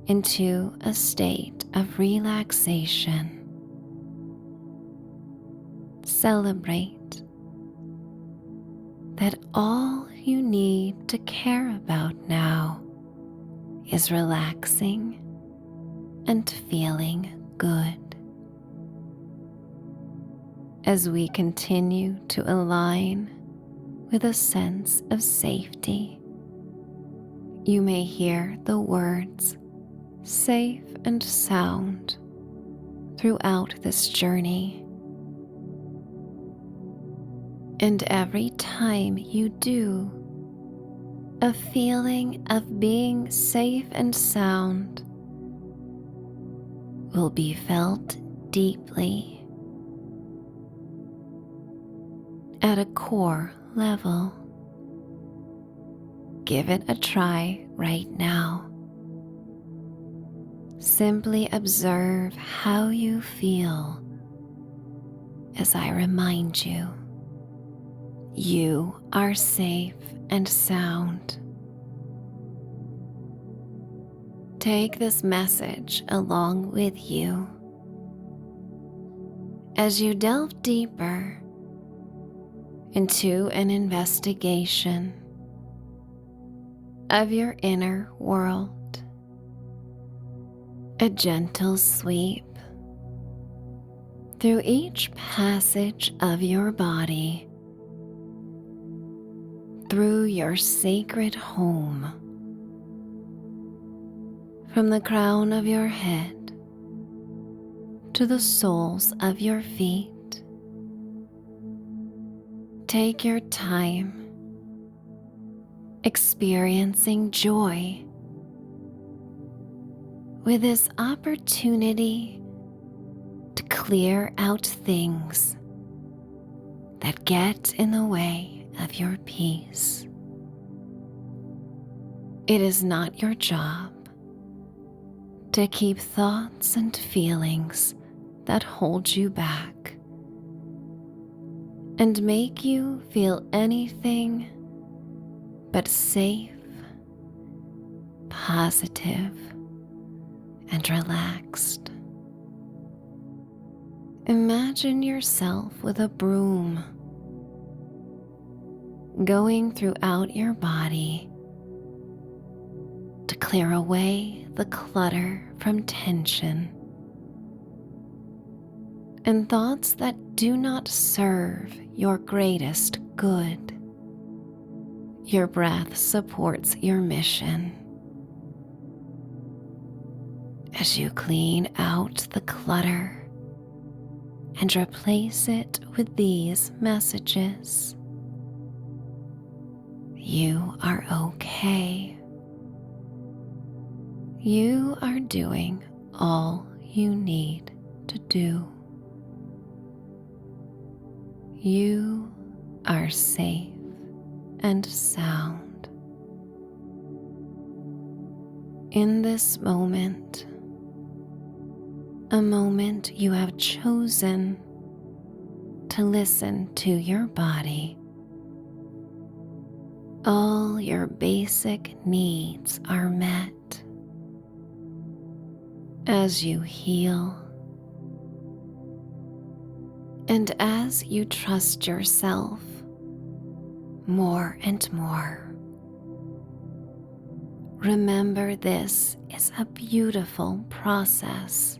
into a state of relaxation, celebrate that all you need to care about now is relaxing and feeling good. As we continue to align with a sense of safety, you may hear the words safe and sound throughout this journey. And every time you do, a feeling of being safe and sound will be felt deeply at a core level. Give it a try right now. Simply observe how you feel as I remind you, you are safe and sound. Take this message along with you as you delve deeper into an investigation of your inner world. A gentle sweep through each passage of your body, through your sacred home, from the crown of your head to the soles of your feet. Take your time, experiencing joy with this opportunity to clear out things that get in the way of your peace. It is not your job to keep thoughts and feelings that hold you back and make you feel anything but safe, positive, and relaxed. Imagine yourself with a broom going throughout your body to clear away the clutter from tension and thoughts that do not serve your greatest good. Your breath supports your mission. As you clean out the clutter and replace it with these messages: you are okay. You are doing all you need to do. You are safe and sound. In this moment, a moment you have chosen to listen to your body, all your basic needs are met. As you heal and as you trust yourself more and more, remember this is a beautiful process.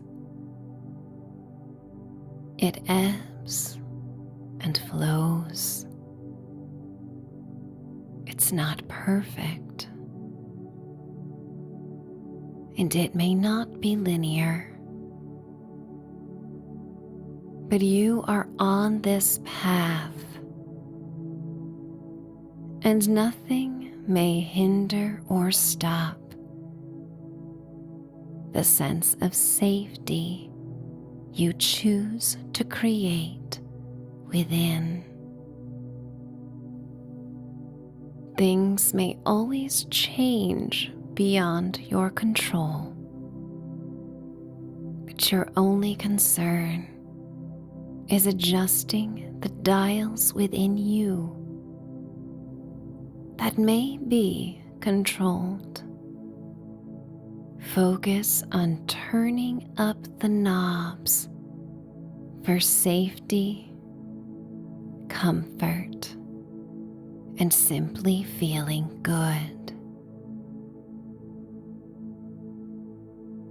It ebbs and flows. It's not perfect, and it may not be linear, but you are on this path, and nothing may hinder or stop the sense of safety you choose to create within. Things may always change beyond your control, but your only concern is adjusting the dials within you that may be controlled. Focus on turning up the knobs for safety, comfort, and simply feeling good.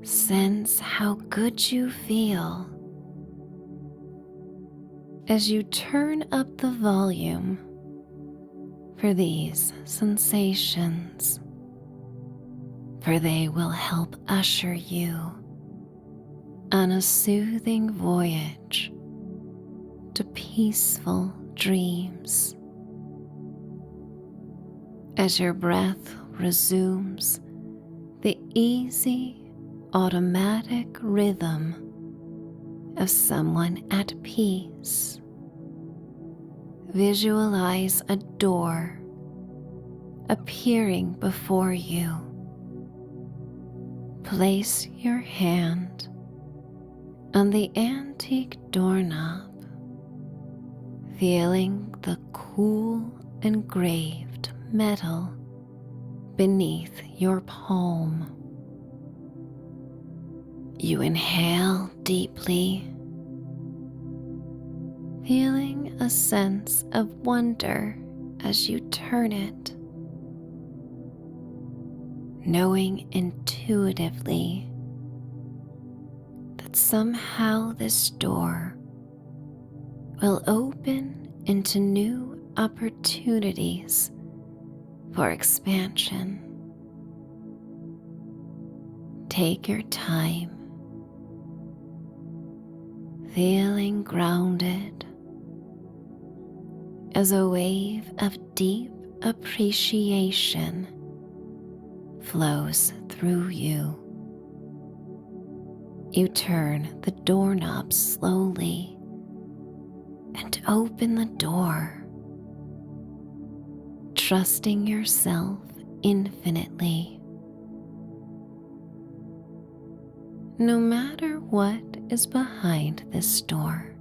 Sense how good you feel as you turn up the volume for these sensations, for they will help usher you on a soothing voyage to peaceful dreams. As your breath resumes the easy, automatic rhythm of someone at peace, visualize a door appearing before you. Place your hand on the antique doorknob, feeling the cool engraved metal beneath your palm. You inhale deeply, feeling a sense of wonder as you turn it, knowing intuitively that somehow this door will open into new opportunities for expansion. Take your time, feeling grounded as a wave of deep appreciation flows through you. You turn the doorknob slowly and open the door, trusting yourself infinitely. No matter what is behind this door,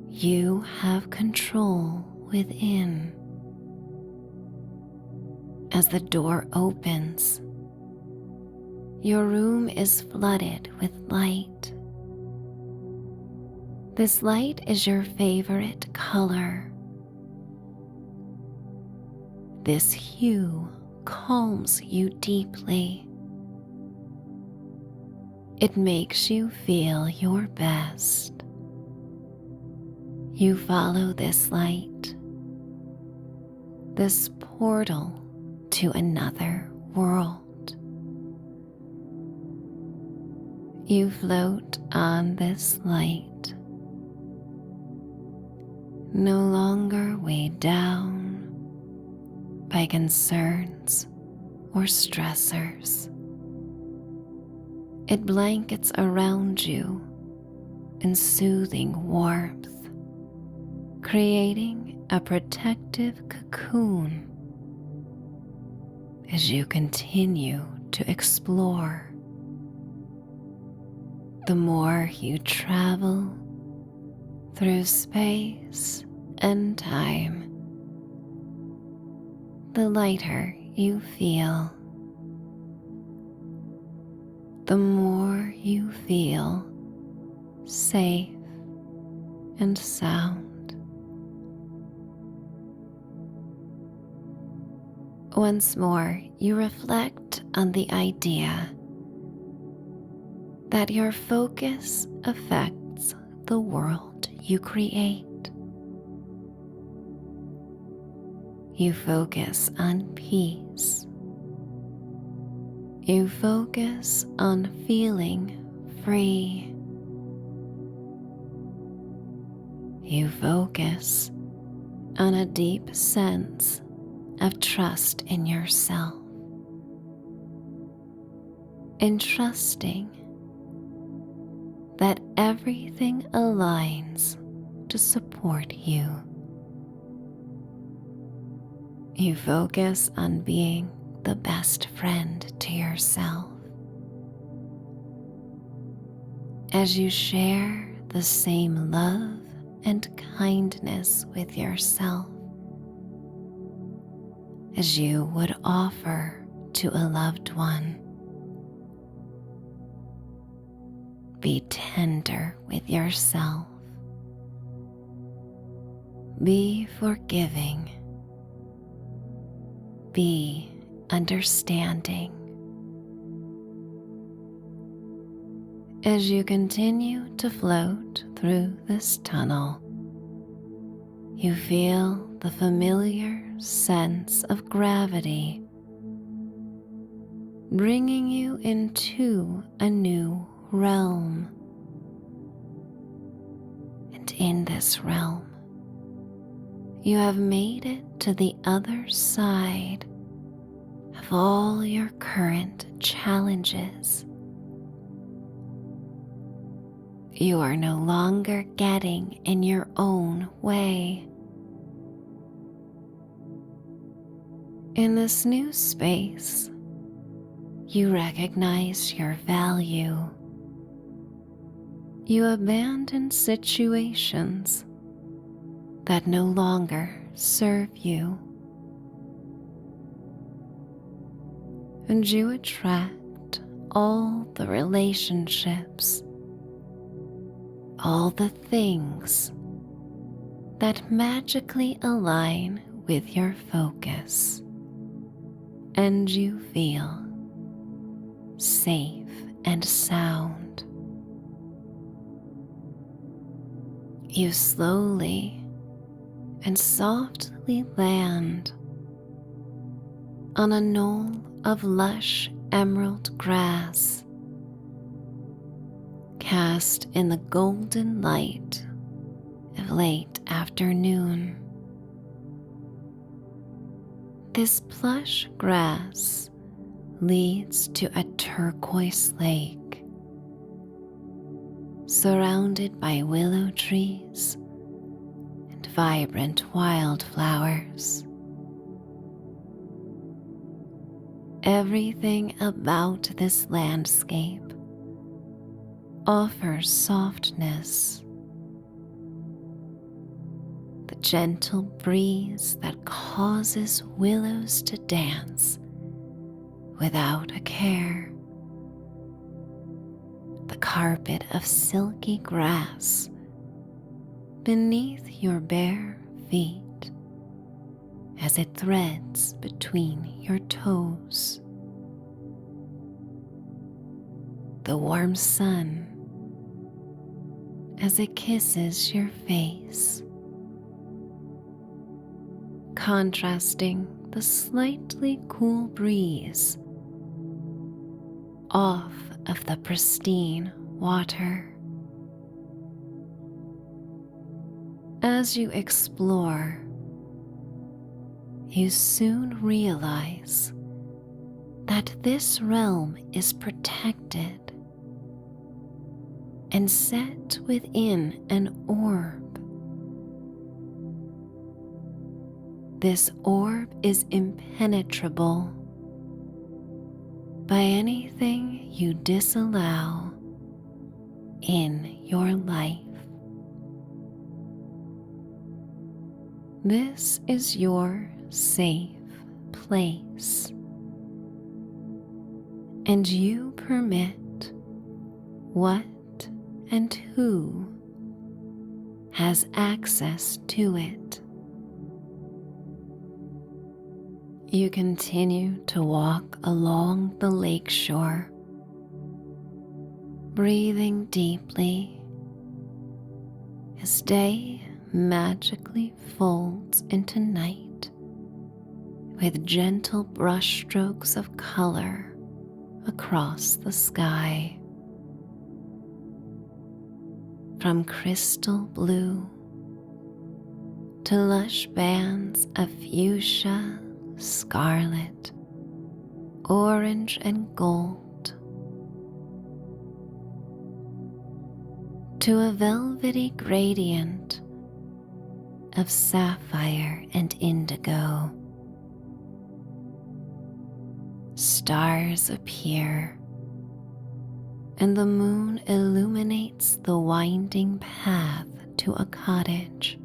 you have control within. As the door opens, your room is flooded with light. This light is your favorite color. This hue calms you deeply. It makes you feel your best. You follow this light, this portal to another world. You float on this light, no longer weighed down by concerns or stressors. It blankets around you in soothing warmth, creating a protective cocoon as you continue to explore. The more you travel through space and time, the lighter you feel. The more you feel safe and sound. Once more, you reflect on the idea that your focus affects the world you create. You focus on peace. You focus on feeling free. You focus on a deep sense of trust in yourself, in trusting that everything aligns to support you. You focus on being the best friend to yourself. As you share the same love and kindness with yourself as you would offer to a loved one. Be tender with yourself. Be forgiving. Be understanding. As you continue to float through this tunnel, you feel the familiar sense of gravity bringing you into a new realm. And in this realm, you have made it to the other side of all your current challenges. You are no longer getting in your own way. In this new space, you recognize your value. You abandon situations that no longer serve you, and you attract all the relationships, all the things that magically align with your focus, and you feel safe and sound. You slowly and softly land on a knoll of lush emerald grass, cast in the golden light of late afternoon. This plush grass leads to a turquoise lake surrounded by willow trees and vibrant wildflowers. Everything about this landscape offers softness. The gentle breeze that causes willows to dance without a care. The carpet of silky grass beneath your bare feet as it threads between your toes. The warm sun as it kisses your face, contrasting the slightly cool breeze off of the pristine water. As you explore, you soon realize that this realm is protected and set within an orb. This orb is impenetrable by anything you disallow in your life. This is your safe place, and you permit what and who has access to it. You continue to walk along the lakeshore, breathing deeply as day magically folds into night with gentle brushstrokes of color across the sky. From crystal blue to lush bands of fuchsia, scarlet, orange, and gold, to a velvety gradient of sapphire and indigo. Stars appear, and the moon illuminates the winding path to a cottage.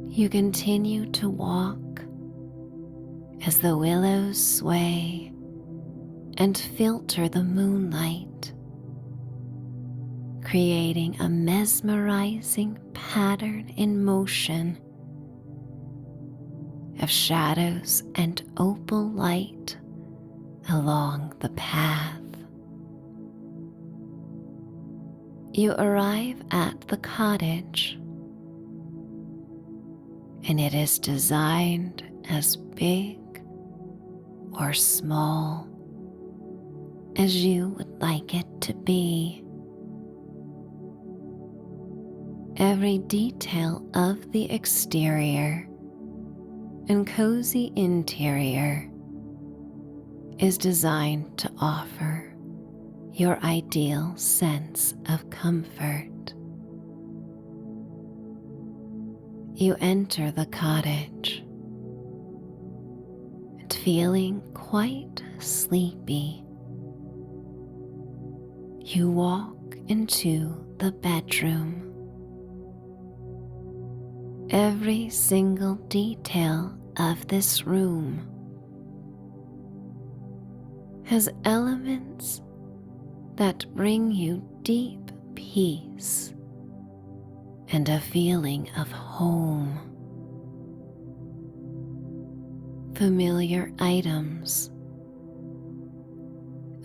You continue to walk as the willows sway and filter the moonlight, creating a mesmerizing pattern in motion of shadows and opal light along the path. You arrive at the cottage, and it is designed as big or small as you would like it to be. Every detail of the exterior and cozy interior is designed to offer your ideal sense of comfort. You enter the cottage and, feeling quite sleepy, you walk into the bedroom. Every single detail of this room has elements that bring you deep peace and a feeling of home. Familiar items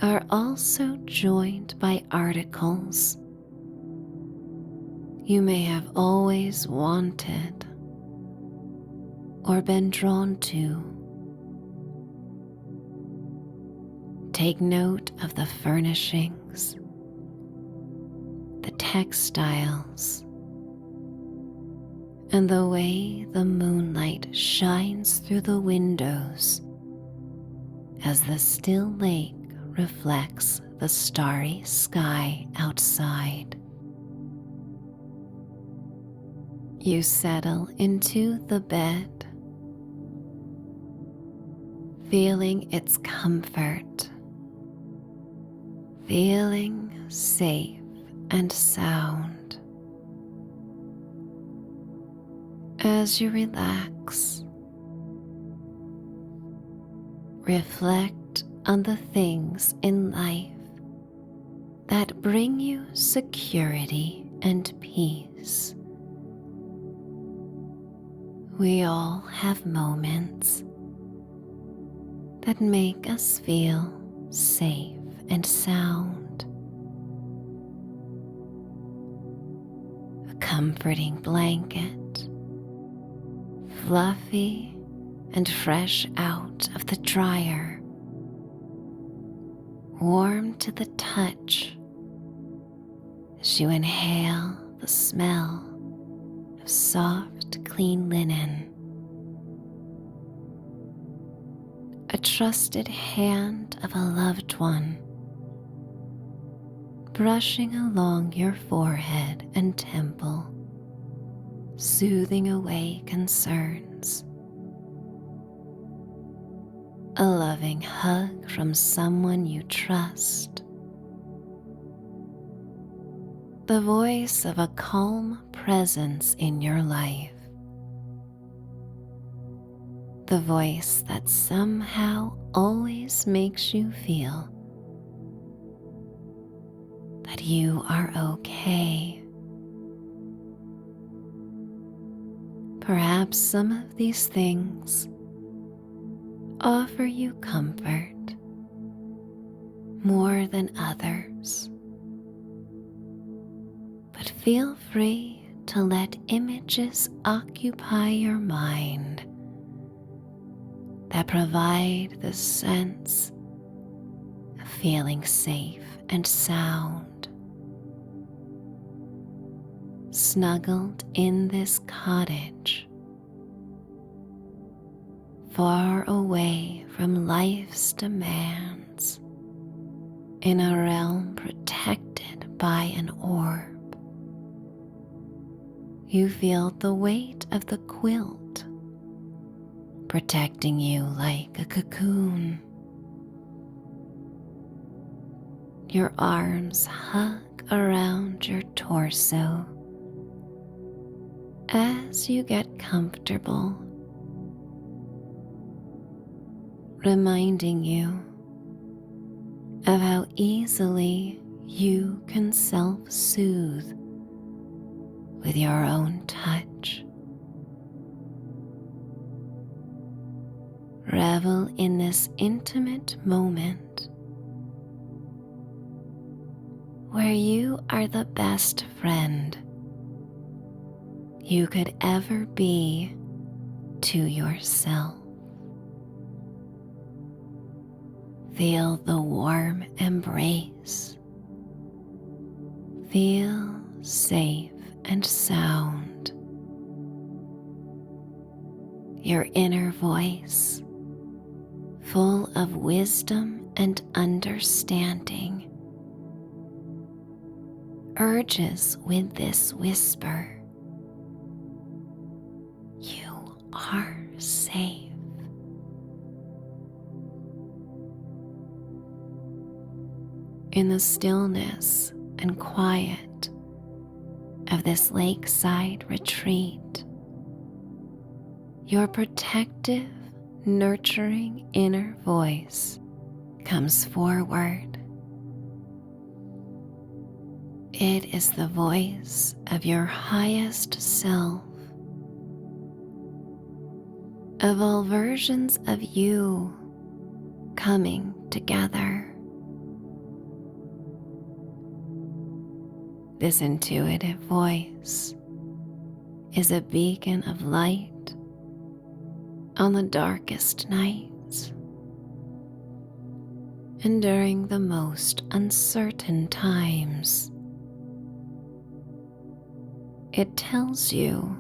are also joined by articles you may have always wanted or been drawn to. Take note of the furnishings, the textiles, and the way the moonlight shines through the windows as the still lake reflects the starry sky outside. You settle into the bed, feeling its comfort, feeling safe and sound. As you relax, reflect on the things in life that bring you security and peace. We all have moments that make us feel safe and sound. A comforting blanket, fluffy and fresh out of the dryer, warm to the touch as you inhale the smell of soft, clean linen. A trusted hand of a loved one brushing along your forehead and temple, soothing away concerns. A loving hug from someone you trust. The voice of a calm presence in your life. The voice that somehow always makes you feel that you are okay. Perhaps some of these things offer you comfort more than others. But feel free to let images occupy your mind that provide the sense of feeling safe and sound. Snuggled in this cottage, far away from life's demands, in a realm protected by an orb. You feel the weight of the quilt protecting you like a cocoon. Your arms hug around your torso as you get comfortable, reminding you of how easily you can self-soothe with your own touch. Revel in this intimate moment where you are the best friend you could ever be to yourself. Feel the warm embrace. Feel safe and sound. Your inner voice, full of wisdom and understanding, urges with this whisper, "You are safe." In the stillness and quiet of this lakeside retreat, your protective, nurturing inner voice comes forward. It is the voice of your highest self, of all versions of you coming together. This intuitive voice is a beacon of light on the darkest nights and during the most uncertain times. It tells you,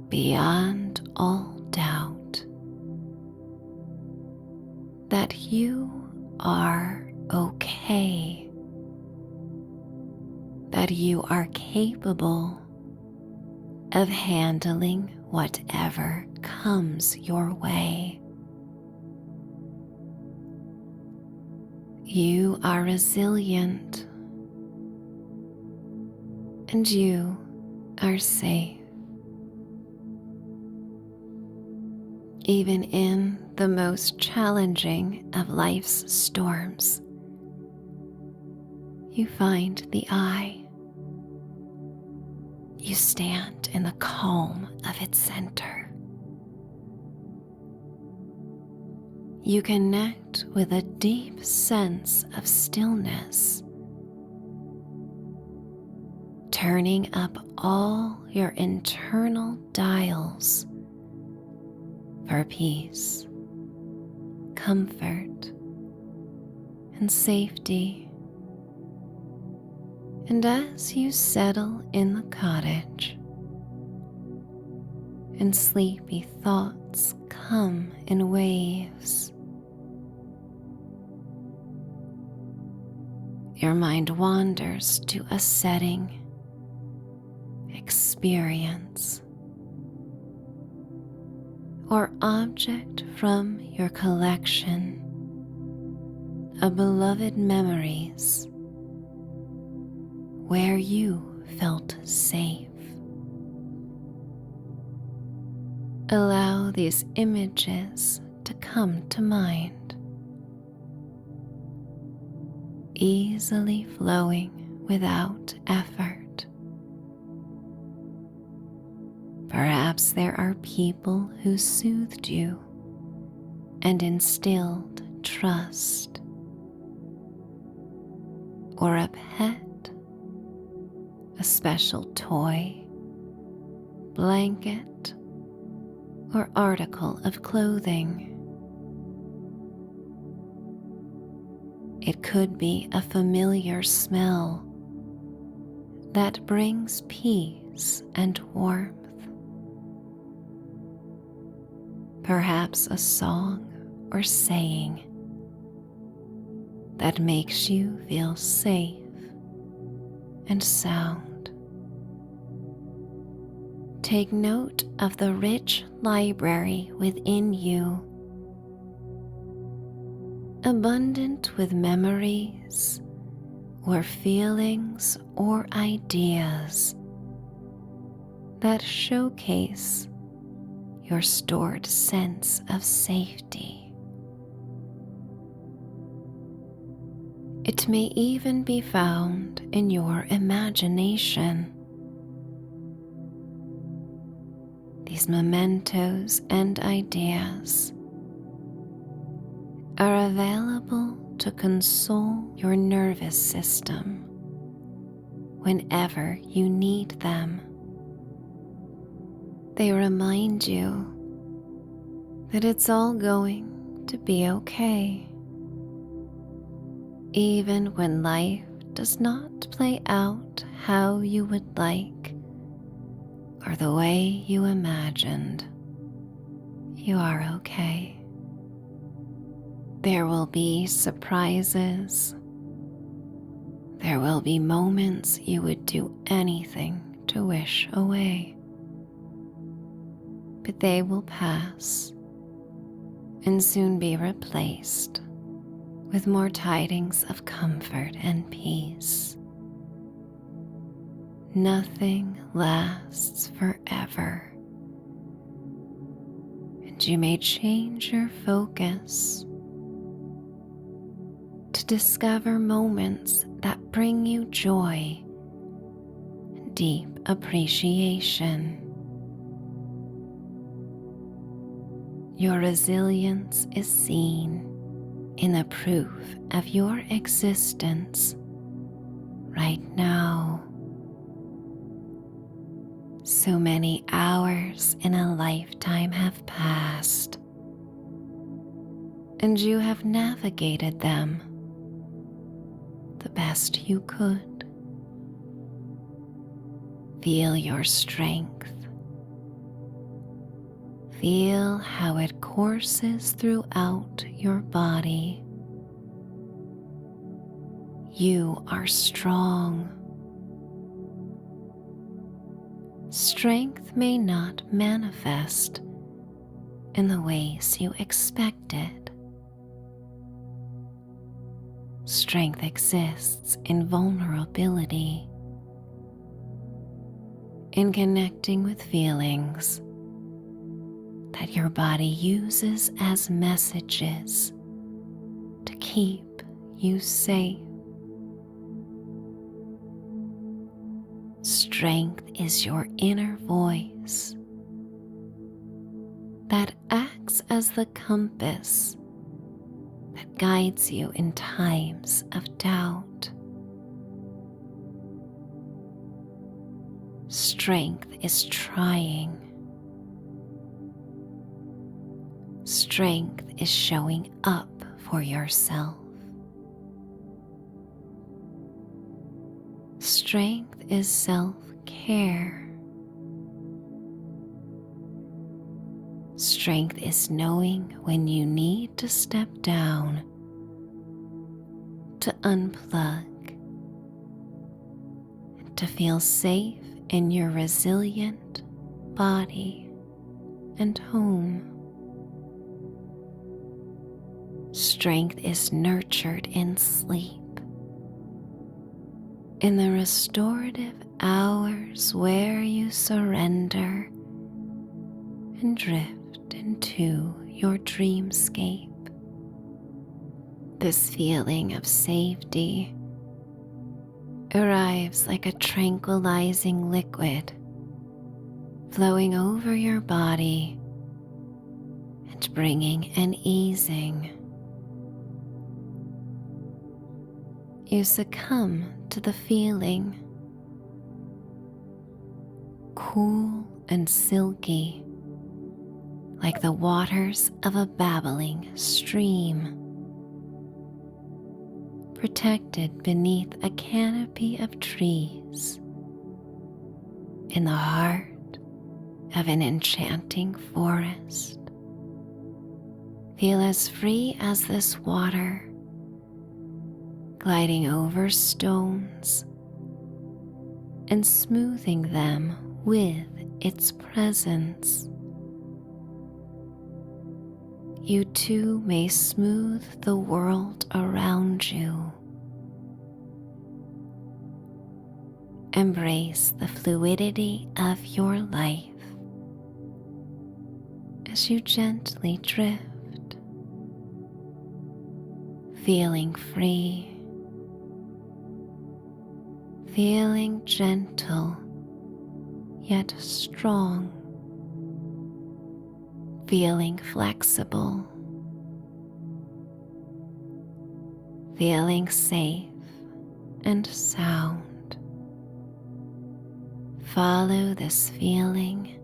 beyond all doubt, that you are okay, that you are capable of handling whatever comes your way. You are resilient and you are safe. Even in the most challenging of life's storms, you find the eye. You stand in the calm of its center. You connect with a deep sense of stillness, turning up all your internal dials for peace, comfort, and safety. And as you settle in the cottage and sleepy thoughts come in waves, your mind wanders to a setting, experience, or object from your collection of beloved memories where you felt safe. Allow these images to come to mind, easily flowing without effort. Perhaps there are people who soothed you and instilled trust, or a pet, a special toy, blanket, or article of clothing. It could be a familiar smell that brings peace and warmth. Perhaps a song or saying that makes you feel safe and sound. Take note of the rich library within you, abundant with memories or feelings or ideas that showcase your stored sense of safety. It may even be found in your imagination. These mementos and ideas are available to console your nervous system whenever you need them. They remind you that it's all going to be okay, even when life does not play out how you would like or the way you imagined. You are okay. There will be surprises. There will be moments you would do anything to wish away. But they will pass and soon be replaced with more tidings of comfort and peace. Nothing lasts forever, and you may change your focus to discover moments that bring you joy and deep appreciation. Your resilience is seen in the proof of your existence right now. So many hours in a lifetime have passed, and you have navigated them the best you could. Feel your strength. Feel how it courses throughout your body, You are strong. Strength may not manifest in the ways you expected. Strength exists in vulnerability, in connecting with feelings that your body uses as messages to keep you safe. Strength is your inner voice that acts as the compass that guides you in times of doubt. Strength is trying. Strength is showing up for yourself. Strength is self-care. Strength is knowing when you need to step down, to unplug, and to feel safe in your resilient body and home. Strength is nurtured in sleep, in the restorative hours where you surrender and drift into your dreamscape. This feeling of safety arrives like a tranquilizing liquid flowing over your body and bringing an easing. You succumb to the feeling, cool and silky, like the waters of a babbling stream, protected beneath a canopy of trees in the heart of an enchanting forest. Feel as free as this water, gliding over stones and smoothing them with its presence. You too may smooth the world around you. Embrace the fluidity of your life as you gently drift, feeling free, feeling gentle yet strong, feeling flexible, feeling safe and sound. Follow this feeling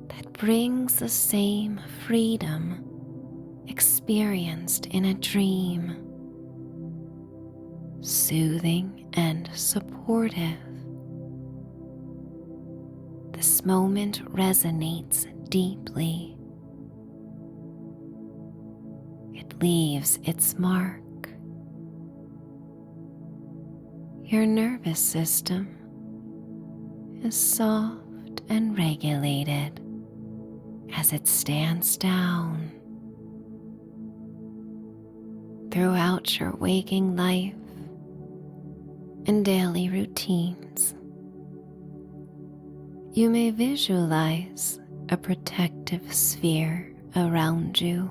that brings the same freedom experienced in a dream, soothing and supportive. This moment resonates deeply. It leaves its mark. Your nervous system is soft and regulated as it stands down. Throughout your waking life and daily routines, you may visualize a protective sphere around you,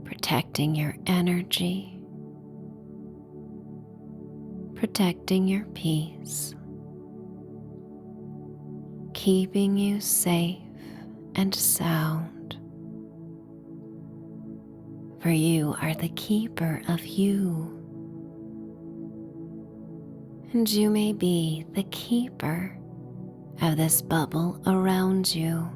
protecting your energy, protecting your peace, keeping you safe and sound. For you are the keeper of you, and you may be the keeper of this bubble around you,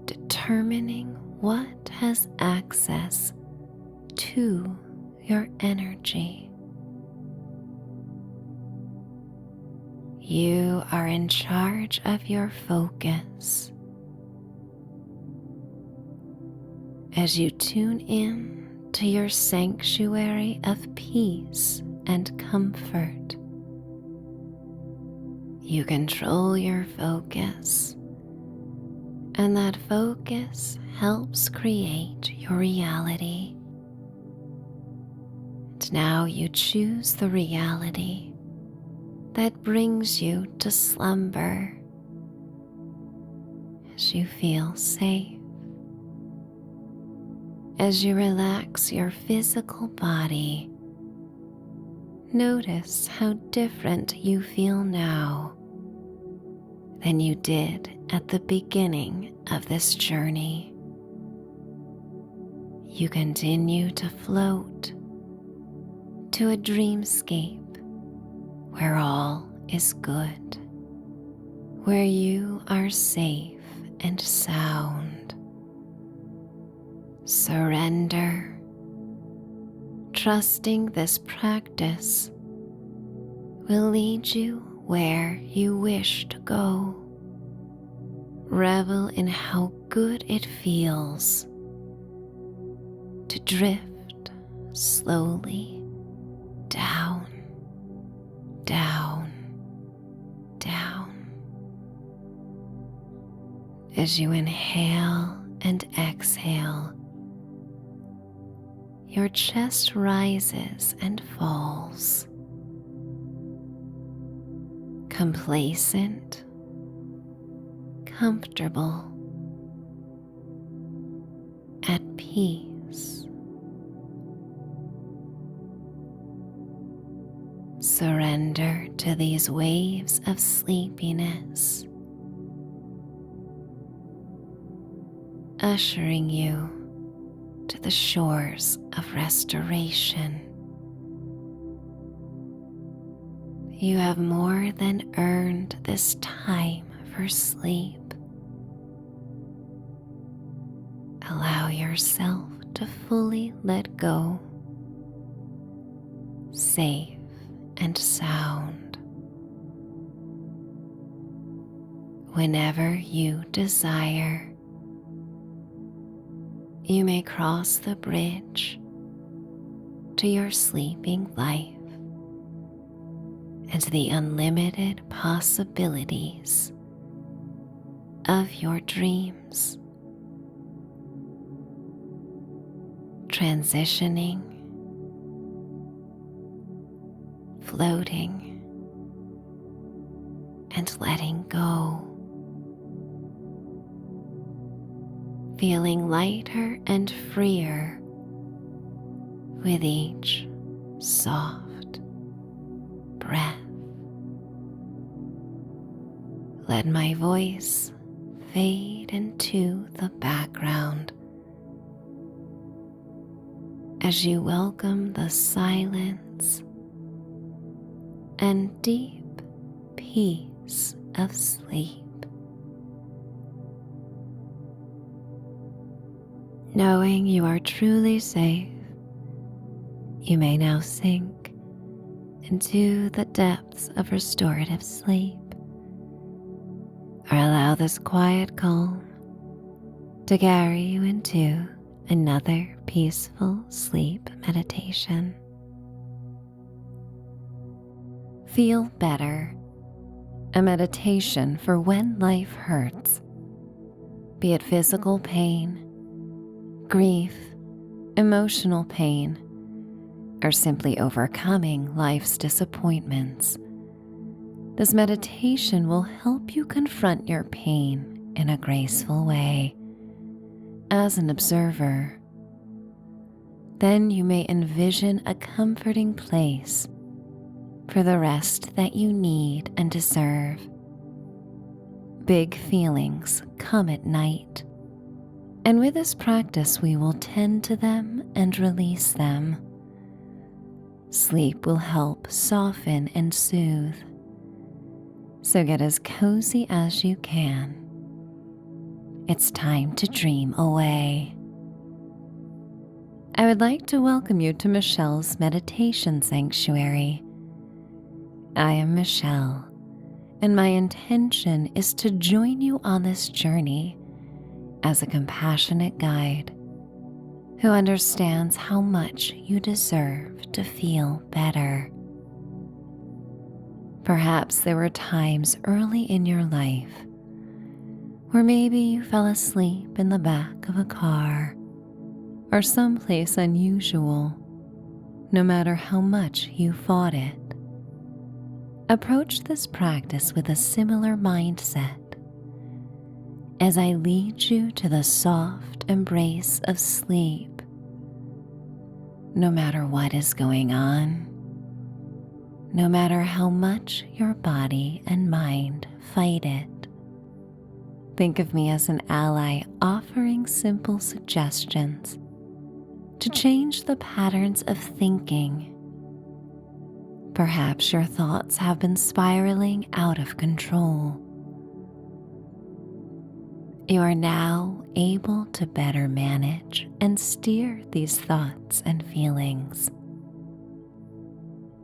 determining what has access to your energy. You are in charge of your focus, as you tune in to your sanctuary of peace and comfort. You control your focus, and that focus helps create your reality. And now you choose the reality that brings you to slumber as you feel safe. As you relax your physical body, notice how different you feel now than you did at the beginning of this journey. You continue to float to a dreamscape where all is good, where you are safe and sound. Surrender, trusting this practice will lead you where you wish to go. Revel in how good it feels to drift slowly down, down, down. As you inhale and exhale, your chest rises and falls. Complacent, comfortable, at peace. Surrender to these waves of sleepiness, ushering you to the shores of restoration. You have more than earned this time for sleep. Allow yourself to fully let go, safe and sound. Whenever you desire, you may cross the bridge to your sleeping life and the unlimited possibilities of your dreams. Transitioning, floating, and letting go. Feeling lighter and freer with each soft breath. Let my voice fade into the background as you welcome the silence and deep peace of sleep. Knowing you are truly safe, you may now sink into the depths of restorative sleep, or allow this quiet calm to carry you into another peaceful sleep meditation. Feel Better, a meditation for when life hurts, be it physical pain, grief, emotional pain, or simply overcoming life's disappointments. This meditation will help you confront your pain in a graceful way. As an observer, then you may envision a comforting place for the rest that you need and deserve. Big feelings come at night, and with this practice we will tend to them and release them. Sleep will help soften and soothe, so get as cozy as you can. It's time to dream away. I would like to welcome you to Michelle's Meditation Sanctuary. I am Michelle, and my intention is to join you on this journey as a compassionate guide who understands how much you deserve to feel better. Perhaps there were times early in your life where maybe you fell asleep in the back of a car or someplace unusual, no matter how much you fought it. Approach this practice with a similar mindset as I lead you to the soft embrace of sleep. No matter what is going on, no matter how much your body and mind fight it. Think of me as an ally offering simple suggestions to change the patterns of thinking. Perhaps your thoughts have been spiraling out of control. You are now able to better manage and steer these thoughts and feelings.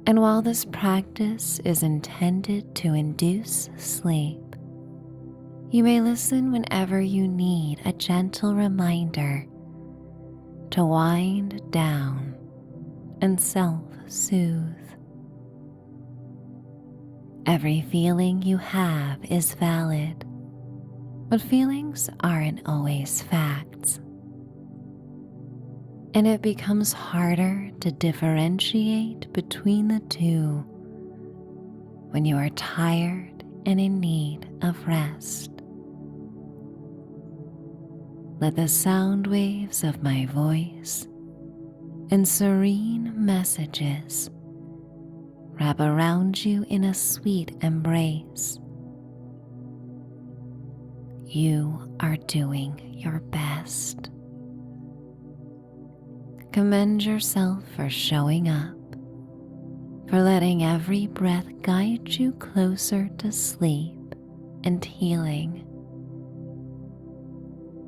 And while this practice is intended to induce sleep, you may listen whenever you need a gentle reminder to wind down and self-soothe. Every feeling you have is valid, but feelings aren't always facts. And it becomes harder to differentiate between the two when you are tired and in need of rest. Let the sound waves of my voice and serene messages wrap around you in a sweet embrace. You are doing your best. Commend yourself for showing up, for letting every breath guide you closer to sleep and healing,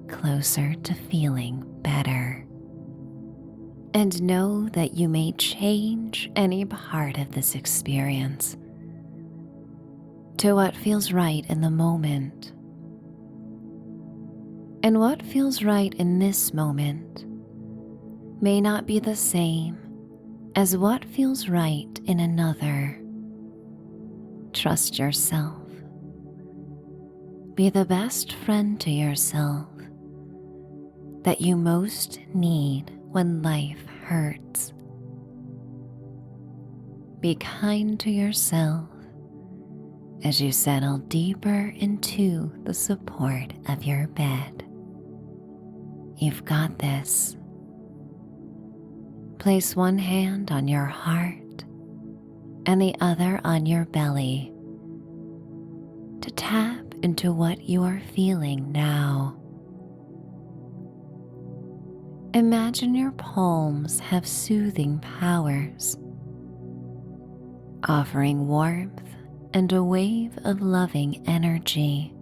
closer to feeling better. And know that you may change any part of this experience to what feels right in the moment. And what feels right in this moment may not be the same as what feels right in another. Trust yourself. Be the best friend to yourself that you most need when life hurts. Be kind to yourself as you settle deeper into the support of your bed. You've got this. Place one hand on your heart and the other on your belly to tap into what you are feeling now. Imagine your palms have soothing powers, offering warmth and a wave of loving energy.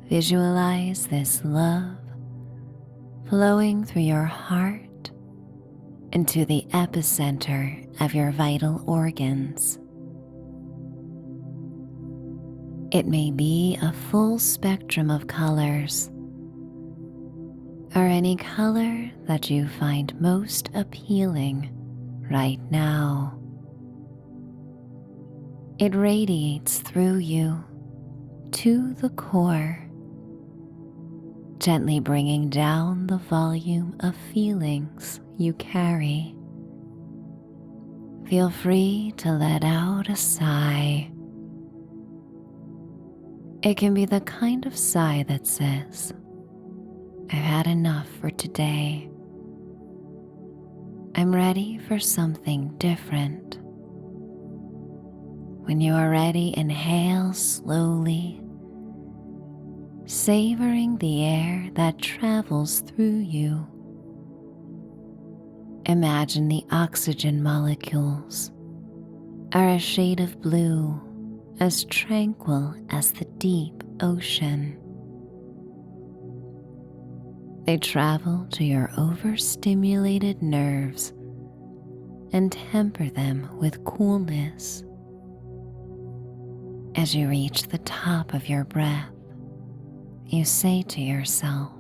Visualize this love flowing through your heart into the epicenter of your vital organs. It may be a full spectrum of colors, or any color that you find most appealing right now. It radiates through you to the core, gently bringing down the volume of feelings you carry. Feel free to let out a sigh. It can be the kind of sigh that says, "I've had enough for today. I'm ready for something different." When you are ready, inhale slowly, savoring the air that travels through you. Imagine the oxygen molecules are a shade of blue, as tranquil as the deep ocean. They travel to your overstimulated nerves and temper them with coolness. As you reach the top of your breath, you say to yourself,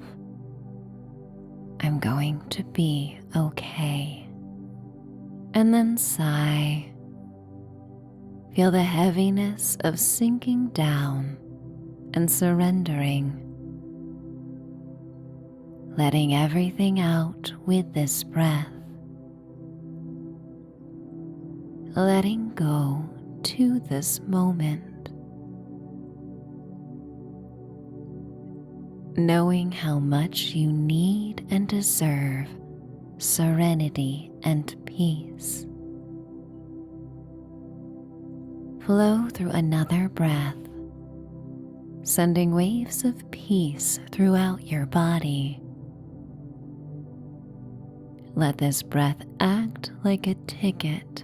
I'm going to be okay. And then sigh. Feel the heaviness of sinking down and surrendering, letting everything out with this breath, letting go to this moment, knowing how much you need and deserve serenity and peace. Flow through another breath, sending waves of peace throughout your body. Let this breath act like a ticket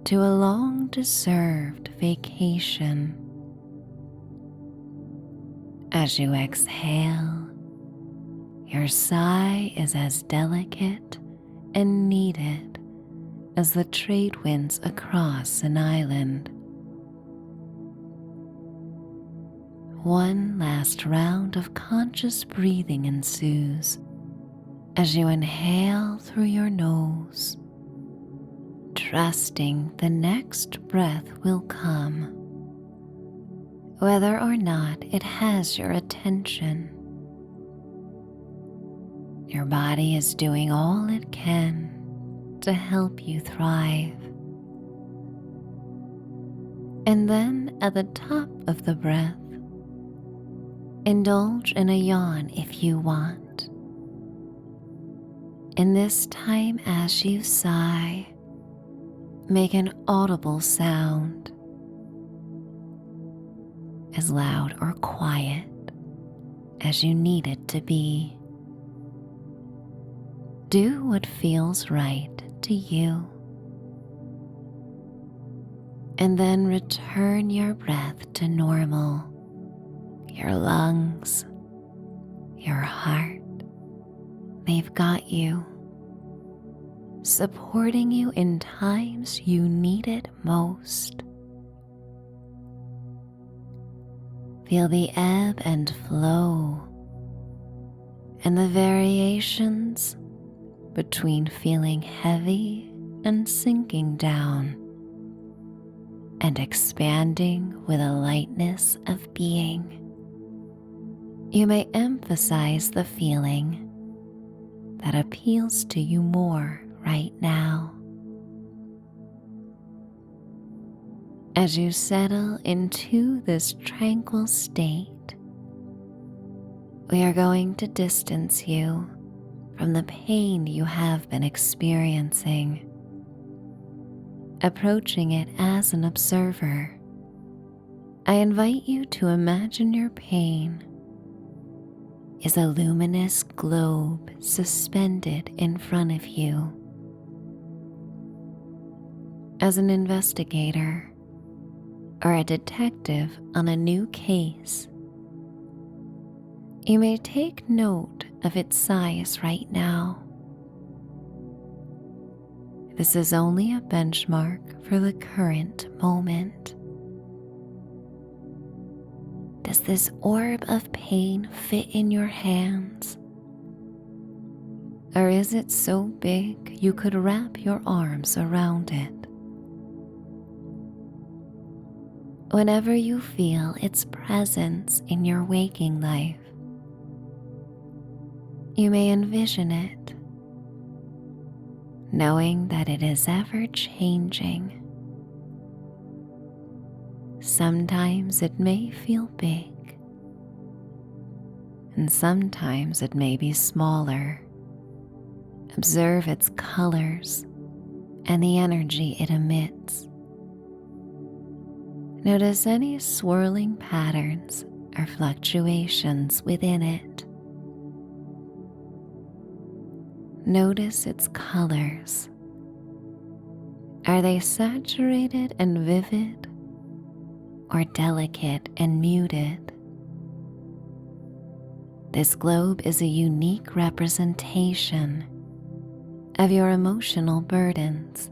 to a long-deserved vacation. As you exhale, your sigh is as delicate and needed as the trade winds across an island. One last round of conscious breathing ensues as you inhale through your nose, trusting the next breath will come, whether or not it has your attention. Your body is doing all it can to help you thrive. And then at the top of the breath, indulge in a yawn if you want. And this time as you sigh, make an audible sound, as loud or quiet as you need it to be. Do what feels right to you. And then return your breath to normal. Your lungs, your heart, they've got you, supporting you in times you need it most. Feel the ebb and flow and the variations between feeling heavy and sinking down and expanding with a lightness of being. You may emphasize the feeling that appeals to you more right now. As you settle into this tranquil state, we are going to distance you from the pain you have been experiencing, approaching it as an observer. I invite you to imagine your pain is a luminous globe suspended in front of you. As an investigator or a detective on a new case, you may take note of its size right now. This is only a benchmark for the current moment. Does this orb of pain fit in your hands? Or is it so big you could wrap your arms around it? Whenever you feel its presence in your waking life, you may envision it, knowing that it is ever changing. Sometimes it may feel big, and sometimes it may be smaller. Observe its colors and the energy it emits. Notice any swirling patterns or fluctuations within it. Notice its colors. Are they saturated and vivid, or delicate and muted? This globe is a unique representation of your emotional burdens,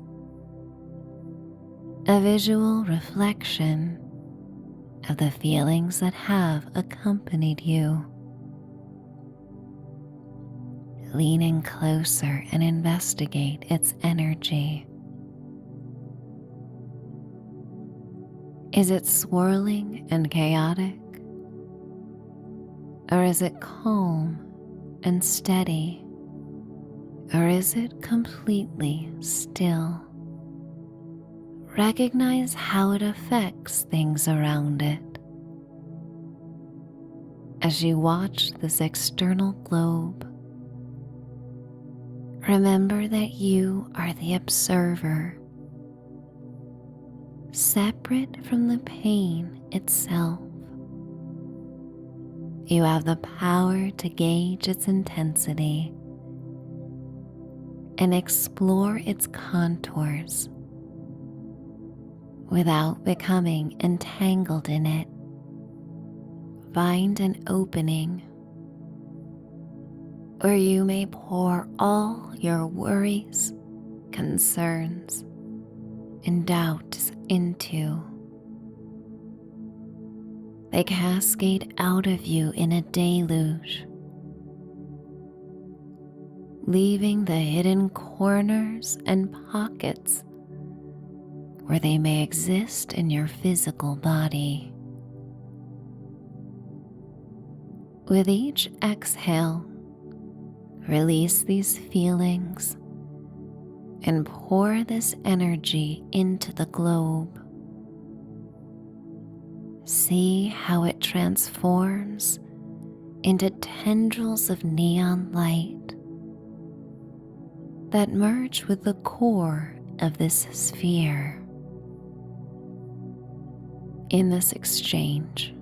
a visual reflection of the feelings that have accompanied you. Lean in closer and investigate its energy. Is it swirling and chaotic? Or is it calm and steady? Or is it completely still? Recognize how it affects things around it. As you watch this external globe, remember that you are the observer, separate from the pain itself. You have the power to gauge its intensity and explore its contours without becoming entangled in it. Find an opening where you may pour all your worries, concerns, and doubts into. They cascade out of you in a deluge, leaving the hidden corners and pockets where they may exist in your physical body. With each exhale, release these feelings and pour this energy into the globe. See how it transforms into tendrils of neon light that merge with the core of this sphere. In this exchange,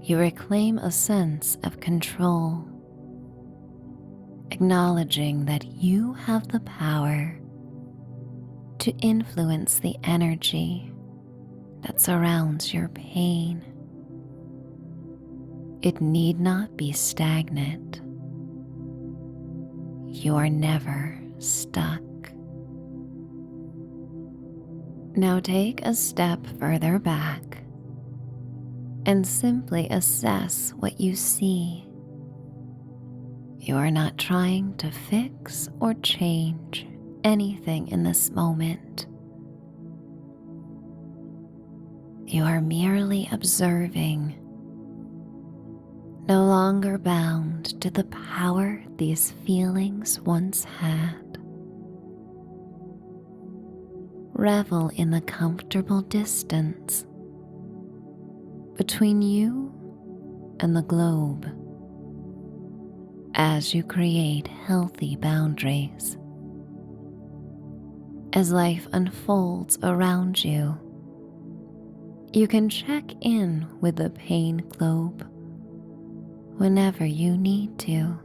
you reclaim a sense of control, acknowledging that you have the power to influence the energy that surrounds your pain. It need not be stagnant. You are never stuck. Now take a step further back and simply assess what you see. You are not trying to fix or change anything in this moment. You are merely observing, no longer bound to the power these feelings once had. Revel in the comfortable distance between you and the globe as you create healthy boundaries. As life unfolds around you, you can check in with the pain globe whenever you need to.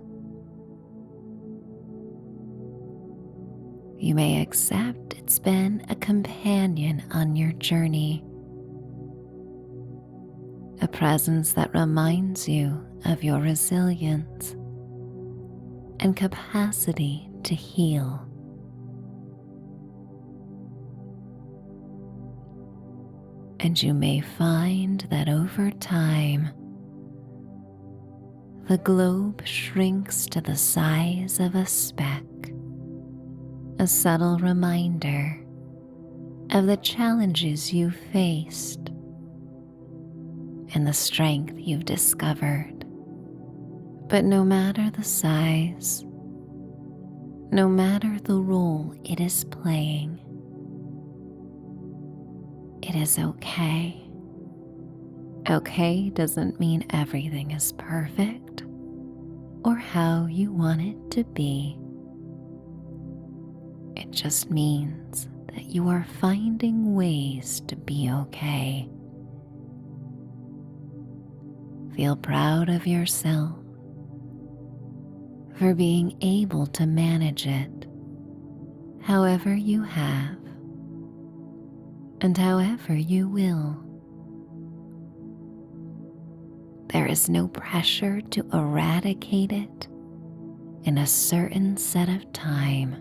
You may accept it's been a companion on your journey, a presence that reminds you of your resilience and capacity to heal. And you may find that over time, the globe shrinks to the size of a speck, a subtle reminder of the challenges you've faced and the strength you've discovered. But no matter the size, no matter the role it is playing, it is okay. Okay doesn't mean everything is perfect or how you want it to be. It just means that you are finding ways to be okay. Feel proud of yourself for being able to manage it however you have and however you will. There is no pressure to eradicate it in a certain set of time.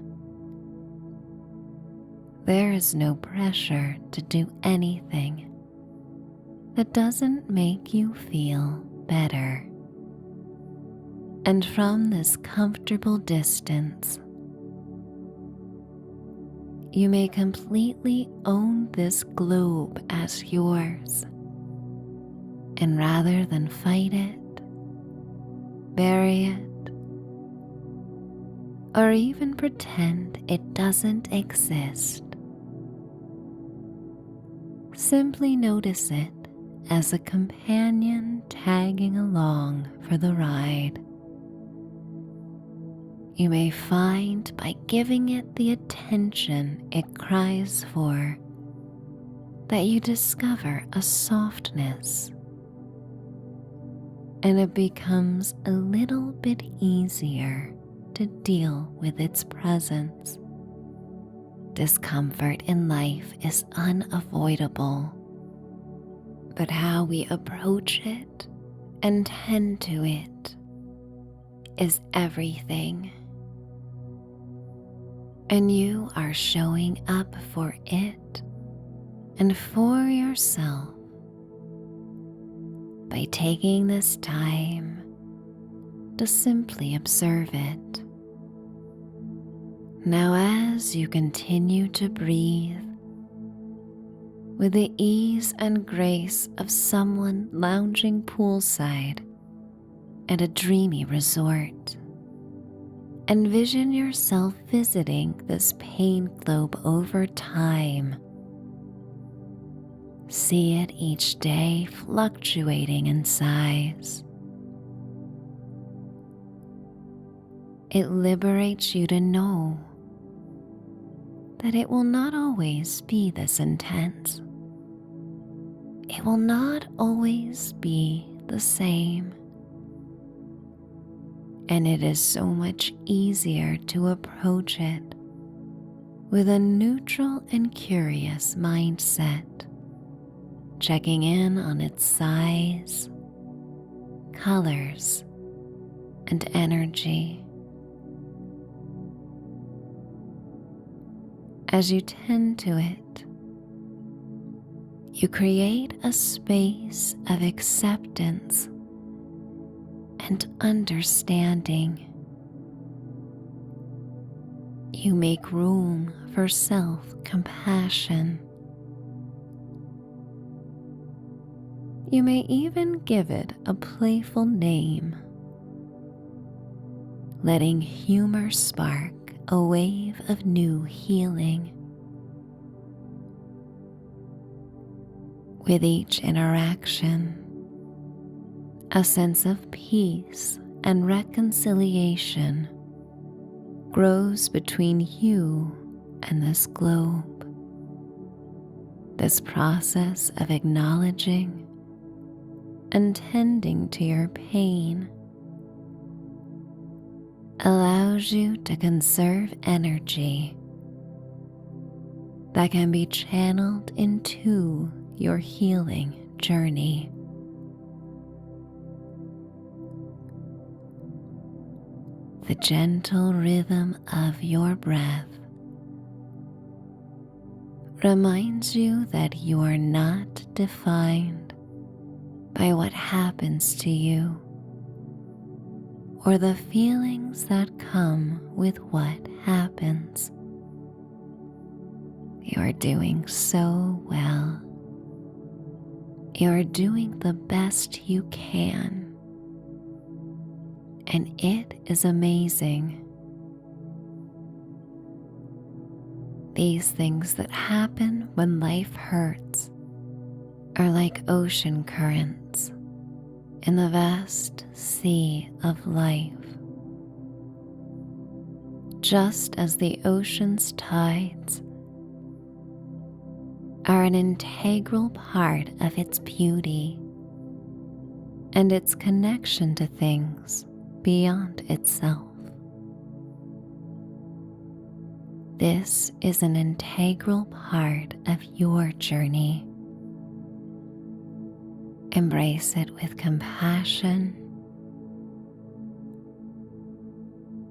There is no pressure to do anything that doesn't make you feel better. And from this comfortable distance, you may completely own this globe as yours. And rather than fight it, bury it, or even pretend it doesn't exist, simply notice it as a companion tagging along for the ride. You may find by giving it the attention it cries for that you discover a softness, and it becomes a little bit easier to deal with its presence. Discomfort in life is unavoidable, but how we approach it and tend to it is everything. And you are showing up for it and for yourself by taking this time to simply observe it. Now, as you continue to breathe with the ease and grace of someone lounging poolside at a dreamy resort, envision yourself visiting this pain globe over time. See it each day fluctuating in size. It liberates you to know that it will not always be this intense. It will not always be the same. And it is so much easier to approach it with a neutral and curious mindset, checking in on its size, colors, and energy. As you tend to it, you create a space of acceptance and understanding. You make room for self-compassion. You may even give it a playful name, letting humor spark a wave of new healing. With each interaction, a sense of peace and reconciliation grows between you and this globe. This process of acknowledging and tending to your pain allows you to conserve energy that can be channeled into your healing journey. The gentle rhythm of your breath reminds you that you are not defined by what happens to you or the feelings that come with what happens. You are doing so well. You are doing the best you can, and it is amazing. These things that happen when life hurts are like ocean currents in the vast sea of life. Just as the ocean's tides are an integral part of its beauty and its connection to things beyond itself. This is an integral part of your journey. Embrace it with compassion.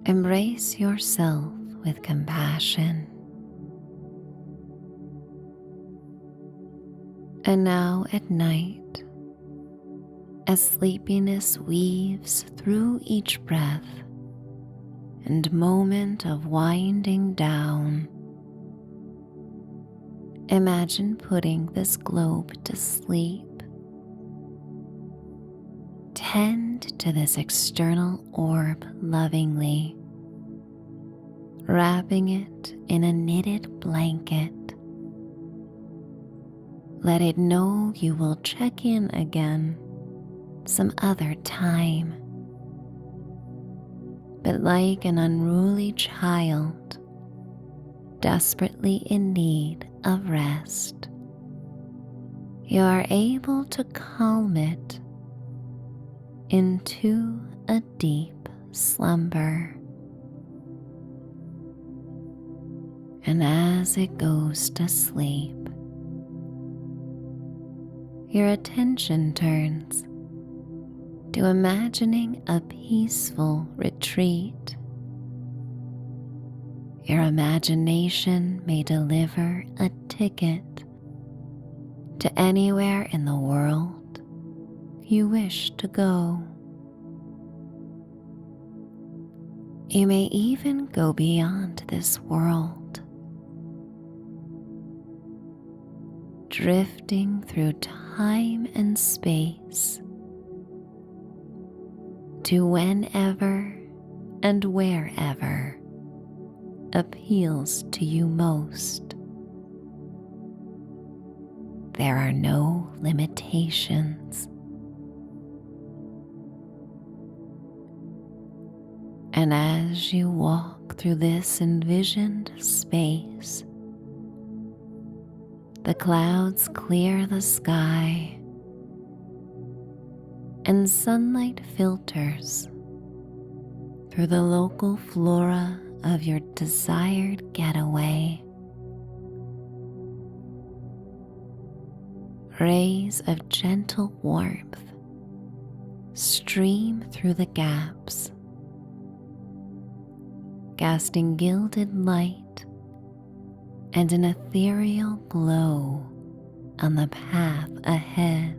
Embrace yourself with compassion. And now at night, as sleepiness weaves through each breath and moment of winding down. Imagine putting this globe to sleep. Tend to this external orb lovingly, wrapping it in a knitted blanket. Let it know you will check in again some other time. But like an unruly child, desperately in need of rest, you are able to calm it into a deep slumber. And as it goes to sleep, your attention turns to imagining a peaceful retreat. Your imagination may deliver a ticket to anywhere in the world you wish to go. You may even go beyond this world, drifting through time and space to whenever and wherever appeals to you most. There are no limitations. And as you walk through this envisioned space, the clouds clear the sky and sunlight filters through the local flora of your desired getaway. Rays of gentle warmth stream through the gaps, casting gilded light and an ethereal glow on the path ahead.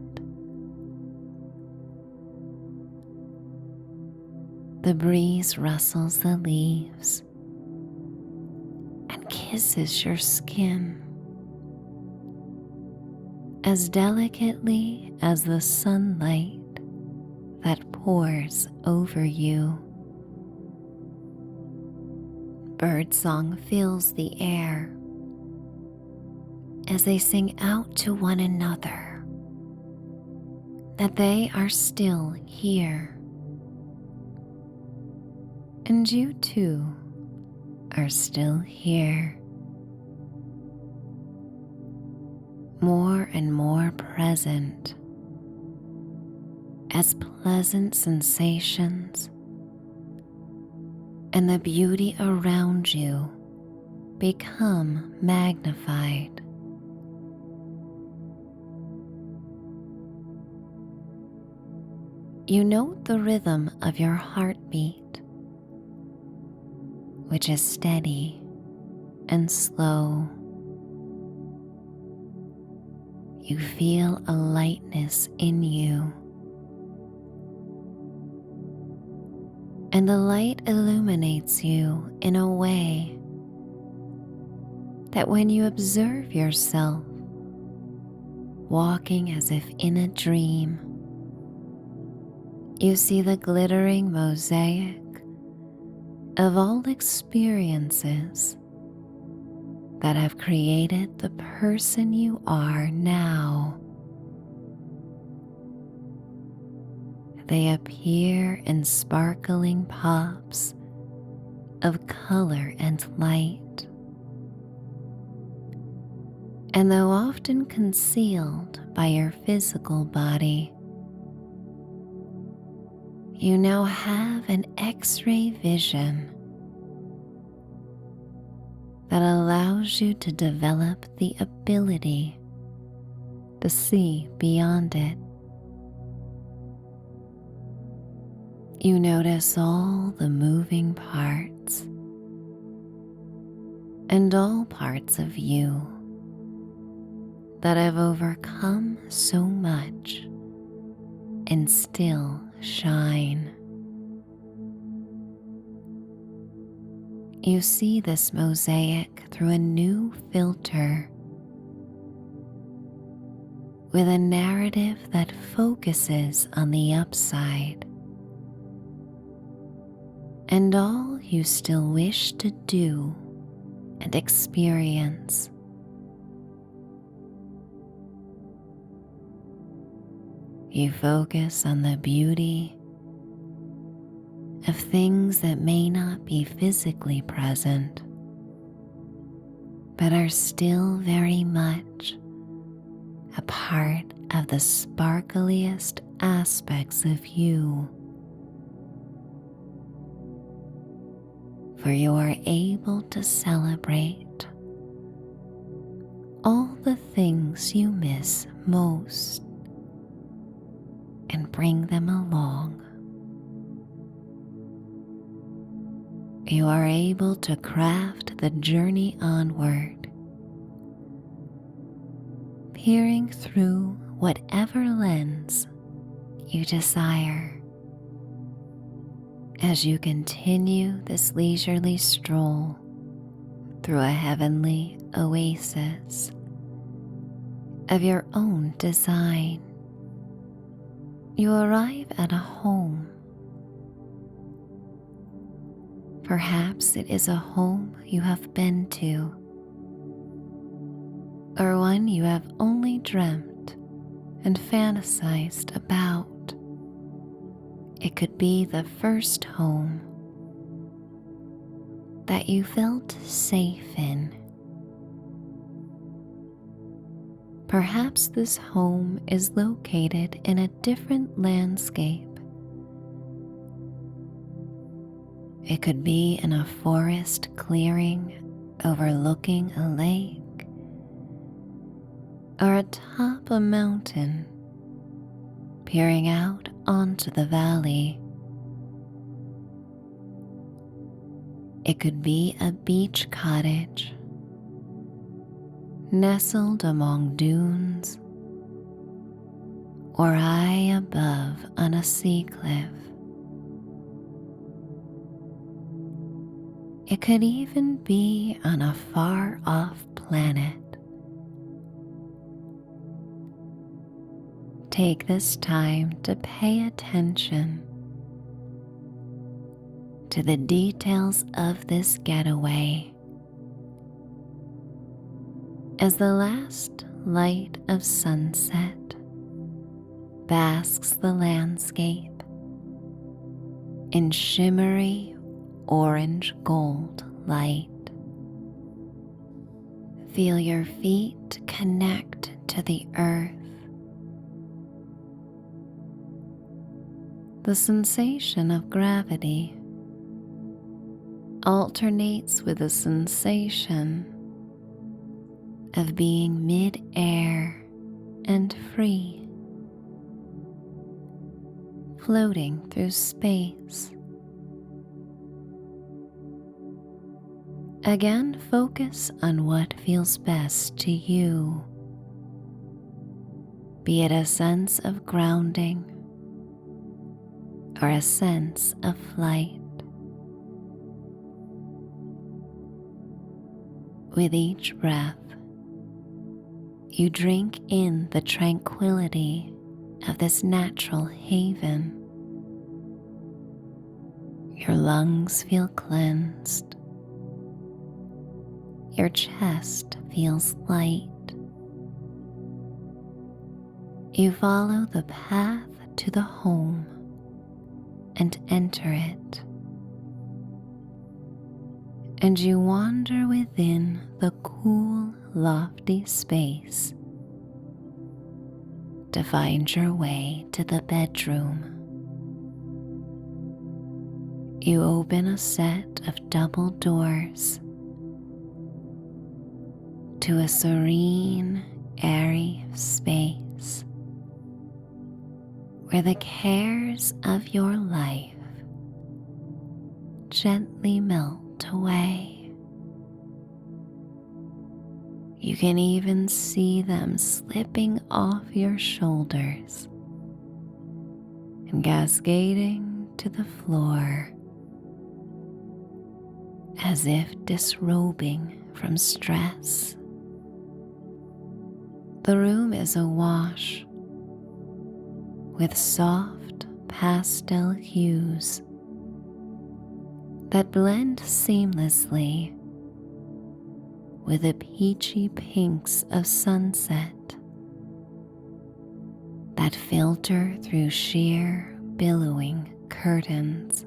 The breeze rustles the leaves and kisses your skin as delicately as the sunlight that pours over you. Birdsong fills the air as they sing out to one another that they are still here. And you too are still here. More and more present as pleasant sensations and the beauty around you become magnified. You note the rhythm of your heartbeat, which is steady and slow. You feel a lightness in you, and the light illuminates you in a way that when you observe yourself walking as if in a dream, you see the glittering mosaic of all experiences that have created the person you are now. They appear in sparkling pops of color and light, and though often concealed by your physical body, you now have an X-ray vision that allows you to develop the ability to see beyond it. You notice all the moving parts and all parts of you that have overcome so much and still shine. You see this mosaic through a new filter, with a narrative that focuses on the upside and all you still wish to do and experience. You focus on the beauty of things that may not be physically present, but are still very much a part of the sparkliest aspects of you. For you are able to celebrate all the things you miss most and bring them along. You are able to craft the journey onward, peering through whatever lens you desire as you continue this leisurely stroll through a heavenly oasis of your own design. You arrive at a home. Perhaps it is a home you have been to, or one you have only dreamt and fantasized about. It could be the first home that you felt safe in. Perhaps this home is located in a different landscape. It could be in a forest clearing overlooking a lake, or atop a mountain peering out onto the valley. It could be a beach cottage nestled among dunes, or high above on a sea cliff. It could even be on a far-off planet. Take this time to pay attention to the details of this getaway as the last light of sunset basks the landscape in shimmery orange gold light. Feel your feet connect to the earth. The sensation of gravity alternates with the sensation of being mid-air and free, floating through space. Again, focus on what feels best to you, be it a sense of grounding or a sense of flight. With each breath, you drink in the tranquility of this natural haven. Your lungs feel cleansed. Your chest feels light. You follow the path to the home and enter it. And you wander within the cool, lofty space to find your way to the bedroom. You open a set of double doors to a serene, airy space where the cares of your life gently melt away. You can even see them slipping off your shoulders and cascading to the floor as if disrobing from stress. The room is awash with soft pastel hues that blend seamlessly with the peachy pinks of sunset that filter through sheer billowing curtains.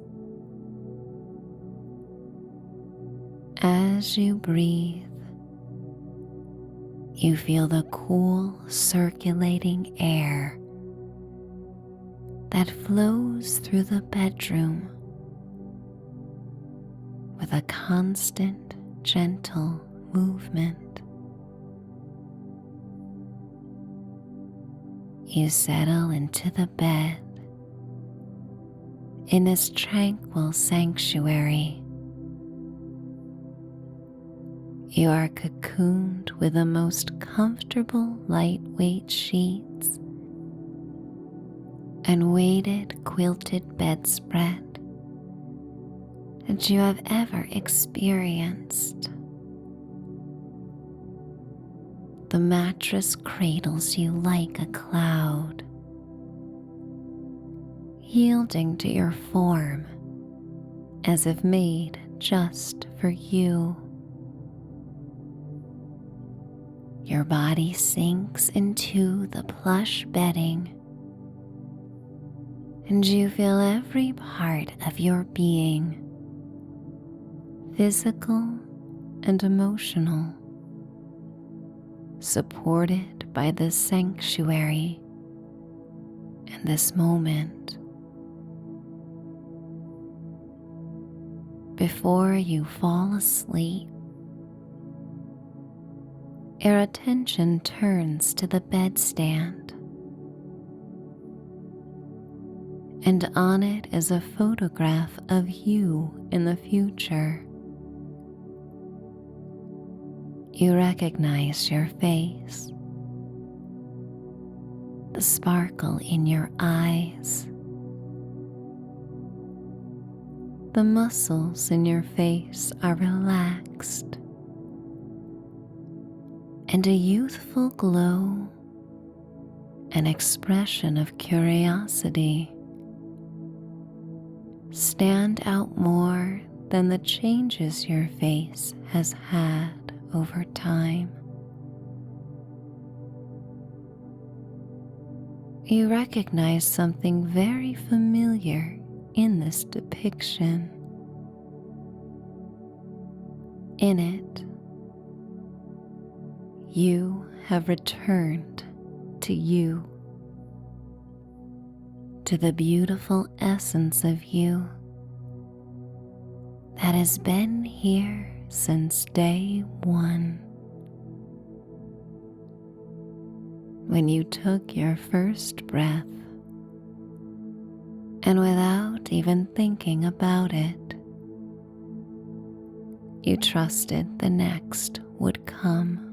As you breathe, you feel the cool circulating air that flows through the bedroom with a constant, gentle movement. You settle into the bed in this tranquil sanctuary. You are cocooned with the most comfortable lightweight sheets and weighted quilted bedspread that you have ever experienced. The mattress cradles you like a cloud, yielding to your form as if made just for you. Your body sinks into the plush bedding, and you feel every part of your being, physical and emotional, supported by this sanctuary and this moment. Before you fall asleep, your attention turns to the bedstand, and on it is a photograph of you in the future. You recognize your face, the sparkle in your eyes, the muscles in your face are relaxed, and a youthful glow, an expression of curiosity, stand out more than the changes your face has had over time. You recognize something very familiar in this depiction. In it, you have returned to you, to the beautiful essence of you that has been here since day one. When you took your first breath, and without even thinking about it, you trusted the next would come.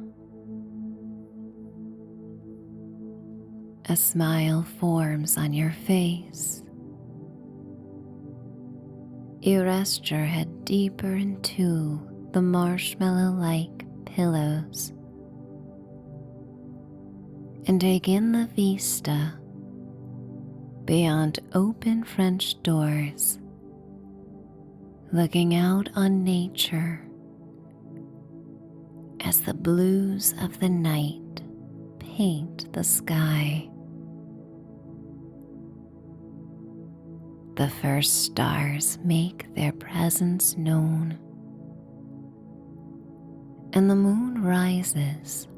A smile forms on your face. You rest your head deeper into the marshmallow-like pillows and take in the vista beyond open French doors, looking out on nature as the blues of the night paint the sky. The first stars make their presence known, and the moon rises,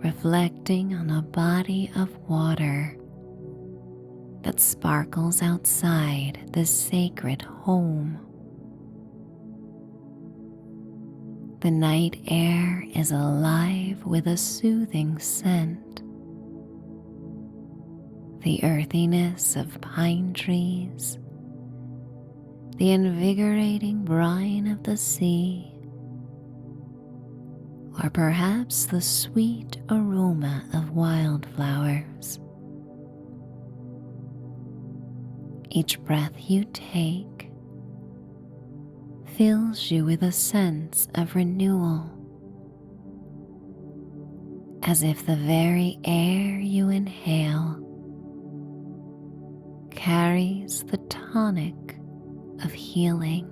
reflecting on a body of water that sparkles outside the sacred home. The night air is alive with a soothing scent. The earthiness of pine trees, the invigorating brine of the sea, or perhaps the sweet aroma of wildflowers. Each breath you take fills you with a sense of renewal, as if the very air you inhale carries the tonic of healing.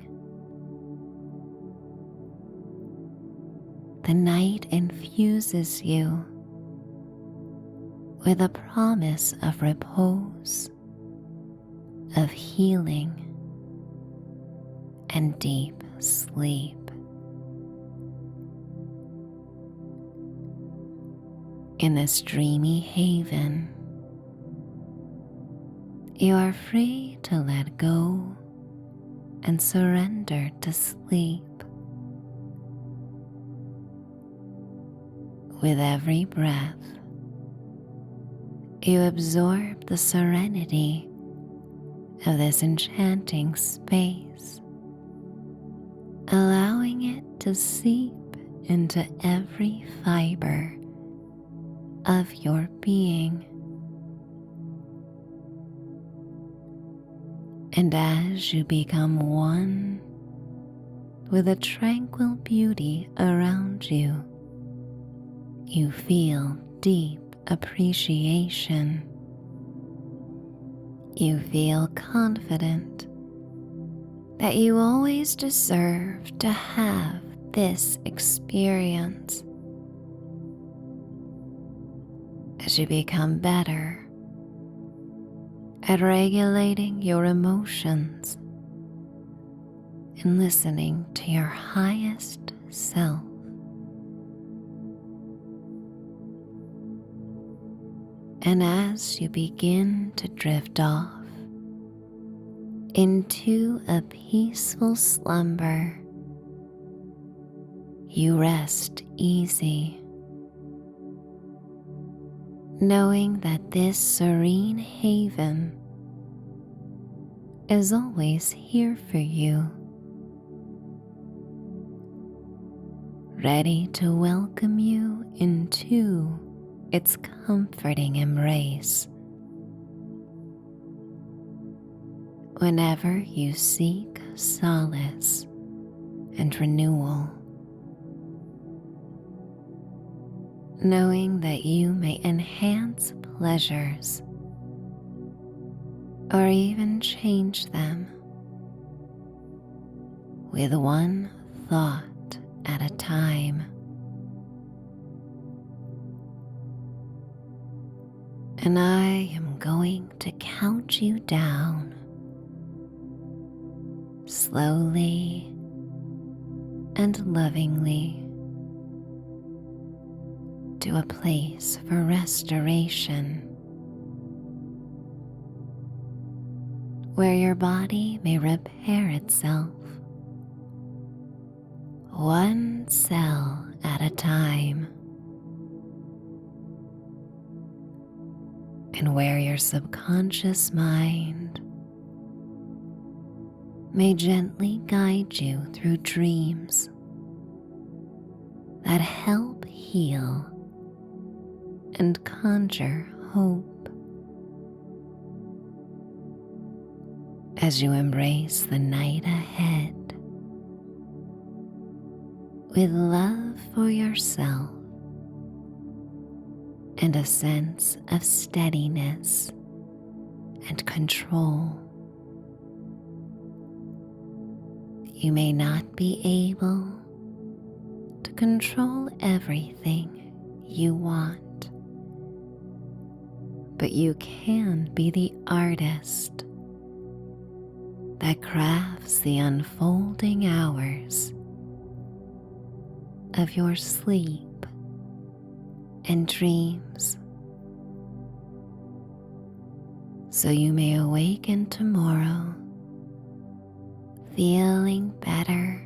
The night infuses you with a promise of repose, of healing, and deep sleep. In this dreamy haven, you are free to let go and surrender to sleep. With every breath, you absorb the serenity of this enchanting space, allowing it to seep into every fiber of your being. And as you become one with the tranquil beauty around you, you feel deep appreciation. You feel confident that you always deserve to have this experience. As you become better at regulating your emotions and listening to your highest self. And as you begin to drift off into a peaceful slumber, you rest easy, knowing that this serene haven is always here for you, ready to welcome you into its comforting embrace. Whenever you seek solace and renewal, knowing that you may enhance pleasures or even change them with one thought at a time. And I am going to count you down slowly and lovingly to a place for restoration, where your body may repair itself one cell at a time, and where your subconscious mind may gently guide you through dreams that help heal and conjure hope. As you embrace the night ahead with love for yourself and a sense of steadiness and control. You may not be able to control everything you want, but you can be the artist that crafts the unfolding hours of your sleep and dreams, so you may awaken tomorrow feeling better,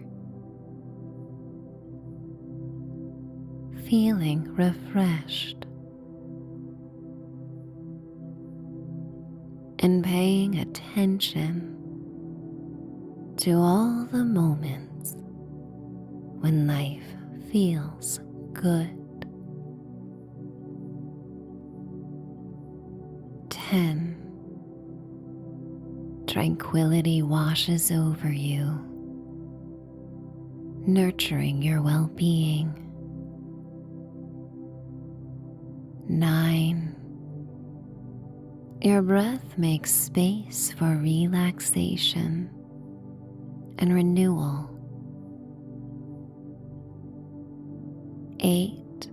feeling refreshed, and paying attention to all the moments when life feels good. 10. tranquility washes over you, nurturing your well-being. 9. Your breath makes space for relaxation and renewal. 8.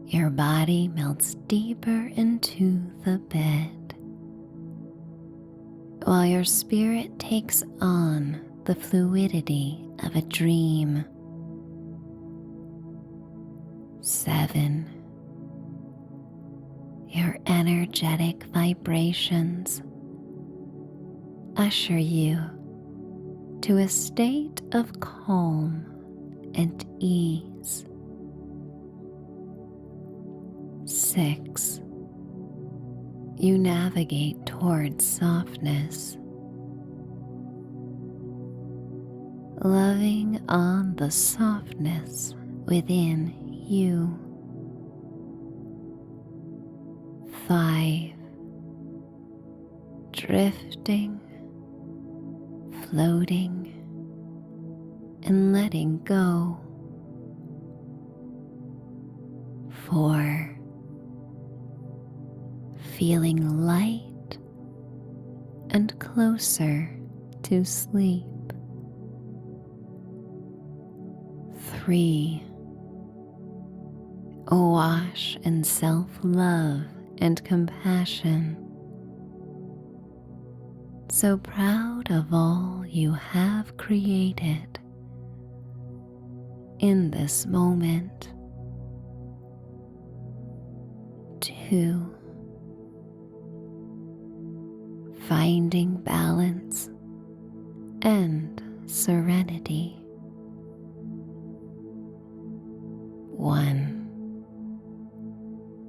Your body melts deeper into the bed, while your spirit takes on the fluidity of a dream. 7. Your energetic vibrations usher you to a state of calm and ease. 6. You navigate towards softness, loving on the softness within you. 5. Drifting, floating, and letting go. 4. Feeling light and closer to sleep. 3. Awash in self-love and compassion, so proud of all you have created in this moment. 2. Finding balance and serenity. 1.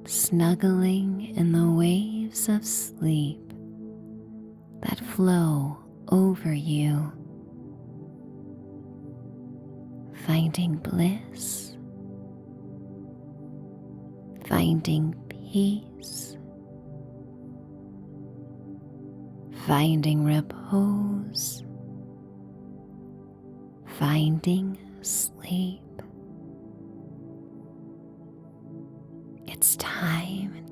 Snuggling in the waves of sleep that flow over you, finding bliss, finding peace, finding repose, finding sleep. It's time